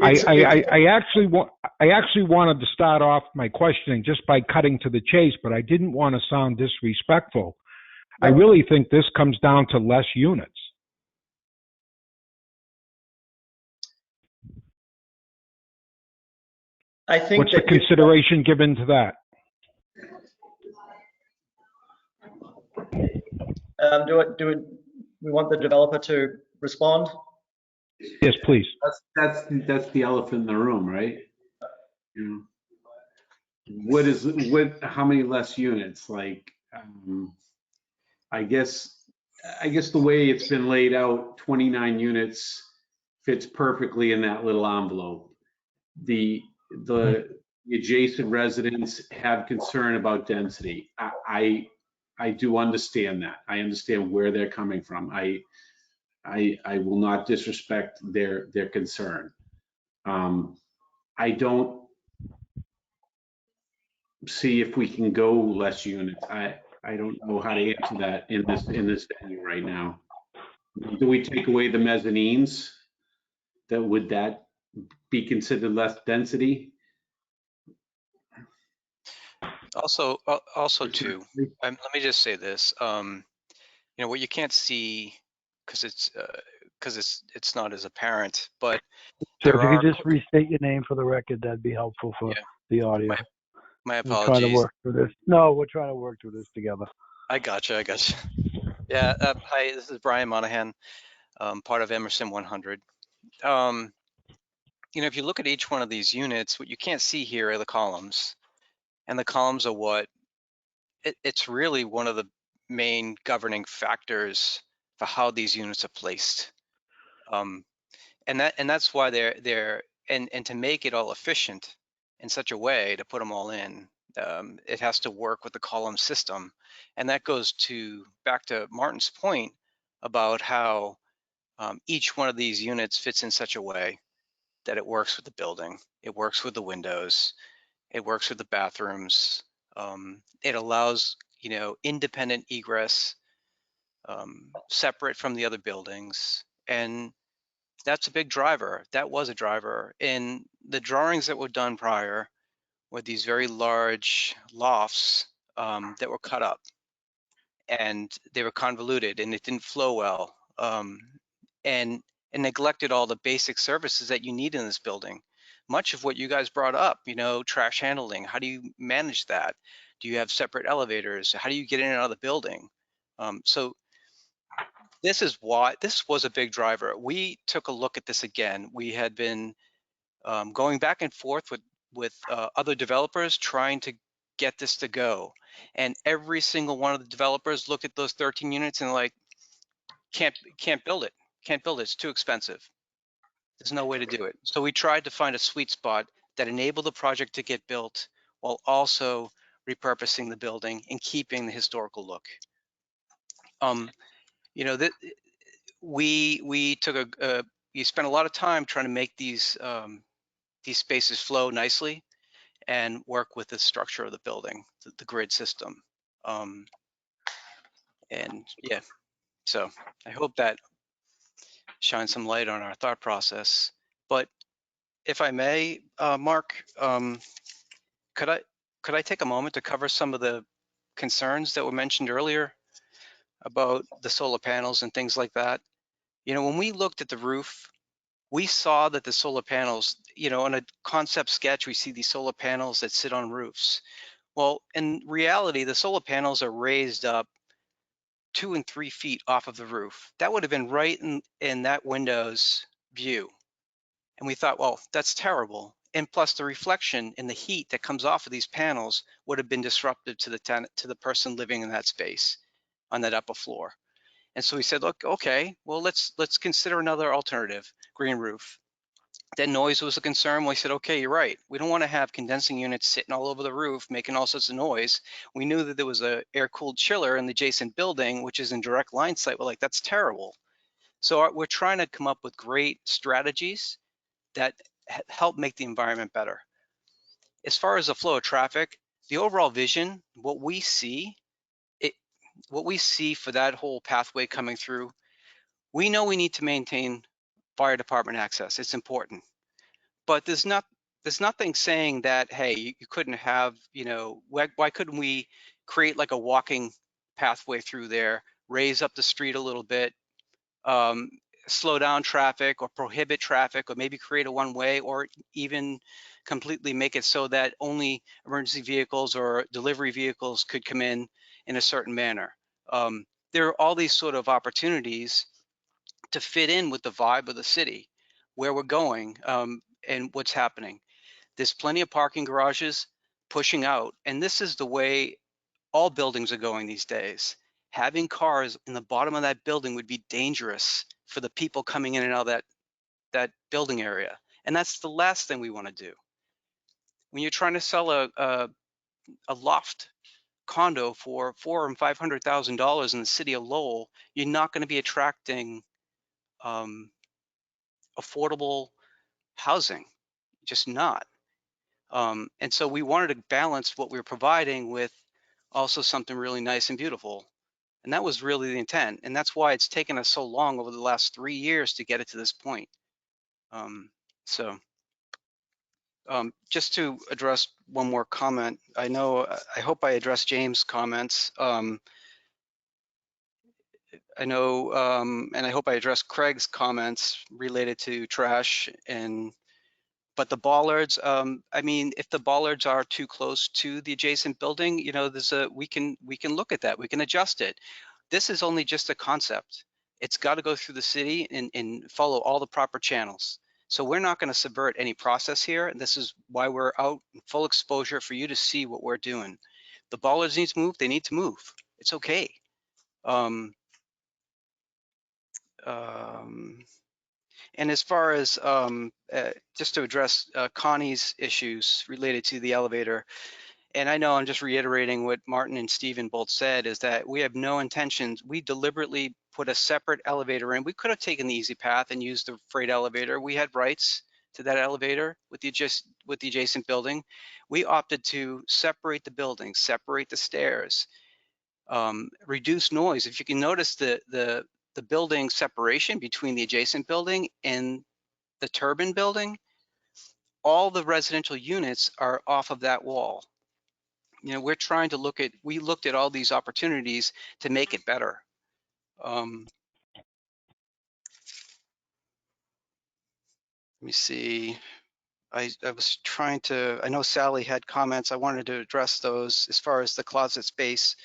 I actually wanted to start off my questioning just by cutting to the chase, but I didn't want to sound disrespectful. I really think this comes down to less units. I think what's the consideration given to that? Do we want the developer to respond? Yes, please. That's the elephant in the room, right? You know, how many less units? Like, I guess the way it's been laid out, 29 units fits perfectly in that little envelope. The adjacent residents have concern about density. I do understand that. I understand where they're coming from. I will not disrespect their concern. I don't see if we can go less units. I don't know how to answer that in this venue right now. Do we take away the mezzanines? Would that be considered less density? Also too, let me just say this. You know, what you can't see because it's not as apparent, but so if you could just restate your name for the record, that'd be helpful for the audio. My apologies. We're trying to work through this. No, we're trying to work through this together. I gotcha. Yeah. Hi, this is Brian Monahan, part of Emerson 100. You know, if you look at each one of these units, what you can't see here are the columns, and the columns are what it's really one of the main governing factors for how these units are placed. and that's why they're and to make it all efficient in such a way to put them all in, it has to work with the column system, and that goes back to Martin's point about how each one of these units fits in such a way that it works with the building, it works with the windows, it works with the bathrooms. It allows, independent egress, separate from the other buildings. And that's a big driver. That was a driver. In the drawings that were done prior were these very large lofts that were cut up, and they were convoluted and it didn't flow well. And neglected all the basic services that you need in this building. Much of what you guys brought up, trash handling, how do you manage that? Do you have separate elevators? How do you get in and out of the building? So this was a big driver. We took a look at this again. We had been going back and forth with other developers trying to get this to go. And every single one of the developers looked at those 13 units and like, can't build it. Can't build it, it's too expensive. There's no way to do it. So we tried to find a sweet spot that enabled the project to get built while also repurposing the building and keeping the historical look. We took you spent a lot of time trying to make these spaces flow nicely and work with the structure of the building, the grid system. And yeah, so I hope that shines some light on our thought process. But if I may, Mark, could I take a moment to cover some of the concerns that were mentioned earlier about the solar panels and things like that? When we looked at the roof, we saw that the solar panels, on a concept sketch, we see these solar panels that sit on roofs. Well, in reality, the solar panels are raised up 2 and 3 feet off of the roof. That would have been right in that window's view. And we thought, well, that's terrible. And plus the reflection and the heat that comes off of these panels would have been disruptive to the tenant, to the person living in that space on that upper floor. And so we said, look, okay, well, let's consider another alternative, green roof. Then noise was a concern. We said, okay, you're right. We don't want to have condensing units sitting all over the roof, making all sorts of noise. We knew that there was a air-cooled chiller in the adjacent building, which is in direct line sight. We're like, that's terrible. So we're trying to come up with great strategies that help make the environment better. As far as the flow of traffic, the overall vision, what we see for that whole pathway coming through, we know we need to maintain fire department access. It's important, but there's nothing saying that, hey, you couldn't have, why couldn't we create like a walking pathway through there, raise up the street a little bit, slow down traffic or prohibit traffic, or maybe create a one-way, or even completely make it so that only emergency vehicles or delivery vehicles could come in a certain manner. There are all these sort of opportunities to fit in with the vibe of the city, where we're going, and what's happening. There's plenty of parking garages pushing out, and this is the way all buildings are going these days. Having cars in the bottom of that building would be dangerous for the people coming in and out of that building area. And that's the last thing we want to do. When you're trying to sell a loft condo for $400,000 and $500,000 in the city of Lowell, you're not going to be attracting affordable housing, just not. And so we wanted to balance what we were providing with also something really nice and beautiful. And that was really the intent. And that's why it's taken us so long over the last 3 years to get it to this point. Just to address one more comment, I hope I addressed James' comments. I know, and I hope I addressed Craig's comments related to trash but the bollards, I mean, if the bollards are too close to the adjacent building, we can look at that. We can adjust it. This is only just a concept. It's got to go through the city and follow all the proper channels. So we're not going to subvert any process here. And this is why we're out in full exposure for you to see what we're doing. The bollards need to move. They need to move. It's okay. And as far as just to address Connie's issues related to the elevator, and I know I'm just reiterating what Martin and Stephen both said, is that we have no intentions. We deliberately put a separate elevator in. We could have taken the easy path and used the freight elevator. We had rights to that elevator with the adjacent building. We opted to separate the buildings, separate the stairs, reduce noise. If you can notice the building separation between the adjacent building and the turbine building, all the residential units are off of that wall. You know, we're trying to we looked at all these opportunities to make it better. Let me see. I was trying to, I know Sally had comments. I wanted to address those as far as the closet space.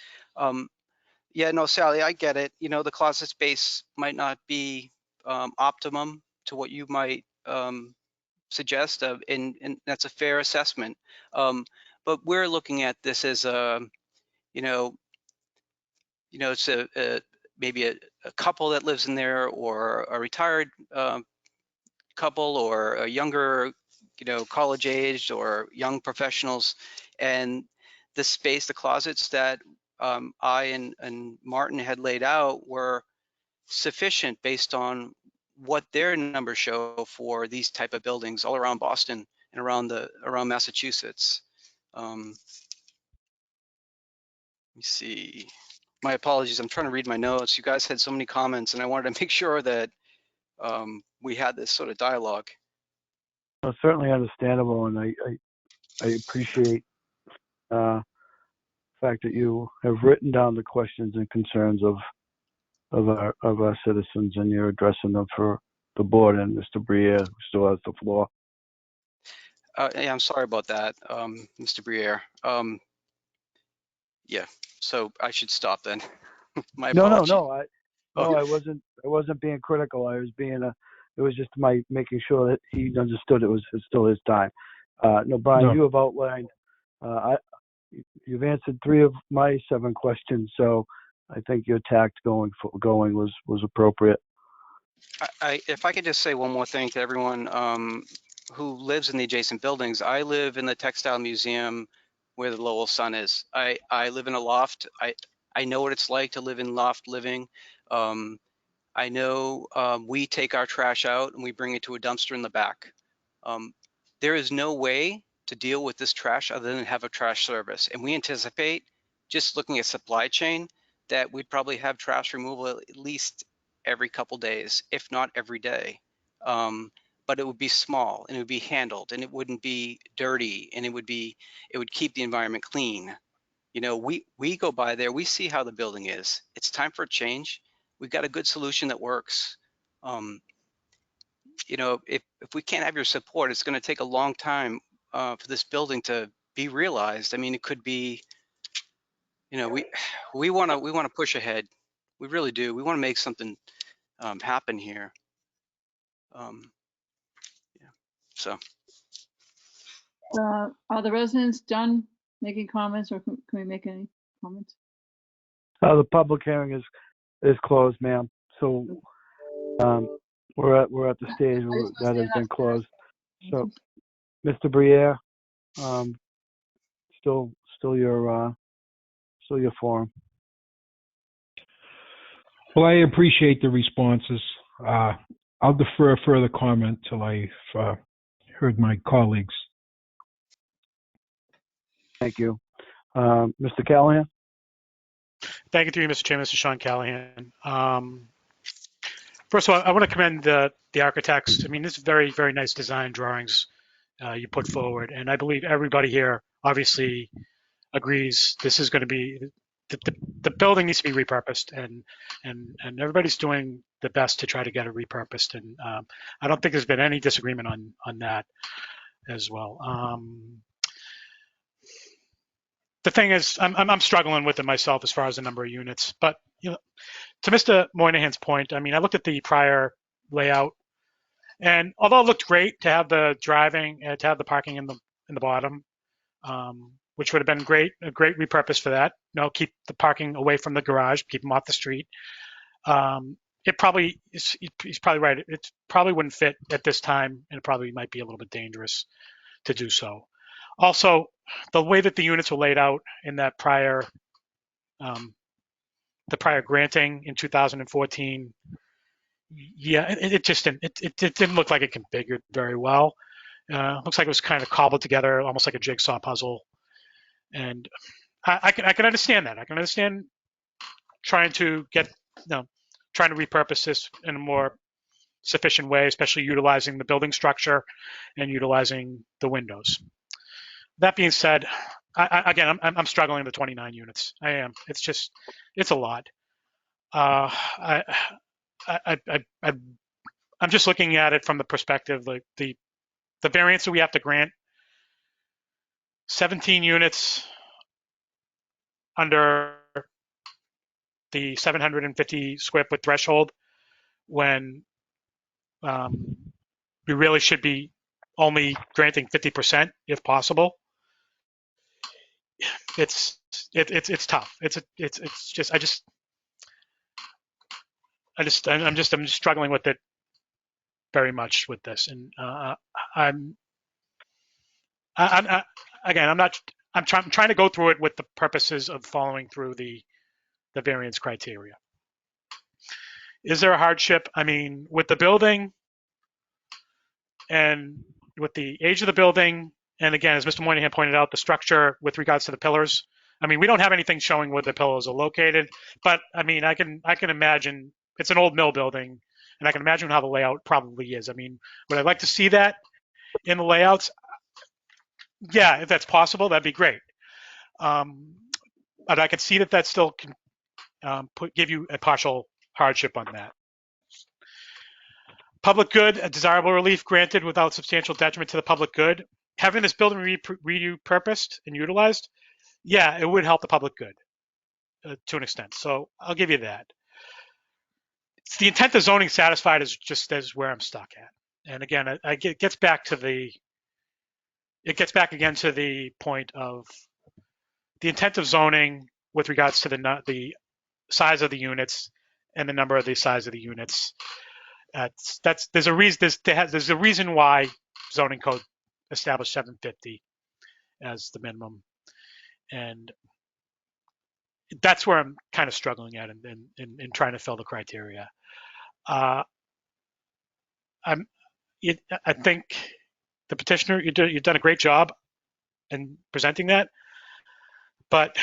Yeah, no, Sally, I get it. You know, the closet space might not be optimum to what you might suggest, and that's a fair assessment. But we're looking at this as a, it's maybe a couple that lives in there, or a retired couple, or a younger, college aged or young professionals. And the space, the closets that I and Martin had laid out were sufficient based on what their numbers show for these type of buildings all around Boston and around Massachusetts. Let me see. My apologies. I'm trying to read my notes. You guys had so many comments, and I wanted to make sure that we had this sort of dialogue. Well, certainly understandable, and I appreciate the fact that you have written down the questions and concerns of our citizens, and you're addressing them for the board and Mr. Briere, who still has the floor. Yeah, I'm sorry about that, Mr. Briere. Yeah, so I should stop then. My apologies. No, I wasn't being critical. I was being it was just making sure that he understood it's still his time. No, Brian, No. you have outlined, you've answered 3 of my 7 questions, so I think your tact going was appropriate. If I could just say one more thing to everyone who lives in the adjacent buildings. I live in the textile museum where the Lowell Sun is. I live in a loft. I know what it's like to live in loft living. I know we take our trash out and we bring it to a dumpster in the back. There is no way to deal with this trash other than have a trash service. And we anticipate, just looking at supply chain, that we'd probably have trash removal at least every couple days, if not every day. But it would be small and it would be handled and it wouldn't be dirty, and it would keep the environment clean. You know, we go by there, we see how the building is. It's time for a change. We've got a good solution that works. You know, if we can't have your support, it's going to take a long time for this building to be realized. I mean, it could be, you know, we want to push ahead. We really do. We want to make something happen here. Yeah. So. Are the residents done making comments, or can we make any comments? The public hearing is closed, ma'am. So we're at the stage that has been closed. So, Mr. Briere, still your forum. Well, I appreciate the responses. I'll defer further comment till I've heard my colleagues. Thank you. Mr. Callahan? Thank you to you, Mr. Chairman, Mr. Sean Callahan. First of all, I want to commend the architects. I mean, this is very, very nice design drawings you put forward. And I believe everybody here obviously agrees this is going to be, the building needs to be repurposed, and everybody's doing the best to try to get it repurposed. And I don't think there's been any disagreement on that as well. The thing is, I'm struggling with it myself as far as the number of units. But you know, to Mr. Moynihan's point, I mean, I looked at the prior layout, and although it looked great to have the to have the parking in the bottom, which would have been a great repurpose for that. You know, keep the parking away from the garage, keep them off the street. it probably is, he's probably right. It probably wouldn't fit at this time, and it probably might be a little bit dangerous to do so. Also, the way that the units were laid out in that prior, the prior granting in 2014, yeah, it just didn't, it didn't look like it configured very well. Looks like it was kind of cobbled together, almost like a jigsaw puzzle. And I can understand that. I can understand trying to trying to repurpose this in a more sufficient way, especially utilizing the building structure and utilizing the windows. That being said, again, I'm struggling with the 29 units. I am. It's just, it's a lot. I'm just looking at it from the perspective, like the variance that we have to grant, 17 units under the 750 square foot threshold, when we really should be only granting 50% if possible. It's tough. I'm just struggling with it very much with this, and I'm trying to go through it with the purposes of following through the variance criteria. Is there a hardship? I mean, with the building and with the age of the building, and again, as Mr. Moynihan pointed out, the structure with regards to the pillars. I mean, we don't have anything showing where the pillars are located, but I mean, I can imagine it's an old mill building, and I can imagine how the layout probably is. I mean, would I like to see that in the layouts? Yeah, if that's possible, that'd be great. But I can see that still can give you a partial hardship on that. Public good, a desirable relief granted without substantial detriment to the public good. Having this building repurposed and utilized, yeah, it would help the public good to an extent. So I'll give you that. It's the intent of zoning satisfied is just as where I'm stuck at. And again, it gets back again to the point of the intent of zoning with regards to the size of the units and the number of the size of the units. There's a reason why zoning code established 750 as the minimum, and that's where I'm kind of struggling at in trying to fill the criteria. I think the petitioner, you've done a great job in presenting that, but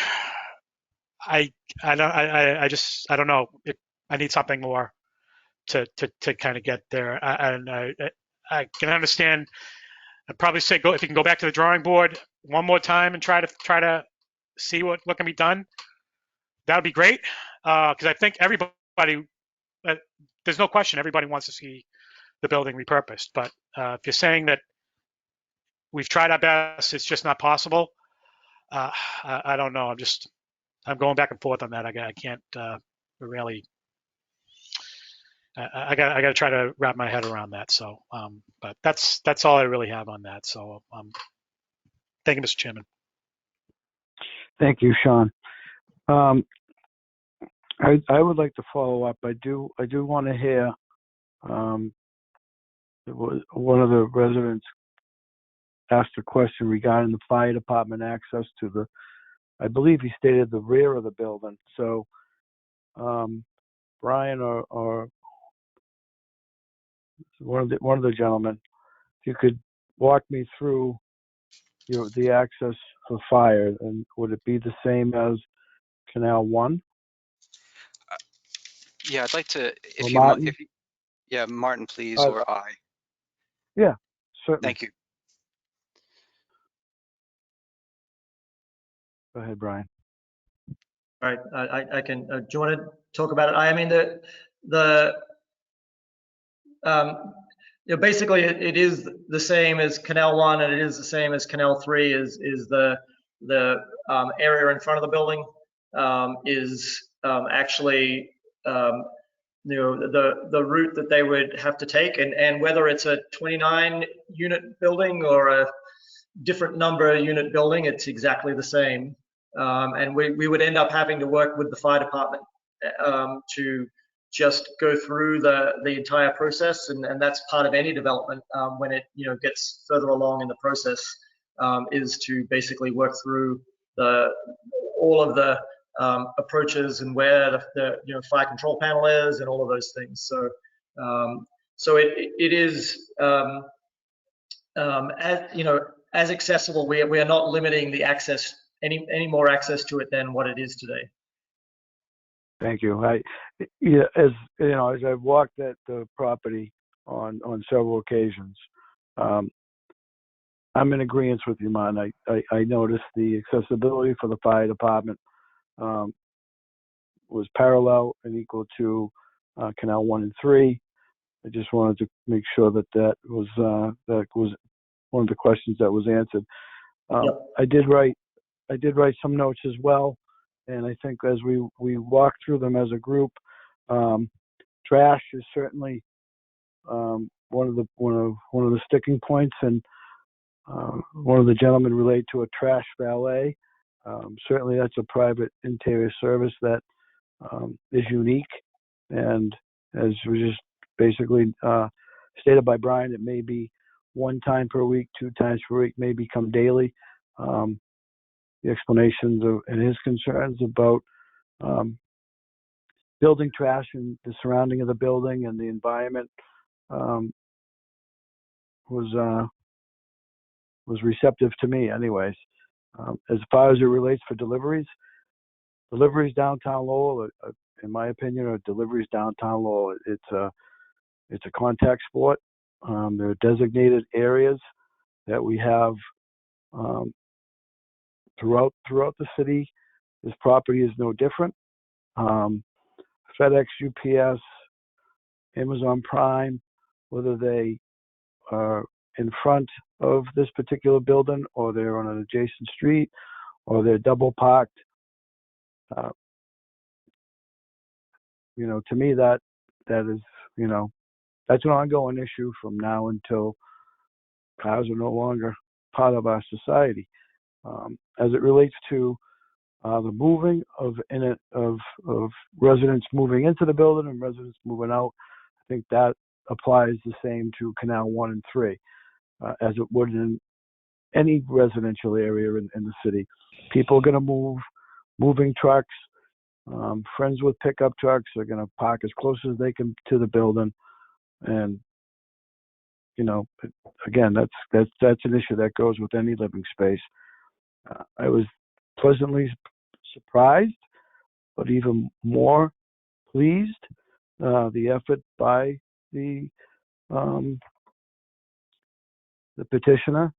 I don't know. I need something more to kind of get there. I can understand. I'd probably say if you can go back to the drawing board one more time and try to see what can be done. That would be great, because I think everybody, there's no question, everybody wants to see the building repurposed. But if you're saying that we've tried our best, it's just not possible, I don't know. I'm going back and forth on that. I can't really. I got to try to wrap my head around that. So, but that's all I really have on that. So, thank you, Mr. Chairman. Thank you, Sean. I would like to follow up. I do want to hear one of the residents asked a question regarding the fire department access to the, I believe he stated the rear of the building. So, Brian or one of the gentlemen, if you could walk me through the access for fire, and would it be the same as Canal 1? Yeah, I'd like to, if Martin? you, yeah, Martin, please, or I. Yeah, certainly. Thank you. Go ahead, Brian. All right, I can. Do you want to talk about it? I mean, basically it is the same as Canal 1, and it is the same as Canal 3. Is the area in front of the building is actually the route that they would have to take, and whether it's a 29 unit building or a different number unit building, it's exactly the same. And we would end up having to work with the fire department to just go through the entire process, and that's part of any development when it gets further along in the process, is to basically work through all of the approaches and where the fire control panel is and all of those things. So it is as accessible. We are not limiting the access any more access to it than what it is today. Thank you. As I've walked at the property on several occasions, I'm in agreement with you, man. I noticed the accessibility for the fire department was parallel and equal to Canal 1 and 3. I just wanted to make sure that was one of the questions that was answered. Yep. I did write some notes as well, and I think as we walk through them as a group, trash is certainly one of the sticking points, and one of the gentlemen relayed to a trash valet. Certainly, that's a private interior service that is unique, and as was just basically stated by Brian, it may be 1 time per week, 2 times per week, may become daily. The explanations and his concerns about building trash and the surrounding of the building and the environment was receptive to me anyways. As far as it relates for deliveries downtown Lowell, in my opinion, are deliveries downtown Lowell. It's a contact sport. There are designated areas that we have throughout the city. This property is no different. FedEx, UPS, Amazon Prime, whether they are in front of this particular building or they're on an adjacent street or they're double parked, to me that is, that's an ongoing issue from now until cars are no longer part of our society. As it relates to the moving of residents moving into the building and residents moving out, I think that applies the same to Canal 1 and 3 as it would in any residential area in the city. People are going to move, moving trucks, friends with pickup trucks are going to park as close as they can to the building, and again, that's an issue that goes with any living space. I was pleasantly surprised, but even more pleased, the effort by the petitioner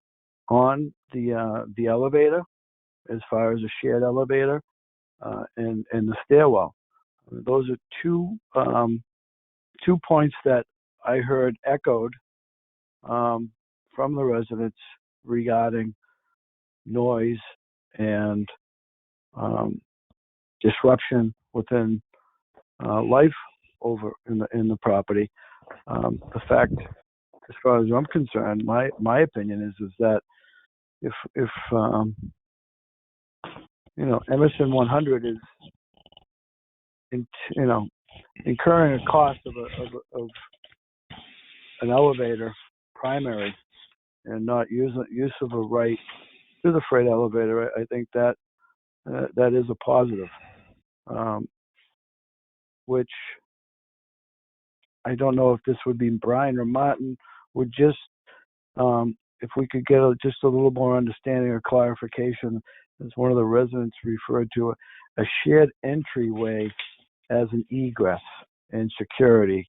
on the elevator, as far as a shared elevator and the stairwell. Those are two points that I heard echoed from the residents regarding noise and disruption within life over in the property. The fact, as far as I'm concerned, my opinion is that if Emerson 100 is incurring a cost of an elevator primary and not use of a right to the freight elevator, I think that is a positive, which I don't know if this would be Brian or Martin, would just if we could get just a little more understanding or clarification, as one of the residents referred to a shared entryway as an egress and security.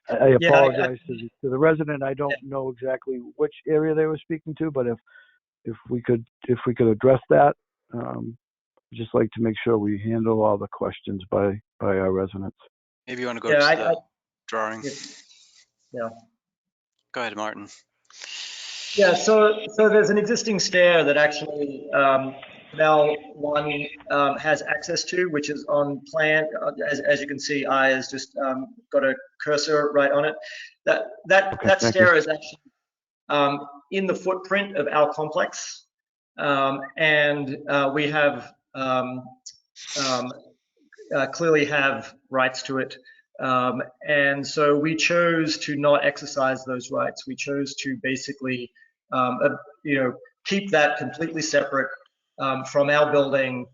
I apologize to the resident. I don't know exactly which area they were speaking to, but if we could address that, I'd just like to make sure we handle all the questions by our residents. Maybe you want to go to the drawing. Yeah. Go ahead, Martin. Yeah, so there's an existing stair that actually Canal 1 has access to, which is on plan. As you can see, I has just got a cursor right on it. That stair is actually in the footprint of our complex, and we have clearly have rights to it. And so we chose to not exercise those rights. We chose to basically, keep that completely separate from our building,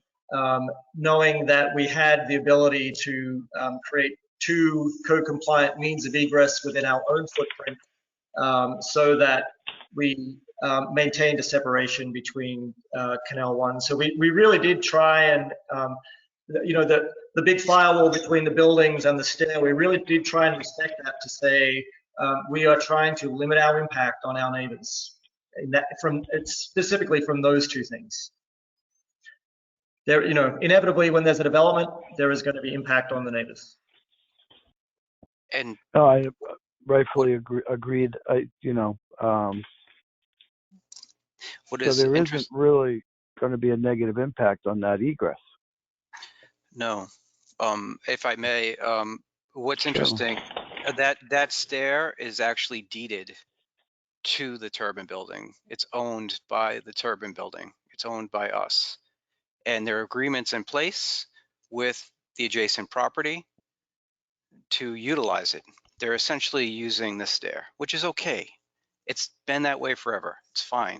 knowing that we had the ability to create two code-compliant means of egress within our own footprint, so that we maintained a separation between Canal 1. So we really did try and, the big firewall between the buildings and the stair, we really did try and respect that to say we are trying to limit our impact on our neighbors. It's specifically from those two things. There, inevitably when there's a development, there is going to be impact on the neighbors. And No, I rightfully agreed. what So is there isn't interesting? really going to be a negative impact on that egress. No. If I may, what's Sure. interesting, that stair is actually deeded to the Turbine Building. It's owned by the Turbine Building. It's owned by us. And there are agreements in place with the adjacent property to utilize it. They're essentially using the stair, which is okay. It's been that way forever. It's fine.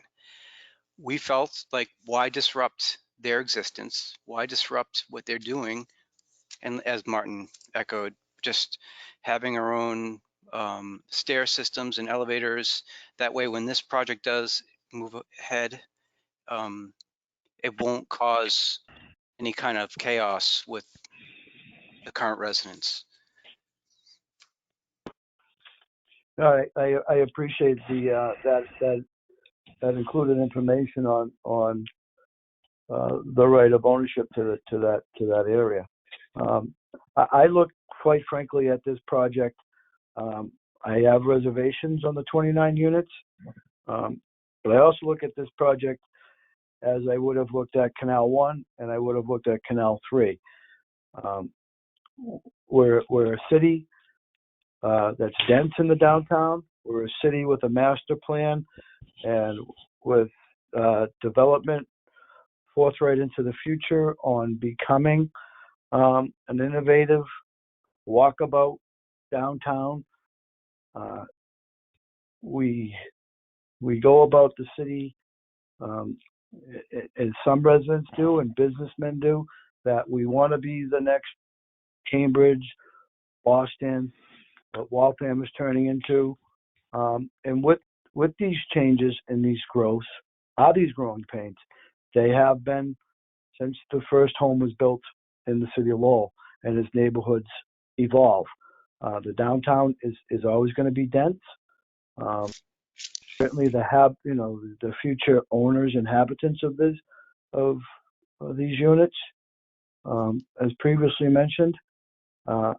We felt like, why disrupt their existence? Why disrupt what they're doing? And as Martin echoed, just having our own stair systems and elevators. That way, when this project does move ahead, it won't cause any kind of chaos with the current residents. I appreciate that included information on the right of ownership to that area. I look, quite frankly, at this project. I have reservations on the 29 units, but I also look at this project as I would have looked at Canal 1 and I would have looked at Canal 3. We're a city that's dense in the downtown. We're a city with a master plan and with development forthright into the future on becoming an innovative walkabout downtown. We go about the city as some residents do and businessmen do, that we want to be the next Cambridge, Boston, what Waltham is turning into. And with these changes and these growths are these growing pains. They have been since the first home was built in the city of Lowell and as neighborhoods evolve. The downtown is always going to be dense. Certainly the future owners, inhabitants of these units, as previously mentioned, are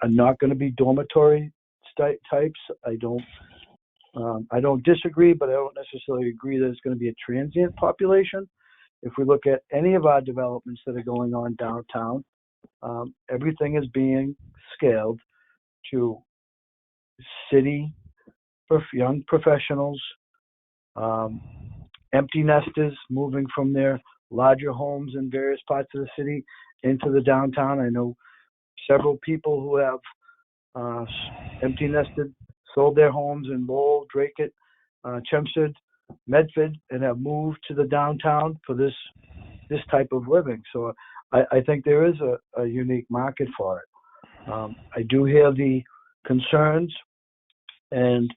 not going to be dormitory types. I don't disagree, but I don't necessarily agree that it's going to be a transient population. If we look at any of our developments that are going on downtown, everything is being scaled to city young professionals, empty nesters moving from their larger homes in various parts of the city into the downtown. I know several people who have empty nested, sold their homes in Lowell, Dracut, Chelmsford, Medford, and have moved to the downtown for this type of living. So I think there is a unique market for it. I do hear the concerns, and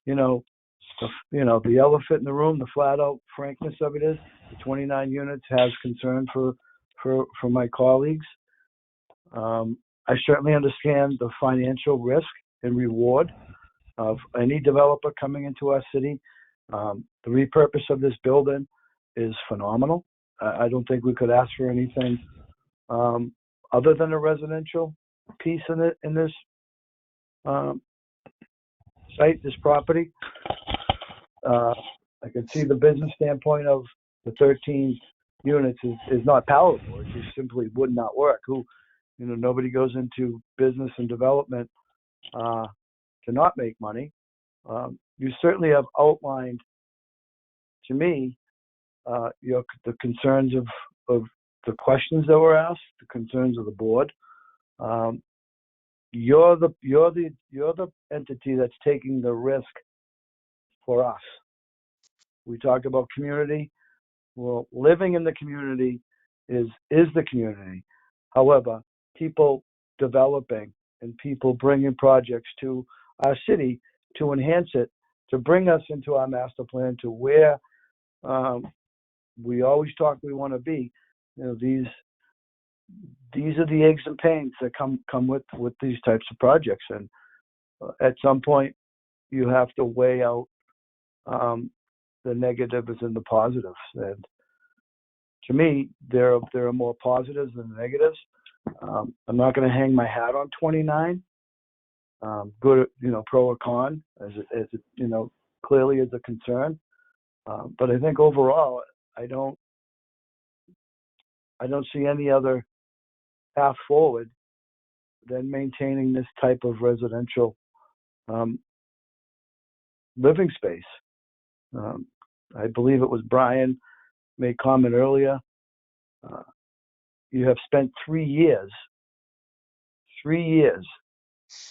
the elephant in the room, the flat out frankness of it is the 29 units has concern for my colleagues. I certainly understand the financial risk and reward of any developer coming into our city. The repurpose of this building is phenomenal. I don't think we could ask for anything other than a residential piece in this site, this property. I can see the business standpoint of the 13 units is not palatable. It just simply would not work. Nobody goes into business and development to not make money. You certainly have outlined to me the concerns of the questions that were asked, the concerns of the board. You're the entity that's taking the risk for us. We talked about community. Well, living in the community is the community. However, people developing and people bringing projects to our city to enhance it, to bring us into our master plan, to where we always talk we want to be. You know, these are the aches and pains that come with these types of projects, and at some point you have to weigh out the negatives and the positives. And to me, there are more positives than negatives. I'm not going to hang my hat on 29. Good, pro or con, as it clearly is a concern. But I think overall, I don't see any other path forward than maintaining this type of residential living space. I believe it was Brian made comment earlier. You have spent 3 years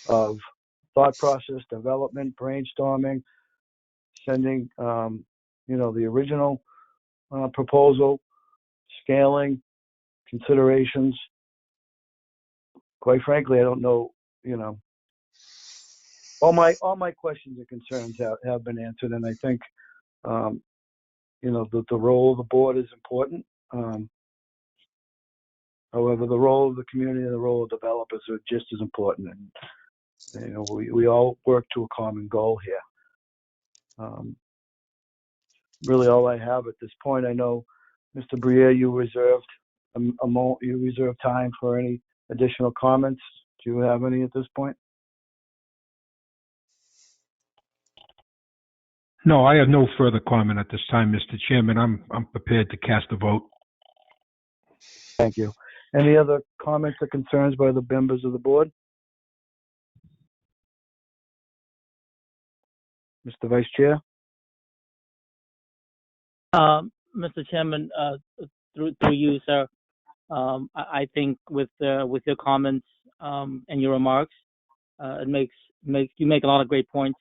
of thought process, development, brainstorming, sending, the original proposal, scaling, considerations. Quite frankly, I don't know, all my questions and concerns have been answered, and I think, the role of the board is important. However, the role of the community and the role of developers are just as important, and we all work to a common goal here. Really, all I have at this point. I know, Mr. Briere, you reserved you reserved time for any additional comments. Do you have any at this point? No, I have no further comment at this time, Mr. Chairman. I'm prepared to cast a vote. Thank you. Any other comments or concerns by the members of the board? Mr. Vice Chair? Mr. Chairman, through you, sir, I think with your comments and your remarks, it makes you make a lot of great points.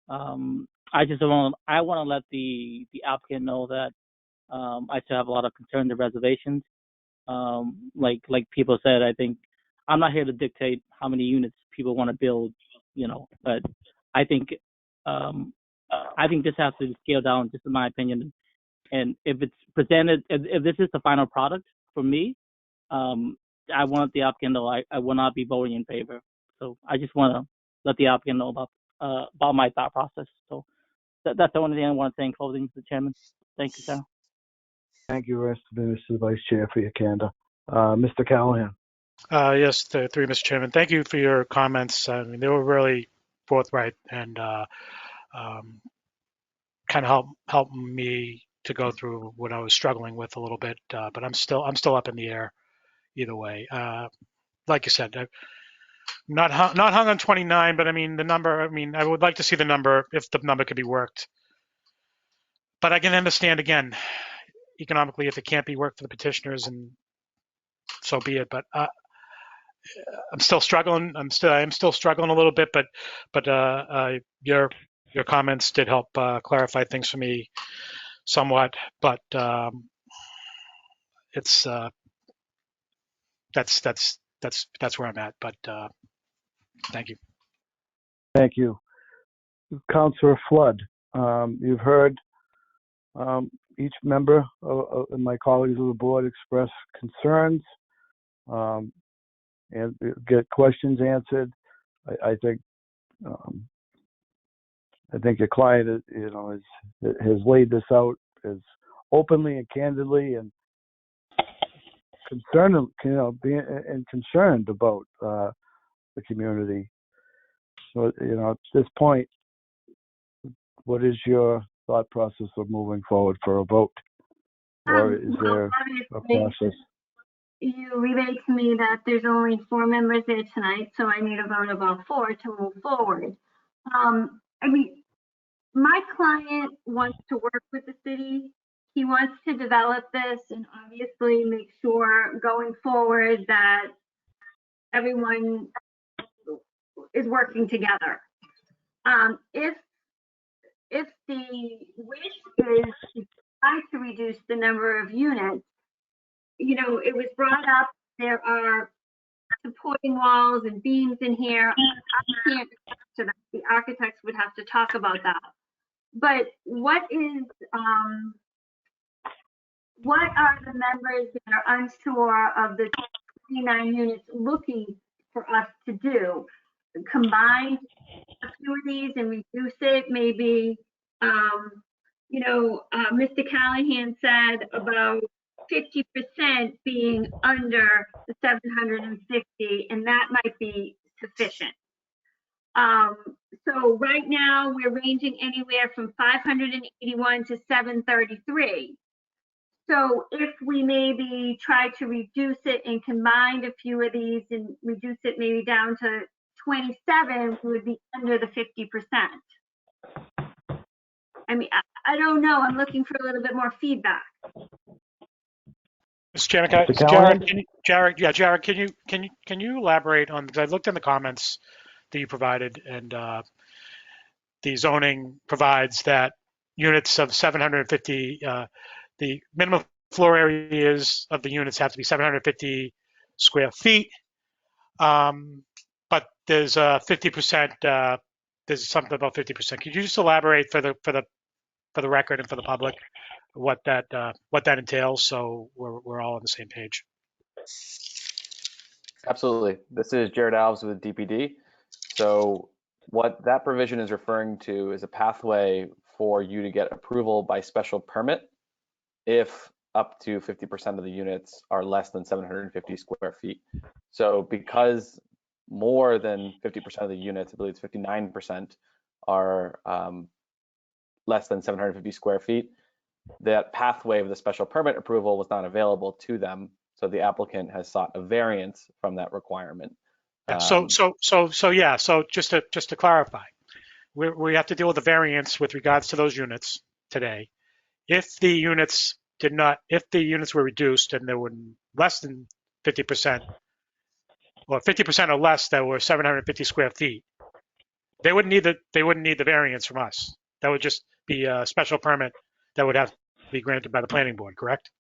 I want to let the applicant know that I still have a lot of concerns and reservations. Like people said, I think I'm not here to dictate how many units people want to build, but I think this has to be scaled down, just in my opinion. And if it's presented, if this is the final product for me, I want the applicant to know I will not be voting in favor. So I just want to let the applicant know about my thought process. So that's the only thing I want to say in closing, Mr. Chairman. Thank you, sir. Thank you, Mr. Vice Chair, for your candor. Mr. Callahan. Yes, through Mr. Chairman. Thank you for your comments. I mean, they were really forthright and kind of help me to go through what I was struggling with a little bit. But I'm still up in the air either way. Like you said, not hung on 29, but I mean the number. I mean, I would like to see the number if the number could be worked. But I can understand again, economically, if it can't be worked for the petitioners, and so be it. But I'm still struggling. I'm still struggling a little bit. But your comments did help clarify things for me somewhat. But it's that's where I'm at. But thank you. Thank you. Councilor Flood, you've heard each member of my colleagues of the board express concerns and get questions answered. I think your client has laid this out as openly and candidly and concerned, concerned about the community. So, at this point, what is your thought process of moving forward for a vote? Or is there a process? You relayed to me that there's only 4 members there tonight, so I need a vote of all 4 to move forward. I mean, my client wants to work with the city. he wants to develop this and obviously make sure going forward that everyone is working together. If the wish is to try to reduce the number of units, it was brought up, there are supporting walls and beams in here. I can't, so that the architects would have to talk about that. But what are the members that are unsure of the 29 units looking for us to do? Combine a few of these and reduce it, maybe, Mr. Callahan said about 50% being under the 750, and that might be sufficient. So right now we're ranging anywhere from 581 to 733. So if we maybe try to reduce it and combine a few of these and reduce it maybe down to 27, we would be under the 50%. I mean, I don't know. I'm looking for a little bit more feedback. Mr. Chairman, Jared, can you elaborate on, because I looked in the comments that you provided, and the zoning provides that units of 750, the minimum floor areas of the units have to be 750 square feet. But there's 50%, there's something about 50%. Could you just elaborate for the record and for the public what that entails, so we're all on the same page? Absolutely. This is Jared Alves with DPD. So what that provision is referring to is a pathway for you to get approval by special permit if up to 50% of the units are less than 750 square feet. So because more than 50% of the units, I believe it's 59%, are less than 750 square feet, that pathway of the special permit approval was not available to them. So the applicant has sought a variance from that requirement. So just to clarify, we have to deal with the variance with regards to those units today. If the units were reduced and there were less than 50%, or 50% or less that were 750 square feet, they wouldn't need the variance from us. That would just be a special permit that would have to be granted by the planning board, correct?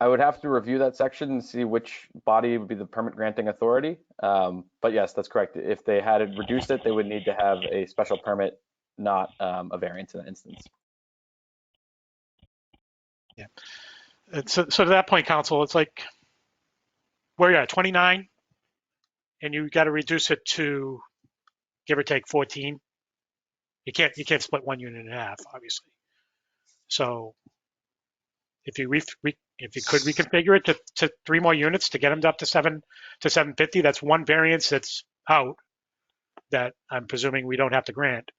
I would have to review that section and see which body would be the permit granting authority. But yes, that's correct. If they had reduced it, they would need to have a special permit, not a variance in that instance. Yeah. And so to that point, council, it's like, where are you at, 29? And you got to reduce it to, give or take, 14. You can't split one unit in half, obviously. So if you could reconfigure it to 3 more units to get them up to 750, that's one variance that's out that I'm presuming we don't have to grant.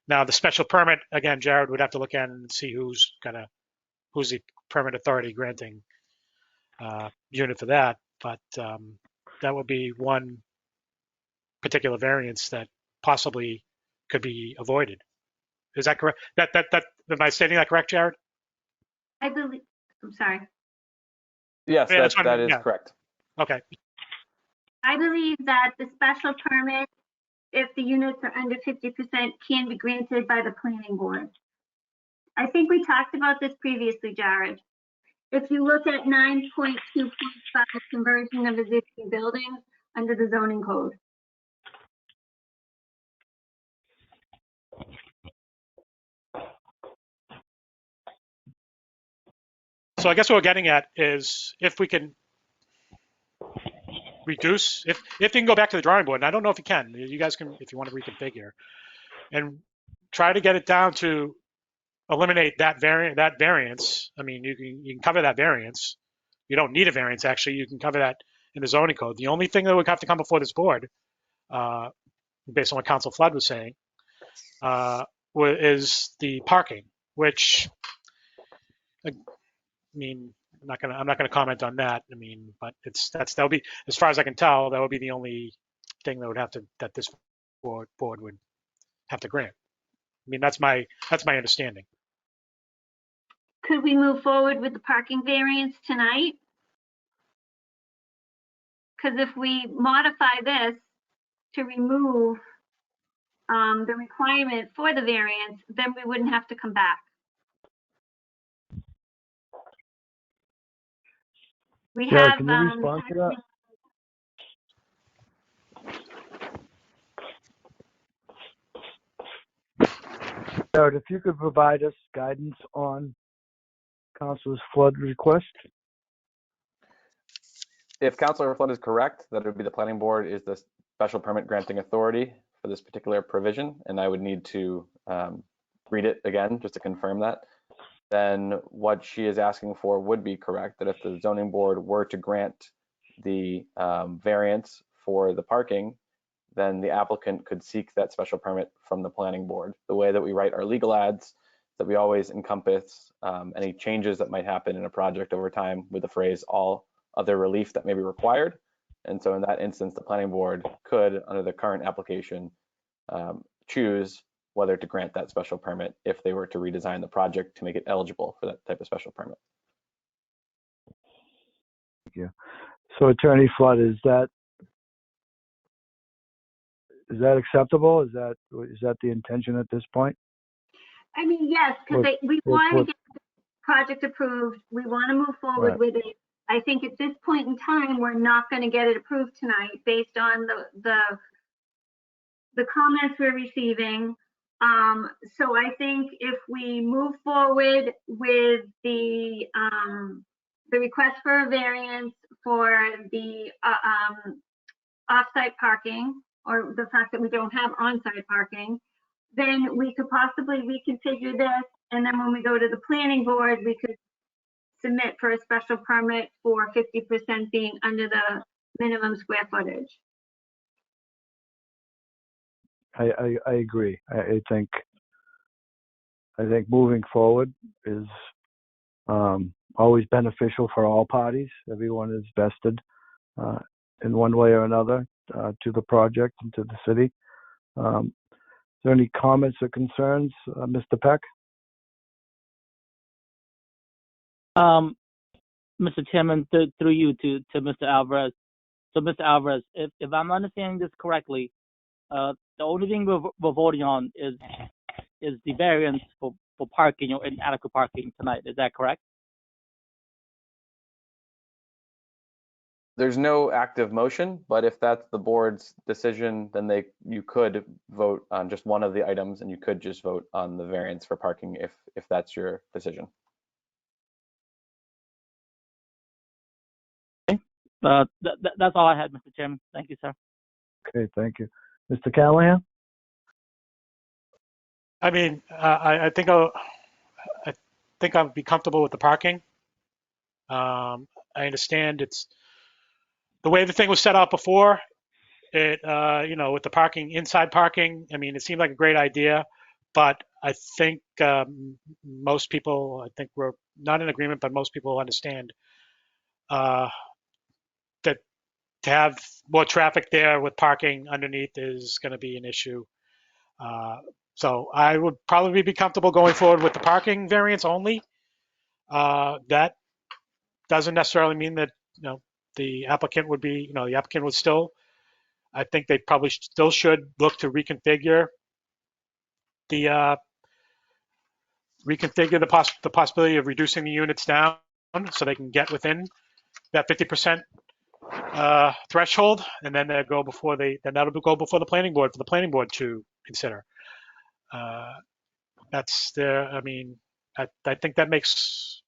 Now the special permit, again, Jared would have to look at and see who's the permit authority granting unit for that. But that would be one particular variance that possibly could be avoided. Is that correct? Am I stating that correct, Jared? I believe, I'm sorry. Yes, that is correct. Okay. I believe that the special permit, if the units are under 50%, can be granted by the planning board. I think we talked about this previously, Jared. If you look at 9.2.5 conversion of existing buildings under the zoning code. So I guess what we're getting at is if we can reduce, if you can go back to the drawing board, and I don't know if you can, you guys can, if you want to reconfigure, and try to get it down to eliminate that variance. I mean, you can cover that variance. You don't need a variance, actually. You can cover that in the zoning code. The only thing that would have to come before this board, based on what Council Flood was saying, is the parking, which, I mean, I'm not gonna comment on that. I mean, but that'll be, as far as I can tell, that would be the only thing that this board would have to grant. I mean, that's my understanding. Could we move forward with the parking variance tonight? Because if we modify this to remove the requirement for the variance, then we wouldn't have to come back. We Sarah, have, can you respond to that? Sarah, if you could provide us guidance on Councilor's Flood request. If Councilor Flood is correct, that it would be the planning board is the special permit granting authority for this particular provision, and I would need to read it again just to confirm that, then what she is asking for would be correct, that if the zoning board were to grant the variance for the parking, then the applicant could seek that special permit from the planning board. The way that we write our legal ads, that we always encompass any changes that might happen in a project over time with the phrase all other relief that may be required. And so in that instance, the planning board could, under the current application, choose whether to grant that special permit if they were to redesign the project to make it eligible for that type of special permit. Thank you. So Attorney Flood, is that acceptable? Is that the intention at this point? I mean, yes, because we want to get the project approved. We want to move forward with it. I think at this point in time, we're not going to get it approved tonight based on the comments we're receiving. So I think if we move forward with the request for a variance for the off-site parking, or the fact that we don't have on-site parking, then we could possibly reconfigure this. And then when we go to the planning board, we could submit for a special permit for 50% being under the minimum square footage. I agree. I think moving forward is always beneficial for all parties. Everyone is vested in one way or another to the project and to the city. Is there any comments or concerns, Mr. Peck? Mr. Chairman, through you to Mr. Alvarez. So, Mr. Alvarez, if I'm understanding this correctly, the only thing we're voting on is the variance for parking or inadequate parking tonight. Is that correct? There's no active motion, but if that's the board's decision, then you could vote on just one of the items, and you could just vote on the variance for parking if that's your decision. That's all I had, Mr. Chairman. Thank you, sir. Okay, thank you. Mr. Callahan? I mean, I think I'll be comfortable with the parking. I understand it's the way the thing was set up before. It, with the parking, inside parking, I mean, it seemed like a great idea, but I think most people, I think we're not in agreement, but most people understand that to have more traffic there with parking underneath is going to be an issue. So I would probably be comfortable going forward with the parking variance only. That doesn't necessarily mean that, the applicant would be, the applicant would still, I think they probably still should look to reconfigure the possibility of reducing the units down so they can get within that 50% threshold, and then that'll go before the planning board for the planning board to consider. I think that makes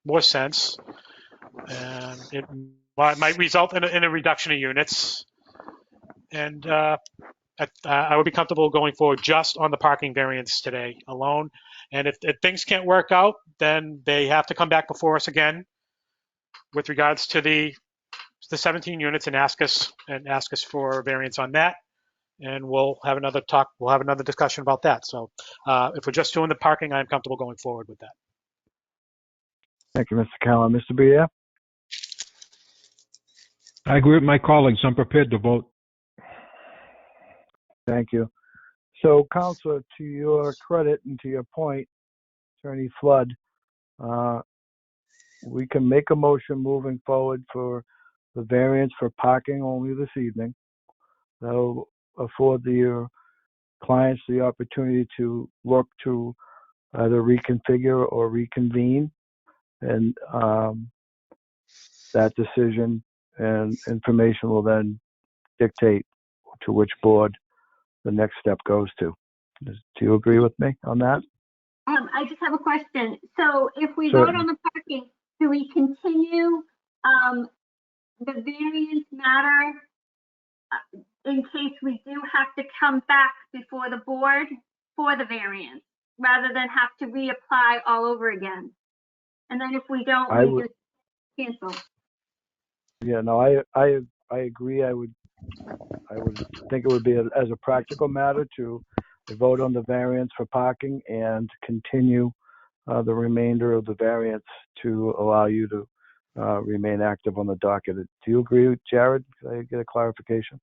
more sense, and it might result in a reduction of units. And I would be comfortable going forward just on the parking variance today alone. And if things can't work out, then they have to come back before us again with regards to the 17 units and ask us for a variance on that. And we'll have another talk. We'll have another discussion about that. So if we're just doing the parking, I'm comfortable going forward with that. Thank you, Mr. Callahan. Mr. Briere? I agree with my colleagues. I'm prepared to vote. Thank you. So, Counselor, to your credit and to your point, Attorney Flood, we can make a motion moving forward for the variance for parking only this evening. That'll afford your clients the opportunity to look to either reconfigure or reconvene, and that decision and information will then dictate to which board the next step goes to. Do you agree with me on that? I just have a question. So if we Certainly. vote on the parking, do we continue the variance matter in case we do have to come back before the board for the variance, rather than have to reapply all over again? And then if we don't, we just cancel. Yeah, no, I agree. I would think it would be as a practical matter to vote on the variance for parking and continue the remainder of the variance to allow you to remain active on the docket. Do you agree with Jared? Can I get a clarification?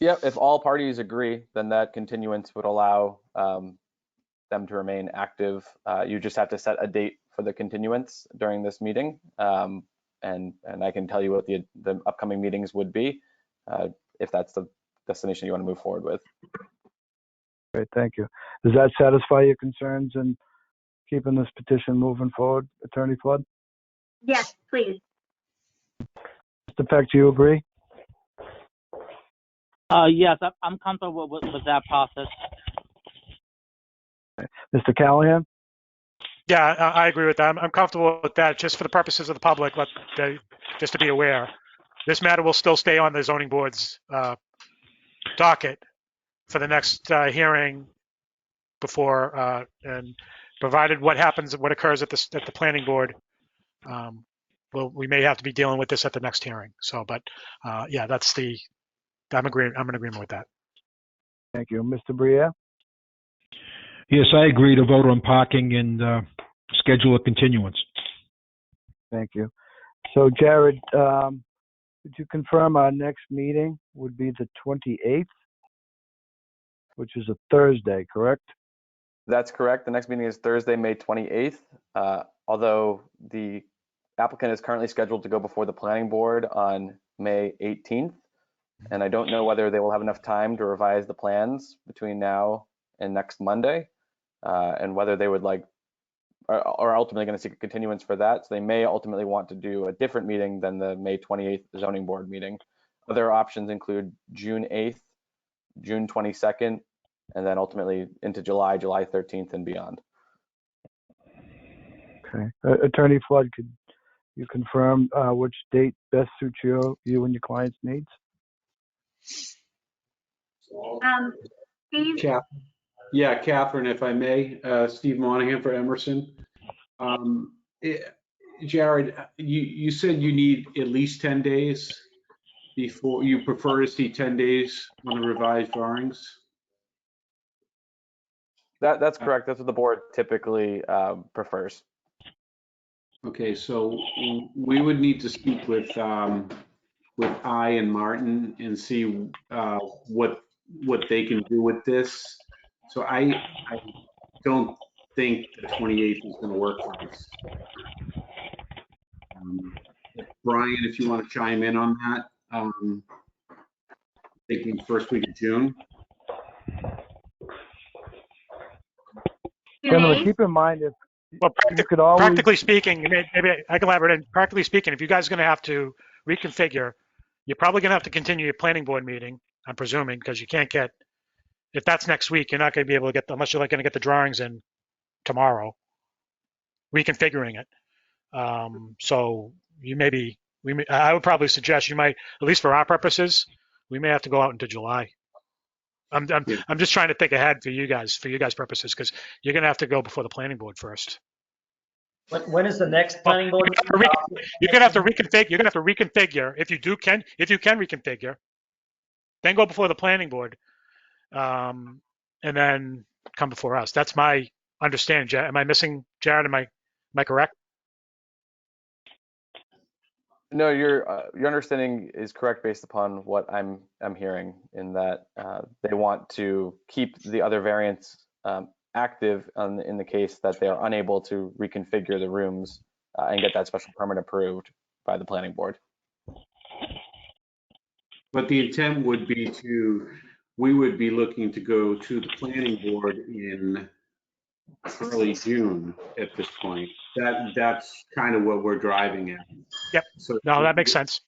Yeah, if all parties agree, then that continuance would allow them to remain active. You just have to set a date for the continuance during this meeting, and I can tell you what the upcoming meetings would be, if that's the destination you want to move forward with. Great, thank you. Does that satisfy your concerns in keeping this petition moving forward, Attorney Flood? Yes, please. Mr. Peck, do you agree? Yes, I'm comfortable with that process. Mr. Callahan? Yeah, I agree with that. I'm comfortable with that. Just for the purposes of the public, just to be aware, this matter will still stay on the zoning board's docket for the next hearing before, and provided what occurs at the planning board, well, we may have to be dealing with this at the next hearing. So, but yeah, I'm in agreement with that. Thank you. Mr. Briere? Yes, I agree to vote on parking and schedule a continuance. Thank you. So, Jared, could you confirm our next meeting would be the 28th, which is a Thursday, correct? That's correct. The next meeting is Thursday, May 28th. Although the applicant is currently scheduled to go before the planning board on May 18th. And I don't know whether they will have enough time to revise the plans between now and next Monday, and whether they would are ultimately going to seek a continuance for that. So they may ultimately want to do a different meeting than the May 28th zoning board meeting. Other options include June 8th, June 22nd, and then ultimately into July 13th and beyond. Okay. Attorney Flood, could you confirm which date best suits you and your client's needs? Steve? Yeah, Catherine, if I may, Steve Monahan for Emerson. Jared, you said you need at least 10 days before you prefer to see 10 days on the revised drawings? That's correct. That's what the board typically prefers. Okay, so we would need to speak with I and Martin and see what they can do with this. So I don't think the 28th is going to work for us. Brian, if you want to chime in on that, thinking first week of June. Gentlemen, keep in mind you could always... Practically speaking, maybe I can elaborate. Practically speaking, if you guys are going to have to reconfigure, you're probably going to have to continue your planning board meeting, I'm presuming, because you can't get, if that's next week, you're not going to be able to get, unless you're going to get the drawings in tomorrow, reconfiguring it. So I would probably suggest you might, at least for our purposes, we may have to go out into July. I'm just trying to think ahead for you guys purposes, because you're going to have to go before the planning board first. When is the next planning board? You're going to have to reconfigure. You're going to have to reconfigure if you can reconfigure. Then go before the planning board, and then come before us. That's my understanding. Am I missing, Jared? Am I correct? No, your understanding is correct based upon what I'm hearing, in that they want to keep the other variants active in the case that they are unable to reconfigure the rooms and get that special permit approved by the planning board. But the intent would be we would be looking to go to the planning board in early June at this point. That's kind of what we're driving at. Yep. So No, that makes sense.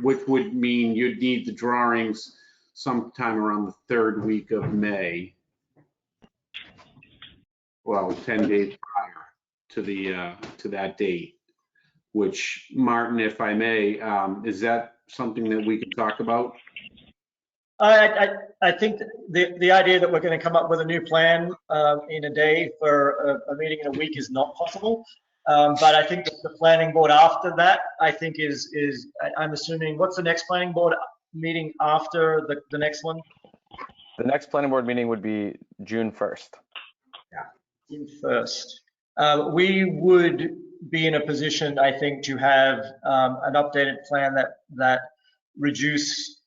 which would mean you'd need the drawings sometime around the third week of May. Well, 10 days prior to that date, which, Martin, if I may, is that something that we can talk about? I think the idea that we're going to come up with a new plan in a day for a meeting in a week is not possible. But I think that the planning board after that, I think I'm assuming, what's the next planning board meeting after the next one? The next planning board meeting would be June 1st. Yeah, June 1st. We would be in a position, I think, to have an updated plan that reduce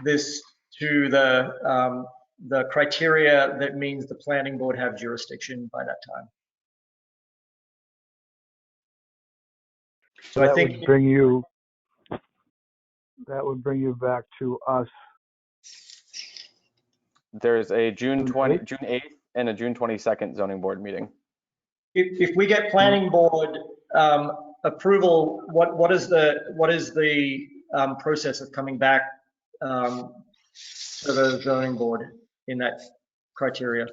this to the criteria that means the planning board have jurisdiction by that time. So that I think would bring you back to us. There's a June 8th and a June 22nd zoning board meeting. If we get planning board approval, what is the process of coming back to the zoning board in that criteria?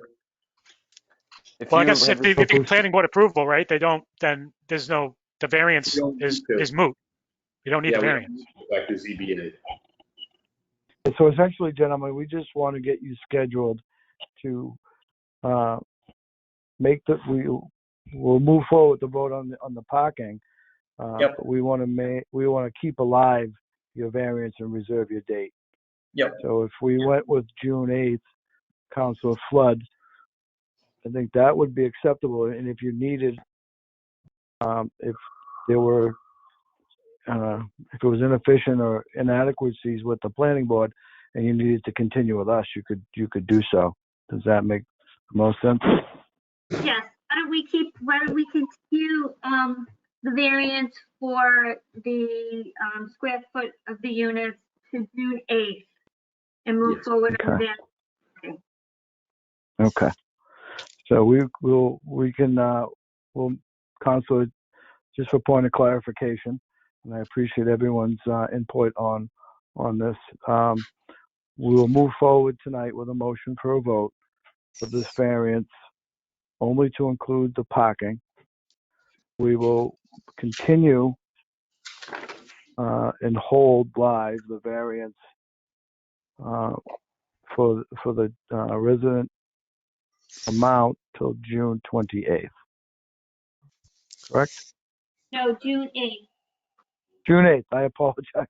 Well, I guess if you get planning board approval, right, then there's no, the variance is moot. You don't need the variance. Back to ZBA. So essentially, gentlemen, we just want to get you scheduled to we'll move forward with the vote on the parking. Yep. But we want to keep alive your variance and reserve your date. Yep. So if we went with June 8th, Councilor Flood, I think that would be acceptable. And if you needed, if there were, if it was inefficient or inadequacies with the planning board, and you needed to continue with us, you could do so. Does that make the most sense? Yes. Why don't we continue the variance for the square foot of the units to June 8th and move forward on that? Okay. So we'll Councilor, just for point of clarification, and I appreciate everyone's input on this. We will move forward tonight with a motion for a vote for this variance only to include the parking. We will continue and hold live the variance for the resident amount till June 28th. Correct? No, June 8th. June 8th. I apologize.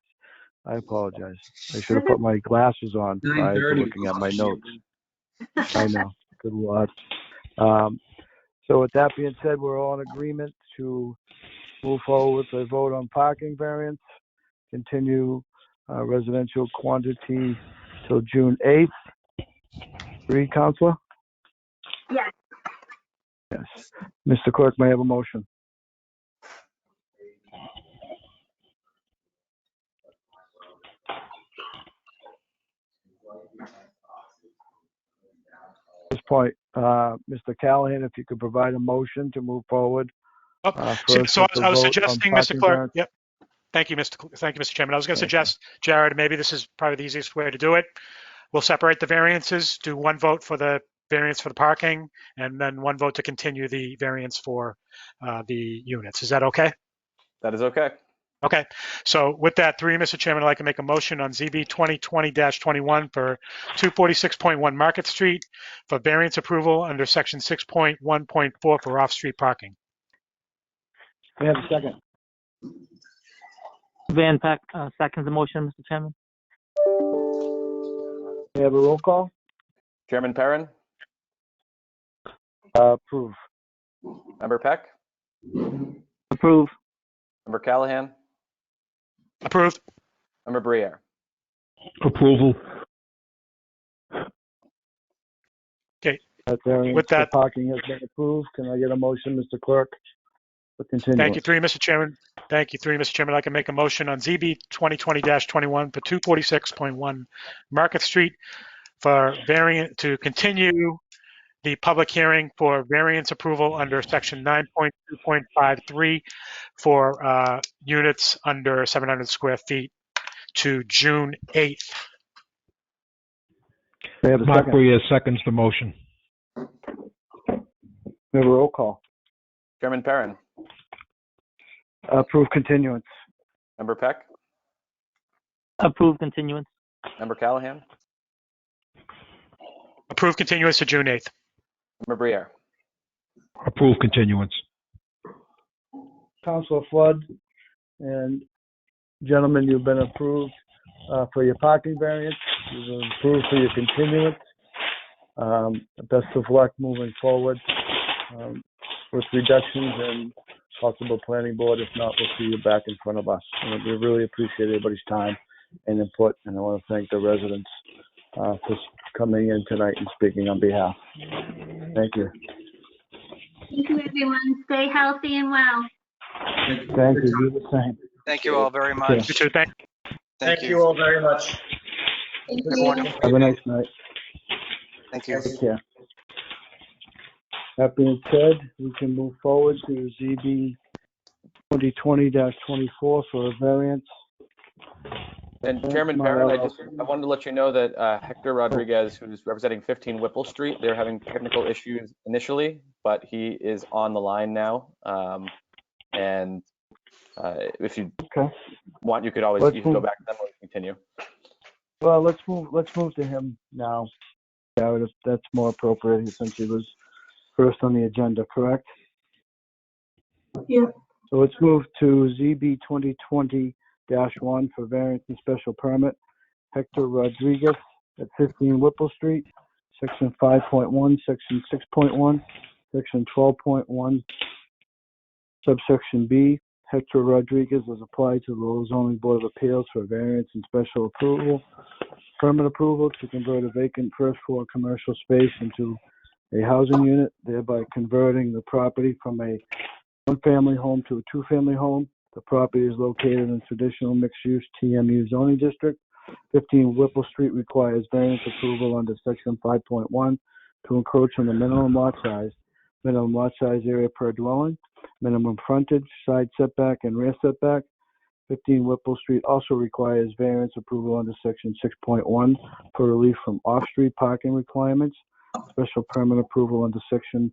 I should have put my glasses on prior to looking at my notes. I know. Good Lord. So with that being said, we're all in agreement to move forward with the vote on parking variance, continue residential quantity till June 8th. Agree, Councilor? Yes. Yes. Mr. Clerk, may I have a motion? At this point, Mr. Callahan, if you could provide a motion to move forward. So I was suggesting, Mr. Clerk. Yep. Thank you, Mr. Chairman. I was going to suggest, Jared, maybe this is probably the easiest way to do it. We'll separate the variances, do one vote for the variance for the parking, and then one vote to continue the variance for the units. Is that okay? That is okay. Okay. So with that, Mr. Chairman, I'd like to make a motion on ZB 2020-21 for 246.1 Market Street for variance approval under section 6.1.4 for off-street parking. May I have a second? Van Pack seconds the motion, Mr. Chairman. May I have a roll call? Chairman Perrin? Approve. Member Peck? Approve. Member Callahan? Approved. Member Briere? Approval. Okay. That variance With for that, parking has been approved. Can I get a motion, Mr. Clerk, for thank you, continuance? through you, Mr. Chairman. Thank you, through you, Mr. Chairman. I can make a motion on ZB 2020-21 for 246.1 Market Street for variant to continue the public hearing for variance approval under section 9.2.53 for units under 700 square feet to June 8th. May I have a Mark second? Breer seconds the motion. May I have a roll call? Chairman Perrin, Approve continuance. Member Peck, Approve continuance. Member Callahan, Approve continuance to June 8th. Member Briere. Approve continuance. Councilor Flood and gentlemen, you've been approved for your parking variance. You've been approved for your continuance. Best of luck moving forward with reductions and possible planning board. If not, we'll see you back in front of us. And we really appreciate everybody's time and input. And I want to thank the residents for coming in tonight and speaking on behalf. Thank you. Thank you, everyone. Stay healthy and well. Thank you. You the same. Thank you all very much. You too. Thank you all very much. Good morning. Have a nice night. Thank you. Take care. That being said, we can move forward to ZB 2020-24 for a variance. And Chairman Perrin, I wanted to let you know that Hector Rodriguez, who's representing 15 Whipple Street, they're having technical issues initially, but he is on the line now. And if you want, you could always go back to them or continue. Well, let's move to him now. Jared, if that's more appropriate since he was first on the agenda, correct? Yeah. So let's move to ZB 2020-1 for variance and special permit. Hector Rodriguez at 15 Whipple Street, section 5.1, section 6.1, section 12.1, subsection B. Hector Rodriguez has applied to the Lowell Zoning Board of Appeals for variance and special approval, permit approval to convert a vacant first floor commercial space into a housing unit, thereby converting the property from a one-family home to a two-family home. The property is located in traditional mixed-use TMU zoning district. 15 Whipple Street requires variance approval under section 5.1 to encroach on the minimum lot size area per dwelling, minimum frontage, side setback, and rear setback. 15 Whipple Street also requires variance approval under section 6.1 for relief from off-street parking requirements. Special permit approval under section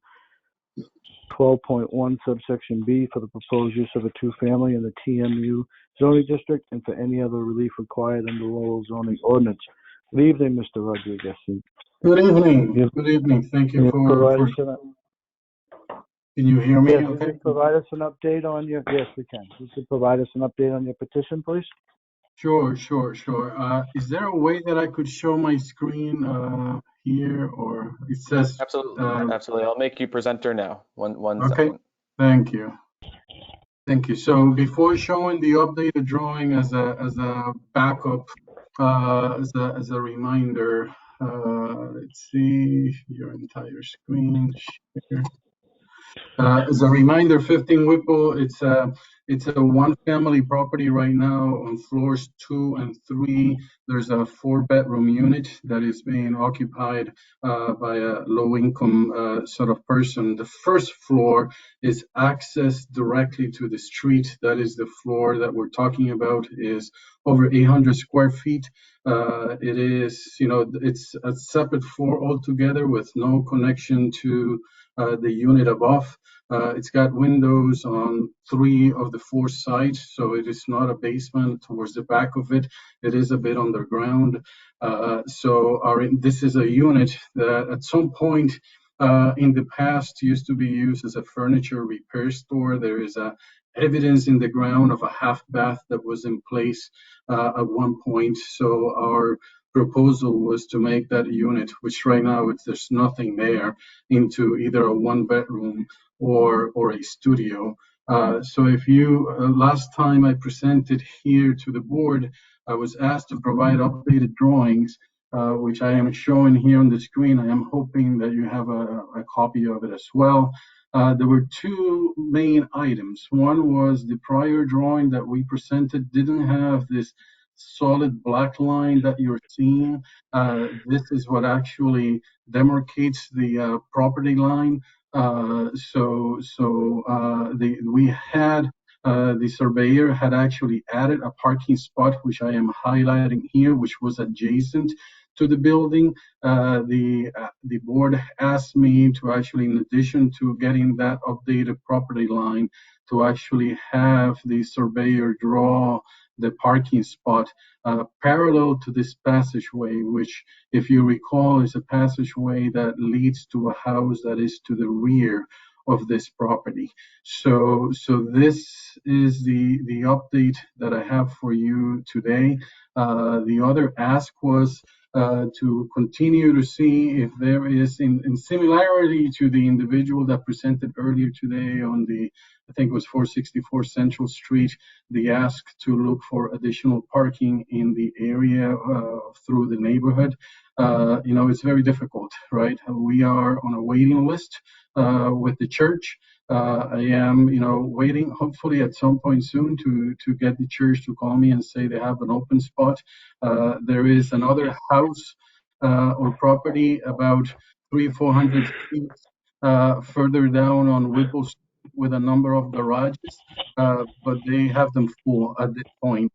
12.1 subsection B for the proposed use of a two-family in the TMU zoning district and for any other relief required under Lowell zoning ordinance. Good evening, Mr. Rodriguez. Good evening. Good evening. Thank you for Can you hear me? Yes, okay. Can you provide us an update on your? Yes, we can. You could provide us an update on your petition, please. Sure. Is there a way that I could show my screen here, or it says? Absolutely. I'll make you presenter now. One okay. second. Thank you. So before showing the updated drawing as a backup, as a reminder, let's see your entire screen. Share. As a reminder, 15 Whipple, it's a one-family property right now on floors 2 and 3. There's a 4-bedroom unit that is being occupied by a low-income sort of person. The first floor is accessed directly to the street. That is the floor that we're talking about, is over 800 square feet. It is, it's a separate floor altogether with no connection to the unit above. It's got windows on 3 of the 4 sides, so it is not a basement. Towards the back of it, it is a bit underground. This is a unit that at some point in the past used to be used as a furniture repair store. There is evidence in the ground of a half bath that was in place at one point. So our proposal was to make that unit, which right now there's nothing there, into either a 1-bedroom or a studio. So if you, last time I presented here to the board, I was asked to provide updated drawings which I am showing here on the screen. I am hoping that you have a copy of it as well. There were two main items. One was the prior drawing that we presented didn't have this solid black line that you're seeing. This is what actually demarcates the property line. The surveyor had actually added a parking spot, which I am highlighting here, which was adjacent to the building. The board asked me to actually, in addition to getting that updated property line, to actually have the surveyor draw the parking spot parallel to this passageway, which, if you recall, is a passageway that leads to a house that is to the rear of this property. So this is the update that I have for you today. The other ask was to continue to see if there is, in similarity to the individual that presented earlier today on the, I think it was 464 Central Street, the ask to look for additional parking in the area through the neighborhood. It's very difficult, right? We are on a waiting list with the church. I am, waiting hopefully at some point soon to get the church to call me and say they have an open spot. There is another house or property about 300-400 feet further down on Whipple Street with a number of garages, but they have them full at this point.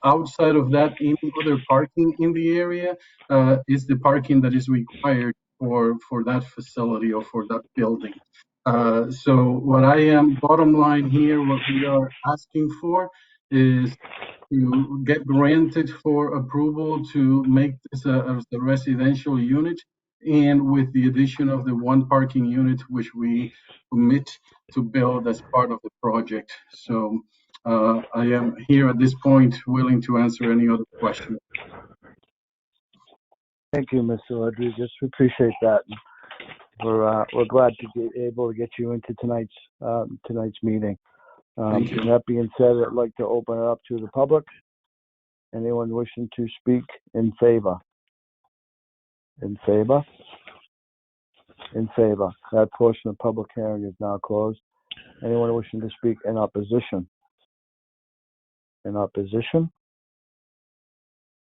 Outside of that, any other parking in the area is the parking that is required for that facility or for that building. So what I am, bottom line here, what we are asking for is to get granted for approval to make this a residential unit, and with the addition of the one parking unit, which we commit to build as part of the project. So I am here at this point willing to answer any other questions. Thank you, Mr. Rodriguez. We appreciate that. We're glad to be able to get you into tonight's meeting. Thank you. That being said, I'd like to open it up to the public. Anyone wishing to speak in favor? In favor? In favor. That portion of the public hearing is now closed. Anyone wishing to speak in opposition? In opposition?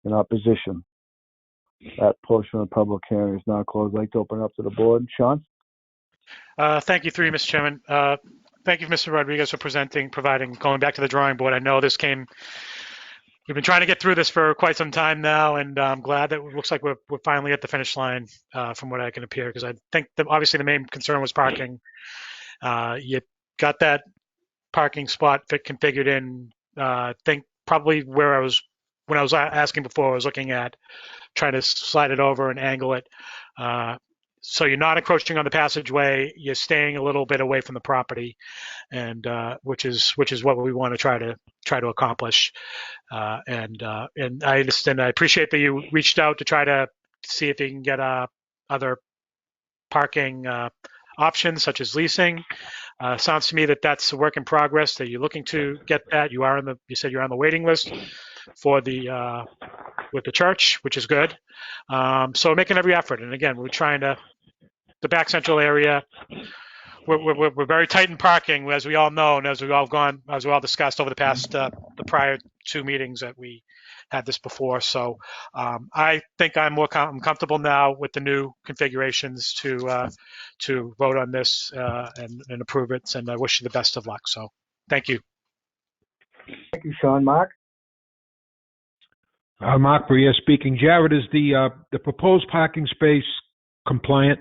In opposition. That portion of the public hearing is now closed. I'd like to open it up to the board. Sean? Thank you, through you, Mr. Chairman. Thank you, Mr. Rodriguez, for going back to the drawing board. I know we've been trying to get through this for quite some time now, and I'm glad that it looks like we're finally at the finish line from what I can appear, because I think that obviously the main concern was parking. You got that parking spot configured in, I think probably when I was asking before, I was looking at trying to slide it over and angle it. So you're not encroaching on the passageway. You're staying a little bit away from the property, and which is what we want to try to accomplish. And I understand. I appreciate that you reached out to try to see if you can get other parking options, such as leasing. Sounds to me that that's a work in progress. That you're looking to get that. You said you're on the waiting list for with the church, which is good. So we're making every effort. And again, we're trying the back central area. We're very tight in parking, as we all know, and as we all discussed over the past the prior two meetings that we had this before. So I think I'm comfortable now with the new configurations to vote on this and approve it. And I wish you the best of luck. So thank you. Thank you, Sean. Mark? Mark Bria speaking. Jared, is the proposed parking space compliant?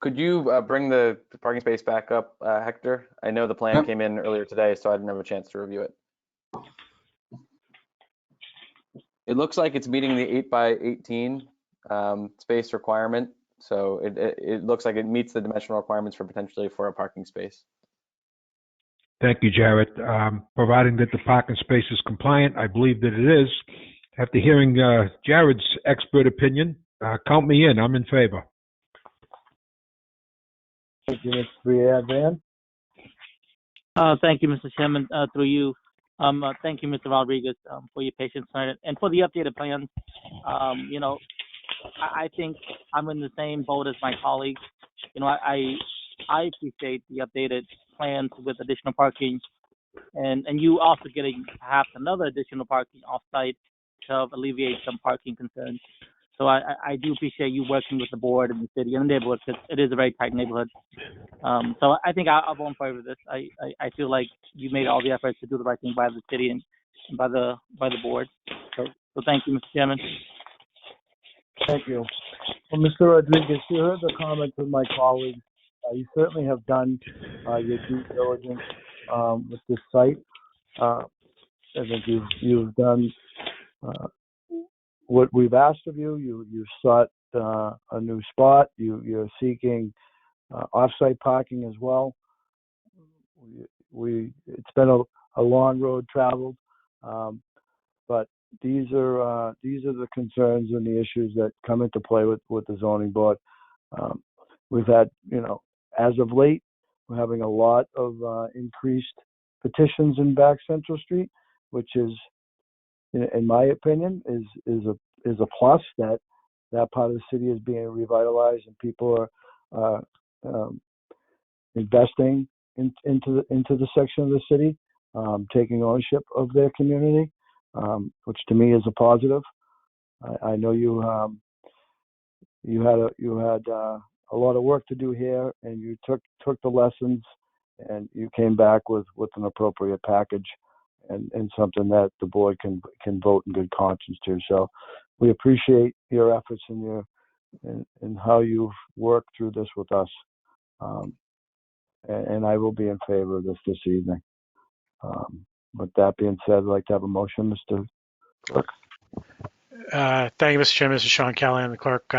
Could you bring the parking space back up, Hector? I know the plan came in earlier today, so I didn't have a chance to review it. It looks like it's meeting the 8 by 18 space requirement. So it looks like it meets the dimensional requirements for a parking space. Thank you, Jared. Providing that the parking space is compliant, I believe that it is. After hearing Jared's expert opinion, count me in. I'm in favor. Thank you, Mr. Briad. Van? Thank you, Mr. Chairman. Through you, Thank you, Mr. Rodriguez, for your patience tonight and for the updated plans. You know, I think I'm in the same boat as my colleagues. You know, I appreciate the updated plans with additional parking and you also getting perhaps another additional parking off-site to alleviate some parking concerns. So I do appreciate you working with the board and the city and the neighborhood because it is a very tight neighborhood. So I think I'll vote in favor of this. I feel like you made all the efforts to do the right thing by the city and by the board. So thank you, Mr. Chairman. Thank you. Well, Mr. Rodriguez, you heard the comments of my colleagues. You certainly have done your due diligence with this site. I think you've done what we've asked of you. You've sought a new spot. You're seeking off-site parking as well. It's been a long road traveled, but these are the concerns and the issues that come into play with the zoning board. We've had, you know, as of late, we're having a lot of increased petitions in Back Central Street, which is, in my opinion, is a plus that part of the city is being revitalized and people are investing into the section of the city, taking ownership of their community, which to me is a positive. I know you had a lot of work to do here, and you took the lessons, and you came back with an appropriate package and something that the board can vote in good conscience to. So we appreciate your efforts and how you've worked through this with us. And I will be in favor of this evening. With that being said, I'd like to have a motion, Mr. Clerk. Thank you, Mr. Chairman. This is Sean Callahan, the clerk.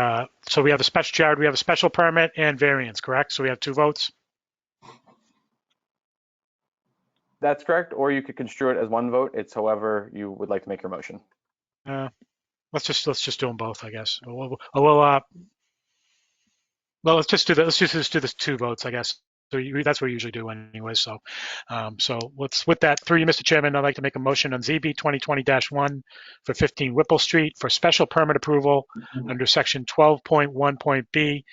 So we have a special, Jared, we have a special permit and variance, correct? So we have 2 votes? That's correct, or you could construe it as 1 vote. It's however you would like to make your motion. Let's just do them both, I guess. Well, let's just do the 2 votes, I guess. So that's what we usually do anyway. So, with that, through you, Mr. Chairman, I'd like to make a motion on ZB 2020-1 for 15 Whipple Street for special permit approval under section 12.1.b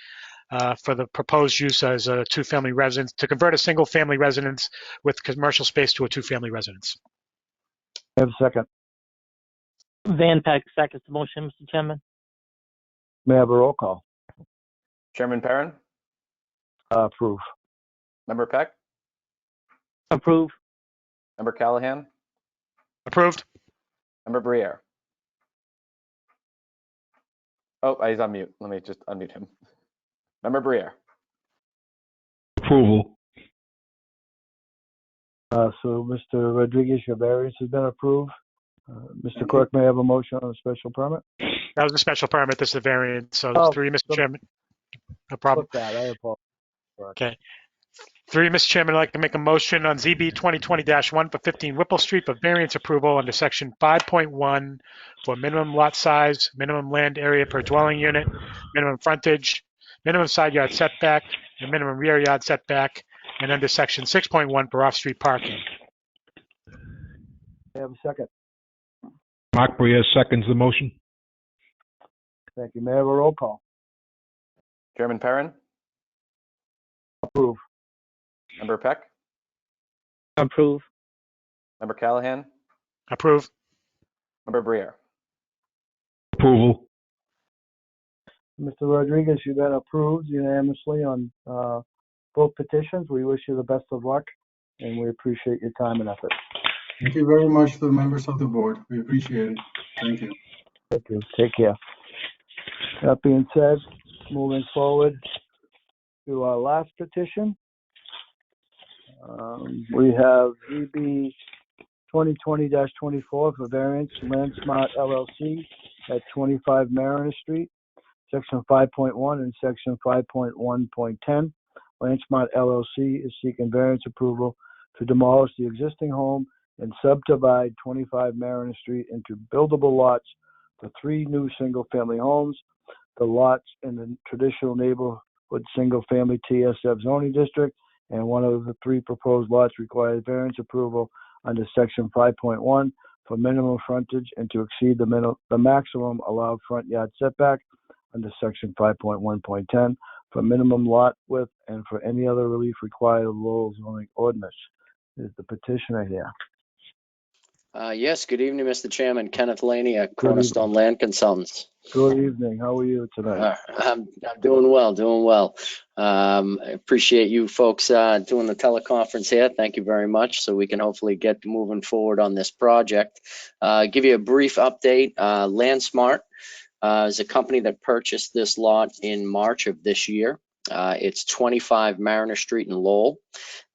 for the proposed use as a 2-family residence to convert a single-family residence with commercial space to a 2-family residence. I have a second. Van Peck seconds the motion, Mr. Chairman. May I have a roll call? Chairman Perrin? Approve. Member Peck? Approve. Member Callahan? Approved. Member Briere? Oh, he's on mute. Let me just unmute him. Member Briere? Approval. So, Mr. Rodriguez, your variance has been approved. Mr. Clerk, may I have a motion on a special permit? That was a special permit. This is a variance. So through you, Mr. Chairman. No problem. That. I apologize. Okay. Through you, Mr. Chairman, I'd like to make a motion on ZB 2020-1 for 15 Whipple Street for variance approval under section 5.1 for minimum lot size, minimum land area per dwelling unit, minimum frontage, minimum side yard setback, and minimum rear yard setback, and under section 6.1 for off-street parking. I have a second. Mark Briere seconds the motion. Thank you. May I have a roll call? Chairman Perrin? Approve. Member Peck? Approve. Member Callahan? Approve. Member Briere? Approval. Mr. Rodriguez, you've been approved unanimously on both petitions. We wish you the best of luck, and we appreciate your time and effort. Thank you very much to the members of the board. We appreciate it. Thank you. Thank you. Take care. That being said, moving forward to our last petition, we have EB 2020-24 for variance, LandSmart LLC at 25 Mariner Street, Section 5.1 and Section 5.1.10. LandSmart LLC is seeking variance approval to demolish the existing home and subdivide 25 Mariner Street into buildable lots for 3 new single-family homes. The lots in the traditional neighborhood single-family TSF zoning district, and one of the 3 proposed lots requires variance approval under section 5.1 for minimum frontage and to exceed the maximum allowed front yard setback under section 5.1.10 for minimum lot width and for any other relief required of Lowell zoning ordinance. Is the petitioner here? Yes, good evening, Mr. Chairman. Kenneth Laney at Good Cornerstone Land Consultants. Good evening. How are you tonight? I'm doing well, doing well. I appreciate you folks doing the teleconference here. Thank you very much. So we can hopefully get moving forward on this project. Give you a brief update. LandSmart is a company that purchased this lot in March of this year. It's 25 Mariner Street in Lowell.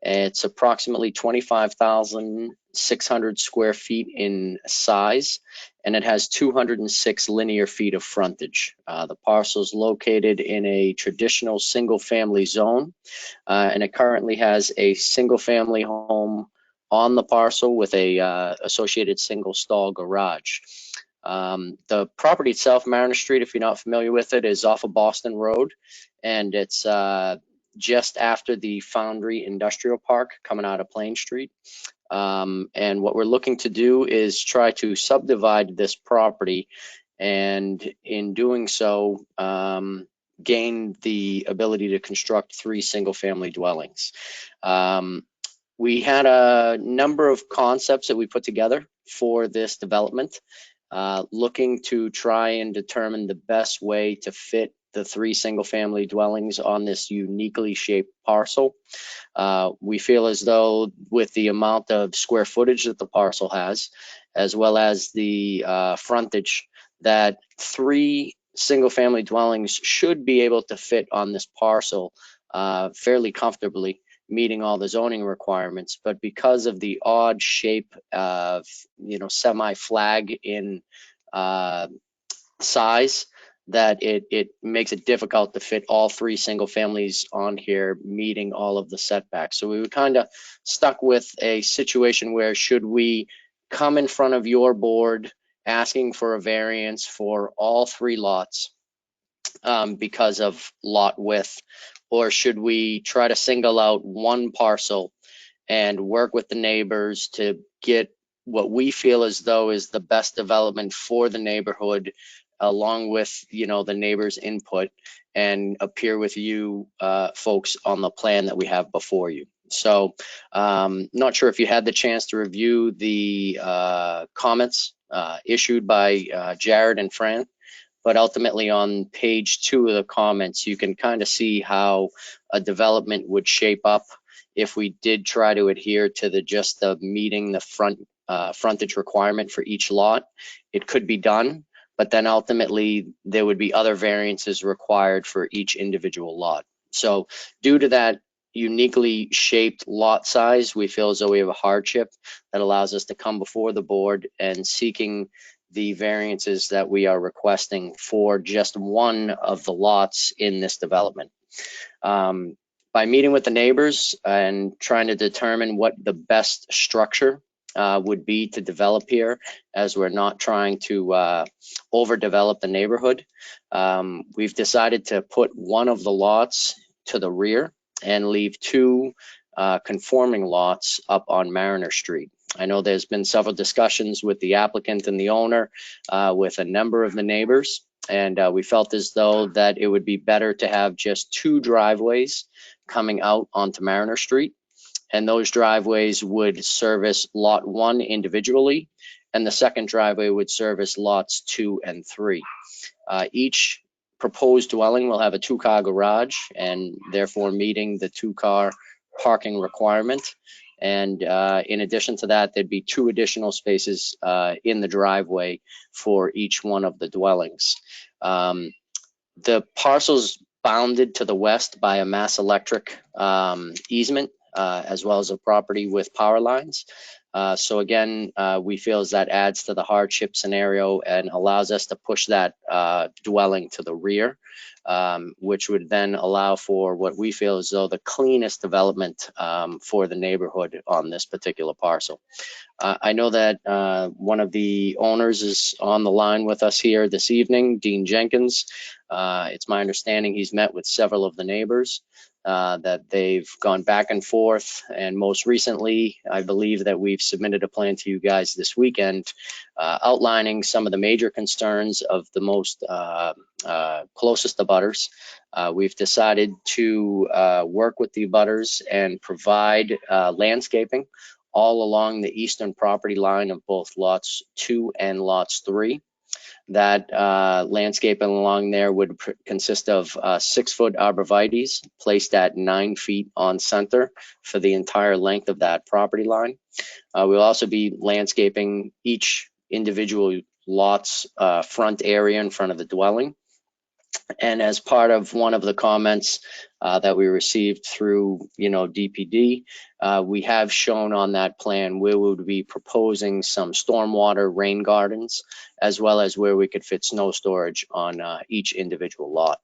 It's approximately 25,600 square feet in size, and it has 206 linear feet of frontage. The parcel is located in a traditional single-family zone, and it currently has a single-family home on the parcel with a associated single-stall garage. The property itself, Mariner Street, if you're not familiar with it, is off of Boston Road, and it's just after the Foundry Industrial Park coming out of Plain Street. And what we're looking to do is try to subdivide this property, and in doing so, gain the ability to construct 3 single-family dwellings. We had a number of concepts that we put together for this development, looking to try and determine the best way to fit the 3 single-family dwellings on this uniquely shaped parcel. We feel as though with the amount of square footage that the parcel has, as well as the frontage, that 3 single-family dwellings should be able to fit on this parcel fairly comfortably, meeting all the zoning requirements. But because of the odd shape of, semi-flag in size, that it makes it difficult to fit all 3 single families on here meeting all of the setbacks. So we were kind of stuck with a situation where, should we come in front of your board asking for a variance for all 3 lots because of lot width, or should we try to single out one parcel and work with the neighbors to get what we feel as though is the best development for the neighborhood, along with the neighbors' input, and appear with you folks on the plan that we have before you. So not sure if you had the chance to review the comments issued by Jared and Fran, but ultimately on page 2 of the comments, you can kind of see how a development would shape up if we did try to adhere to the meeting the frontage requirement for each lot. It could be done, but then ultimately there would be other variances required for each individual lot. So due to that uniquely shaped lot size, we feel as though we have a hardship that allows us to come before the board and seeking the variances that we are requesting for just one of the lots in this development. By meeting with the neighbors and trying to determine what the best structure would be to develop here, as we're not trying to overdevelop the neighborhood, we've decided to put one of the lots to the rear and leave 2 conforming lots up on Mariner Street. I know there's been several discussions with the applicant and the owner, with a number of the neighbors, and we felt as though that it would be better to have just 2 driveways coming out onto Mariner Street, and those driveways would service lot 1 individually, and the second driveway would service lots 2 and 3. Each proposed dwelling will have a 2-car garage, and therefore meeting the 2-car parking requirement. And in addition to that, there'd be 2 additional spaces in the driveway for each one of the dwellings. The parcel's bounded to the west by a Mass Electric easement, as well as a property with power lines. So again, we feel as that adds to the hardship scenario and allows us to push that dwelling to the rear, which would then allow for what we feel as though the cleanest development for the neighborhood on this particular parcel. I know that one of the owners is on the line with us here this evening, Dean Jenkins. It's my understanding he's met with several of the neighbors. that they've gone back and forth. And most recently, I believe that we've submitted a plan to you guys this weekend outlining some of the major concerns of the most closest abutters. We've decided to work with the abutters and provide landscaping all along the eastern property line of both lots 2 and lots 3. That landscaping along there would consist of 6-foot arborvitaes placed at 9 feet on center for the entire length of that property line. We'll also be landscaping each individual lot's front area in front of the dwelling. And as part of one of the comments that we received through, DPD, we have shown on that plan where we would be proposing some stormwater rain gardens, as well as where we could fit snow storage on each individual lot.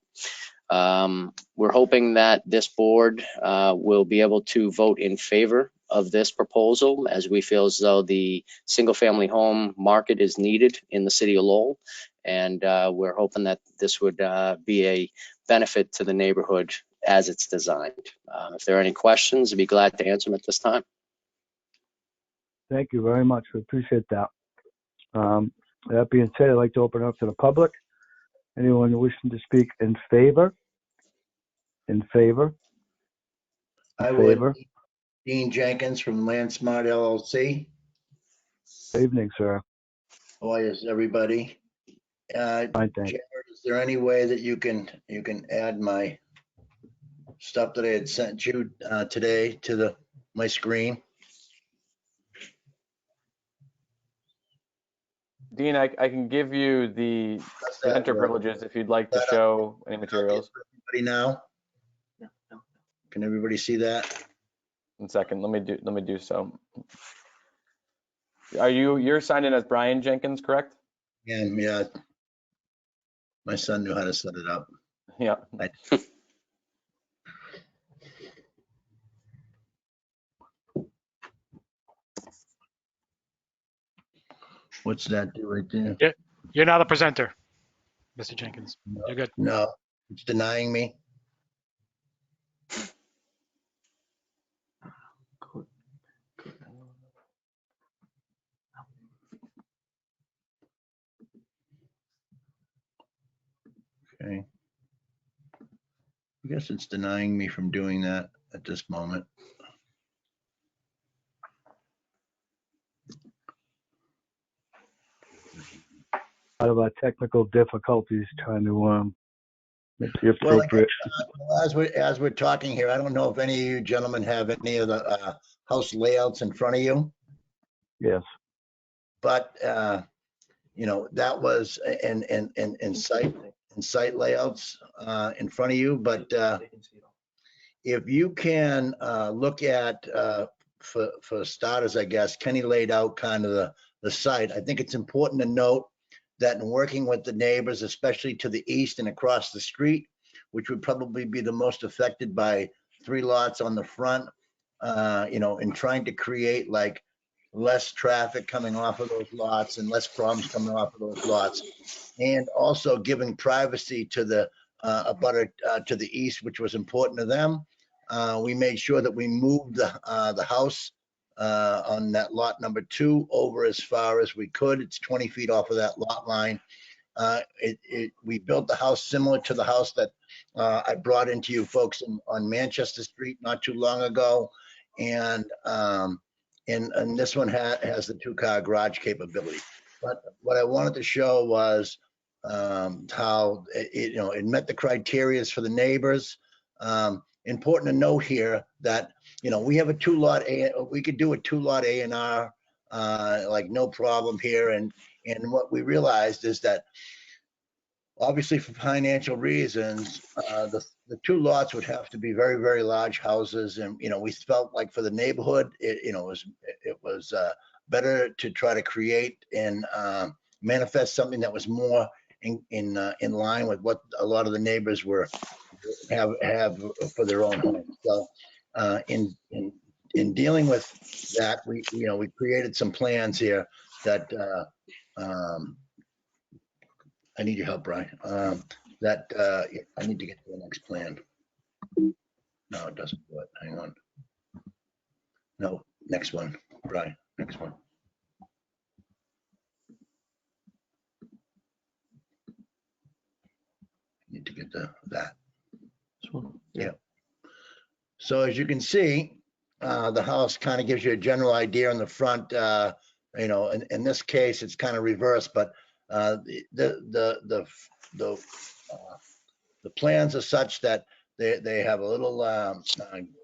We're hoping that this board will be able to vote in favor of this proposal, as we feel as though the single-family home market is needed in the city of Lowell. And we're hoping that this would be a benefit to the neighborhood as it's designed. If there are any questions, I'd be glad to answer them at this time. Thank you very much. We appreciate that. That being said, I'd like to open it up to the public. Anyone wishing to speak in favor? In favor? I would. Dean Jenkins from LandSmart LLC. Good evening, sir. How is everybody? Fine, thanks. Jared, is there any way that you can add my stuff that I had sent you today to my screen? Dean, I can give you the presenter privileges if you'd like to show any materials. Everybody now? Can everybody see that? 1 second, let me do so. You're signed in as Brian Jenkins, correct? Yeah. My son knew how to set it up. Yeah. What's that do right there? Yeah, you're not a presenter, Mr. Jenkins. You're good. No, it's denying me. Okay. I guess it's denying me from doing that at this moment. Out of our technical difficulties trying to make the appropriate. Well, as we're talking here, I don't know if any of you gentlemen have any of the house layouts in front of you. Yes. But that was in site layouts in front of you. But if you can look at for starters, I guess Kenny laid out kind of the site. I think it's important to note that in working with the neighbors, especially to the east and across the street, which would probably be the most affected by 3 lots on the front, in trying to create like less traffic coming off of those lots and less problems coming off of those lots, and also giving privacy to the abutter to the east, which was important to them. We made sure that we moved the house on that lot number 2 over as far as we could. It's 20 feet off of that lot line. We built the house similar to the house that I brought into you folks on Manchester Street not too long ago. And this one has the 2-car garage capability. But what I wanted to show was how it met the criteria for the neighbors. Important to note here that we have a 2-lot we could do a 2-lot A&R like no problem here. And what we realized is that obviously for financial reasons, the 2 lots would have to be very, very large houses. And we felt like for the neighborhood, it was better to try to create and manifest something that was more in line with what a lot of the neighbors have for their own homes. So in dealing with that, we created some plans here that I need your help, Brian. I need to get to the next plan. No, it doesn't do it. Hang on. No, next one, Brian, next one. Need to get that. This one? Yeah. So as you can see, the house kind of gives you a general idea on the front. You know, in this case, it's kind of reversed, but the plans are such that they have a little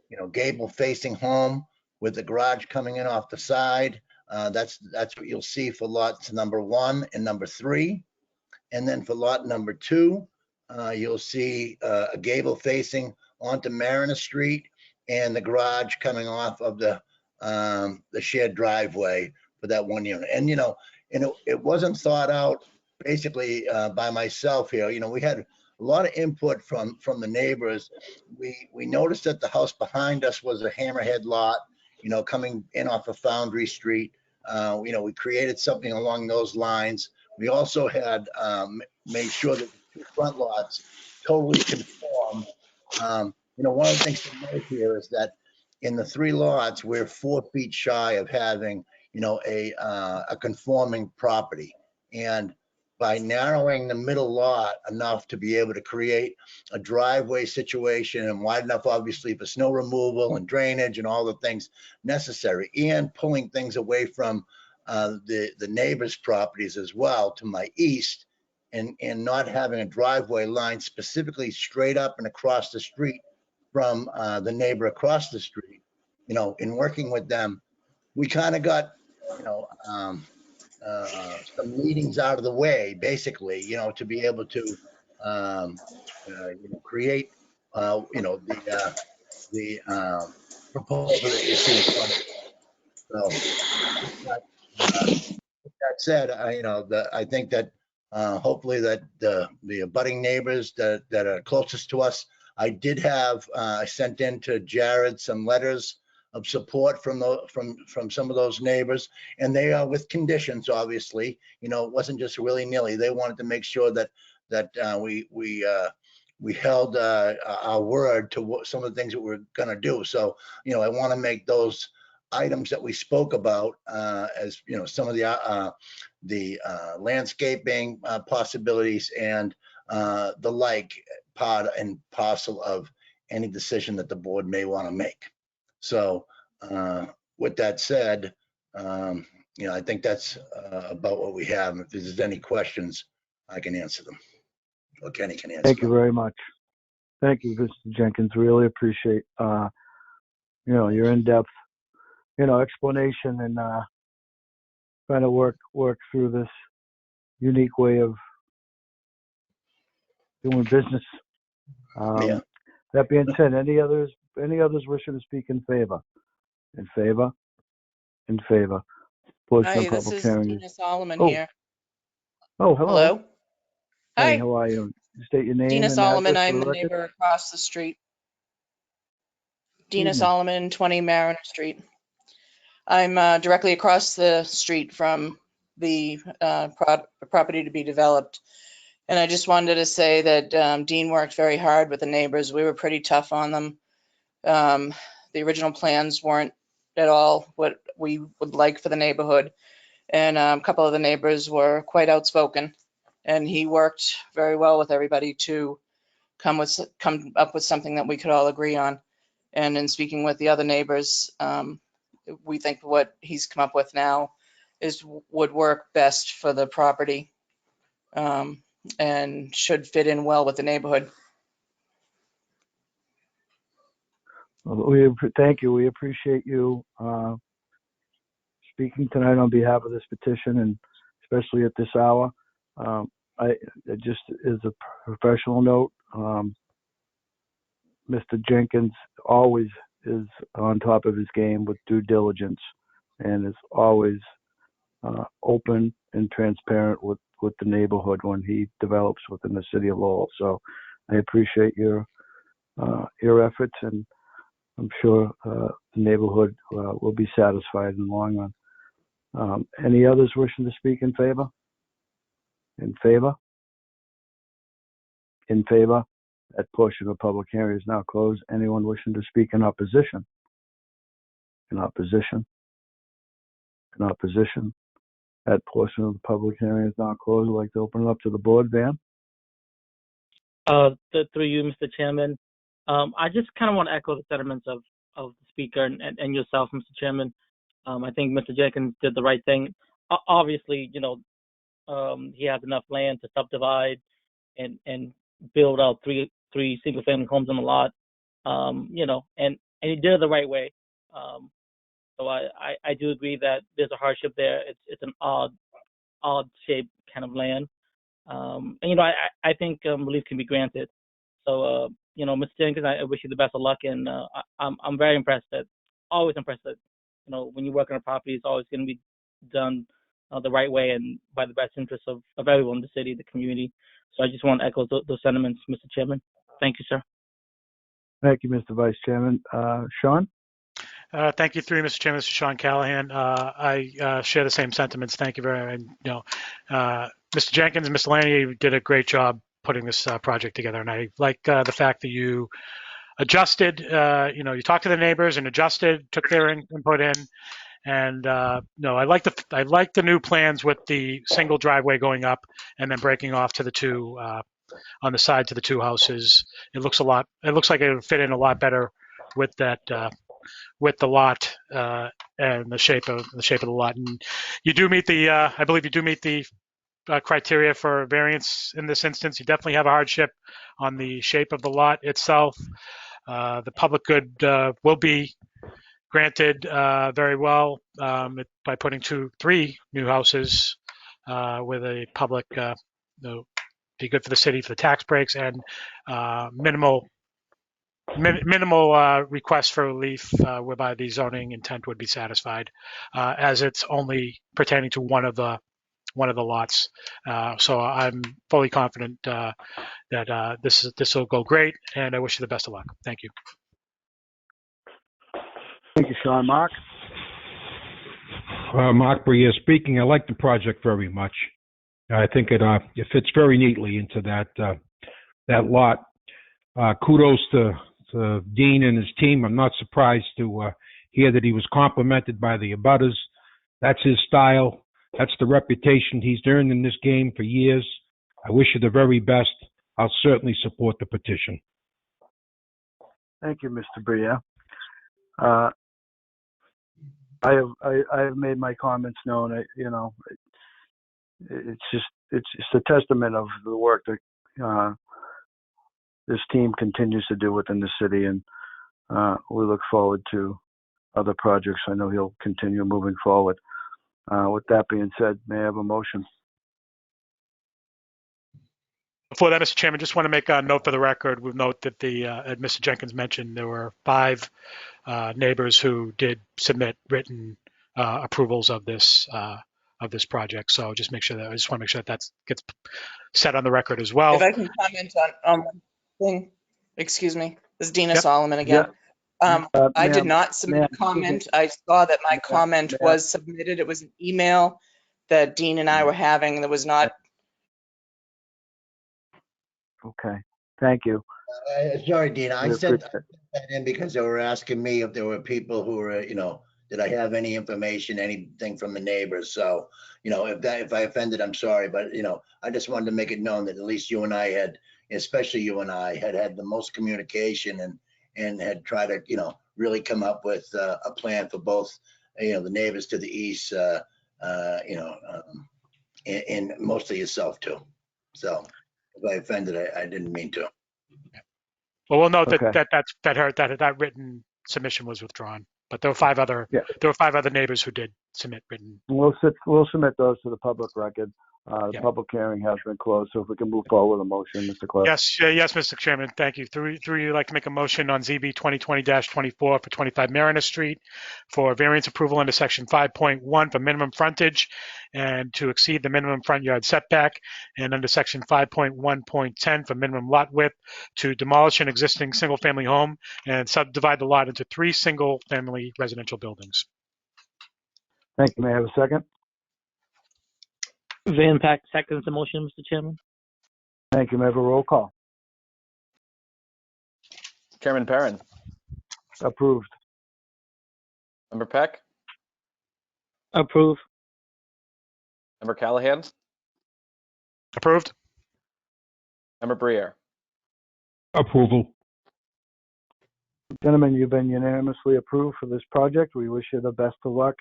you know, gable facing home with the garage coming in off the side. That's what you'll see for lots number 1 and number 3. And then for lot number 2, you'll see a gable facing onto Mariner Street and the garage coming off of the shared driveway for that 1 unit. And, you know, and it wasn't thought out basically by myself here. You know, we had a lot of input from the neighbors. We noticed that the house behind us was a hammerhead lot, you know, coming in off of Foundry Street. You know, we created something along those lines. We also had made sure that the 2 front lots totally conform. You know, one of the things to note here is that in the 3 lots, we're 4 feet shy of having, you know, a conforming property. And by narrowing the middle lot enough to be able to create a driveway situation and wide enough, obviously, for snow removal and drainage and all the things necessary, and pulling things away from the neighbors' properties as well to my east, and not having a driveway line specifically straight up and across the street from the neighbor across the street. You know, in working with them, we kind of got, you know, some meetings out of the way, basically, you know, to be able to, you know, create, you know, the proposal that you see in front of you. So, with that said, you know, I think that hopefully that the abutting neighbors that are closest to us, I did have, I sent in to Jared some letters of support from some of those neighbors, and they are with conditions, obviously. You know, it wasn't just willy-nilly. They wanted to make sure that we held our word to what some of the things that we're going to do. So, you know, I want to make those items that we spoke about, as you know, some of the landscaping possibilities and the like, part and parcel of any decision that the board may want to make. So with that said, you know, I think that's about what we have. If there's any questions, I can answer them, or Kenny can answer them. Thank you very much. Thank you, Mr. Jenkins. Really appreciate, you know, your in-depth, you know, explanation and trying to work through this unique way of doing business. Yeah. That being said, any others wishing to speak in favor? In favor? In favor. Portion Hi, of this public is hearing Dina Solomon Oh. here. Oh, hello. Hello. Hey, Hi, how are you? State your name Dina and Solomon. address for I'm the the record. neighbor across the street. Dina Evening. Solomon, 20 Mariner Street. I'm directly across the street from the property to be developed. And I just wanted to say that Dean worked very hard with the neighbors. We were pretty tough on them. The original plans weren't at all what we would like for the neighborhood. And a couple of the neighbors were quite outspoken. And he worked very well with everybody to come up with something that we could all agree on. And in speaking with the other neighbors, we think what he's come up with now would work best for the property, and should fit in well with the neighborhood. Well, thank you. We appreciate you speaking tonight on behalf of this petition, and especially at this hour. It just is a professional note. Mr. Jenkins always is on top of his game with due diligence, and is always open and transparent with the neighborhood when he develops within the city of Lowell. So I appreciate your efforts, and I'm sure the neighborhood will be satisfied in the long run. Any others wishing to speak in favor? In favor? In favor? That portion of the public hearing is now closed. Anyone wishing to speak in opposition? In opposition? In opposition? That portion of the public hearing is now closed. I'd like to open it up to the board. Van? Through you, Mr. Chairman. I just kind of want to echo the sentiments of the speaker and yourself, Mr. Chairman. I think Mr. Jenkins did the right thing. Obviously, he has enough land to subdivide and build out three single-family homes on the lot. And he did it the right way. So I do agree that there's a hardship there. It's an odd shaped kind of land. And I think relief can be granted. So Mr. Jenkins, I wish you the best of luck, and I'm very impressed always impressed that when you work on a property, it's always going to be done the right way and by the best interest of everyone, the city, the community. So I just want to echo those sentiments, Mr. Chairman. Thank you, sir. Thank you, Mr. Vice Chairman. Sean? Thank you, Mr. Chairman. This is Sean Callahan. I share the same sentiments. Thank you very much. Mr. Jenkins and Mr. Lanny did a great job putting this project together, and I like the fact that you adjusted. You talked to the neighbors and adjusted, took their input in, and I like the new plans with the single driveway going up and then breaking off to the two on the side to the two houses. It looks like it would fit in a lot better with that. With the lot and the shape of the lot, and you do meet the. I believe you do meet the criteria for variance in this instance. You definitely have a hardship on the shape of the lot itself. The public good will be granted very well by putting three new houses with a public. Be good for the city for the tax breaks and minimal requests for relief whereby the zoning intent would be satisfied, as it's only pertaining to one of the lots. So I'm fully confident that this will go great, and I wish you the best of luck. Thank you. Thank you, Sean. Mark? Mark Bria speaking. I like the project very much. I think it fits very neatly into that lot. Kudos to Dean and his team. I'm not surprised to hear that he was complimented by the abutters. That's his style. That's the reputation he's earned in this game for years. I wish you the very best. I'll certainly support the petition. Thank you, Mr. Bria. I have made my comments known. It's a testament of the work that this team continues to do within the city, and we look forward to other projects. I know he'll continue moving forward. With that being said, may I have a motion? Before that, Mr. Chairman, just want to make a note for the record. We'll note that as Mr. Jenkins mentioned, there were 5 neighbors who did submit written approvals of this project. So just I just want to make sure that gets set on the record as well. If I can comment on one thing, excuse me, this is Dina Solomon again. I did not submit a comment. I saw that my comment was submitted. It was an email that Dean and I were having that was not. Okay, thank you. Sorry, Dina, I sent that in because they were asking me if there were people who were, did I have any information, anything from the neighbors? So, if I offended, I'm sorry, but I just wanted to make it known that at least you and I had, especially you and I, had the most communication and had tried to, really come up with a plan for both, the neighbors to the east, and mostly yourself too. So if I offended, I didn't mean to. Well, we'll note that written submission was withdrawn, but there were 5 other neighbors who did submit written. We'll submit those to the public record. The public hearing has been closed, so if we can move forward with a motion, Mr. Clerk. Yes, Mr. Chairman, thank you. Through you, I'd like to make a motion on ZB 2020-24 for 25 Mariner Street for variance approval under section 5.1 for minimum frontage and to exceed the minimum front yard setback, and under section 5.1.10 for minimum lot width to demolish an existing single-family home and subdivide the lot into 3 single-family residential buildings. Thank you. May I have a second? Van Pack seconds the motion, Mr. Chairman. Thank you. May I have a roll call? Chairman Perrin, Approved. Member Peck, Approve. Member Callahan, Approved. Member Briere. Approval. Gentlemen, you've been unanimously approved for this project. We wish you the best of luck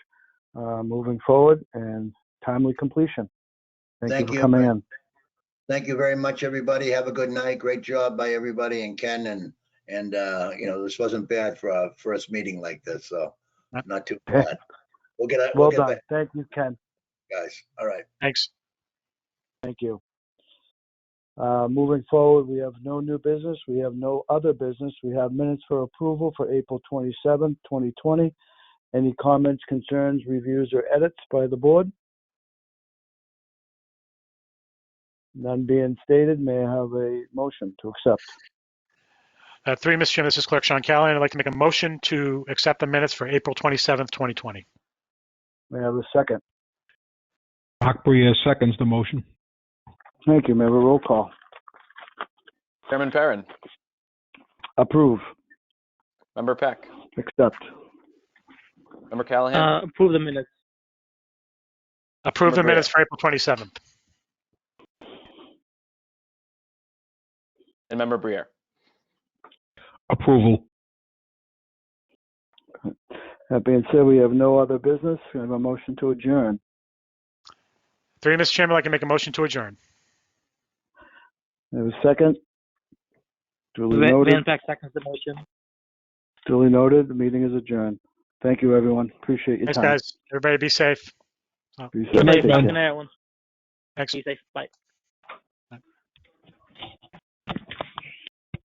moving forward and timely completion. Thank you for coming in. Thank you very much, everybody. Have a good night. Great job by everybody and Ken, and this wasn't bad for a first meeting like this, so not too bad. We'll get Well done. back, Thank you, Ken. guys. All right. Thanks. Thank you. Moving forward, we have no new business. We have no other business. We have minutes for approval for April 27th, 2020. Any comments, concerns, reviews, or edits by the board? None being stated, may I have a motion to accept? Three, Mr. Chairman, this is Clerk Sean Callahan. I'd like to make a motion to accept the minutes for April 27th, 2020. May I have a second? Mark Briere seconds the motion. Thank you. May I have a roll call? Chairman Perrin, Approve. Member Peck, Accept. Member Callahan, Approve the minutes. Approve the Member minutes for April 27th. and Member Briere. Approval. That being said, we have no other business. We have a motion to adjourn. Three, Mr. Chairman, I'd like to make a motion to adjourn. May I have a second? Duly Van noted. Pack seconds the motion. Duly noted. The meeting is adjourned. Thank you, everyone. Appreciate your Thanks, time. guys. Everybody be safe. Be Good safe. night, Take care. everyone. Thanks. Be safe. Bye.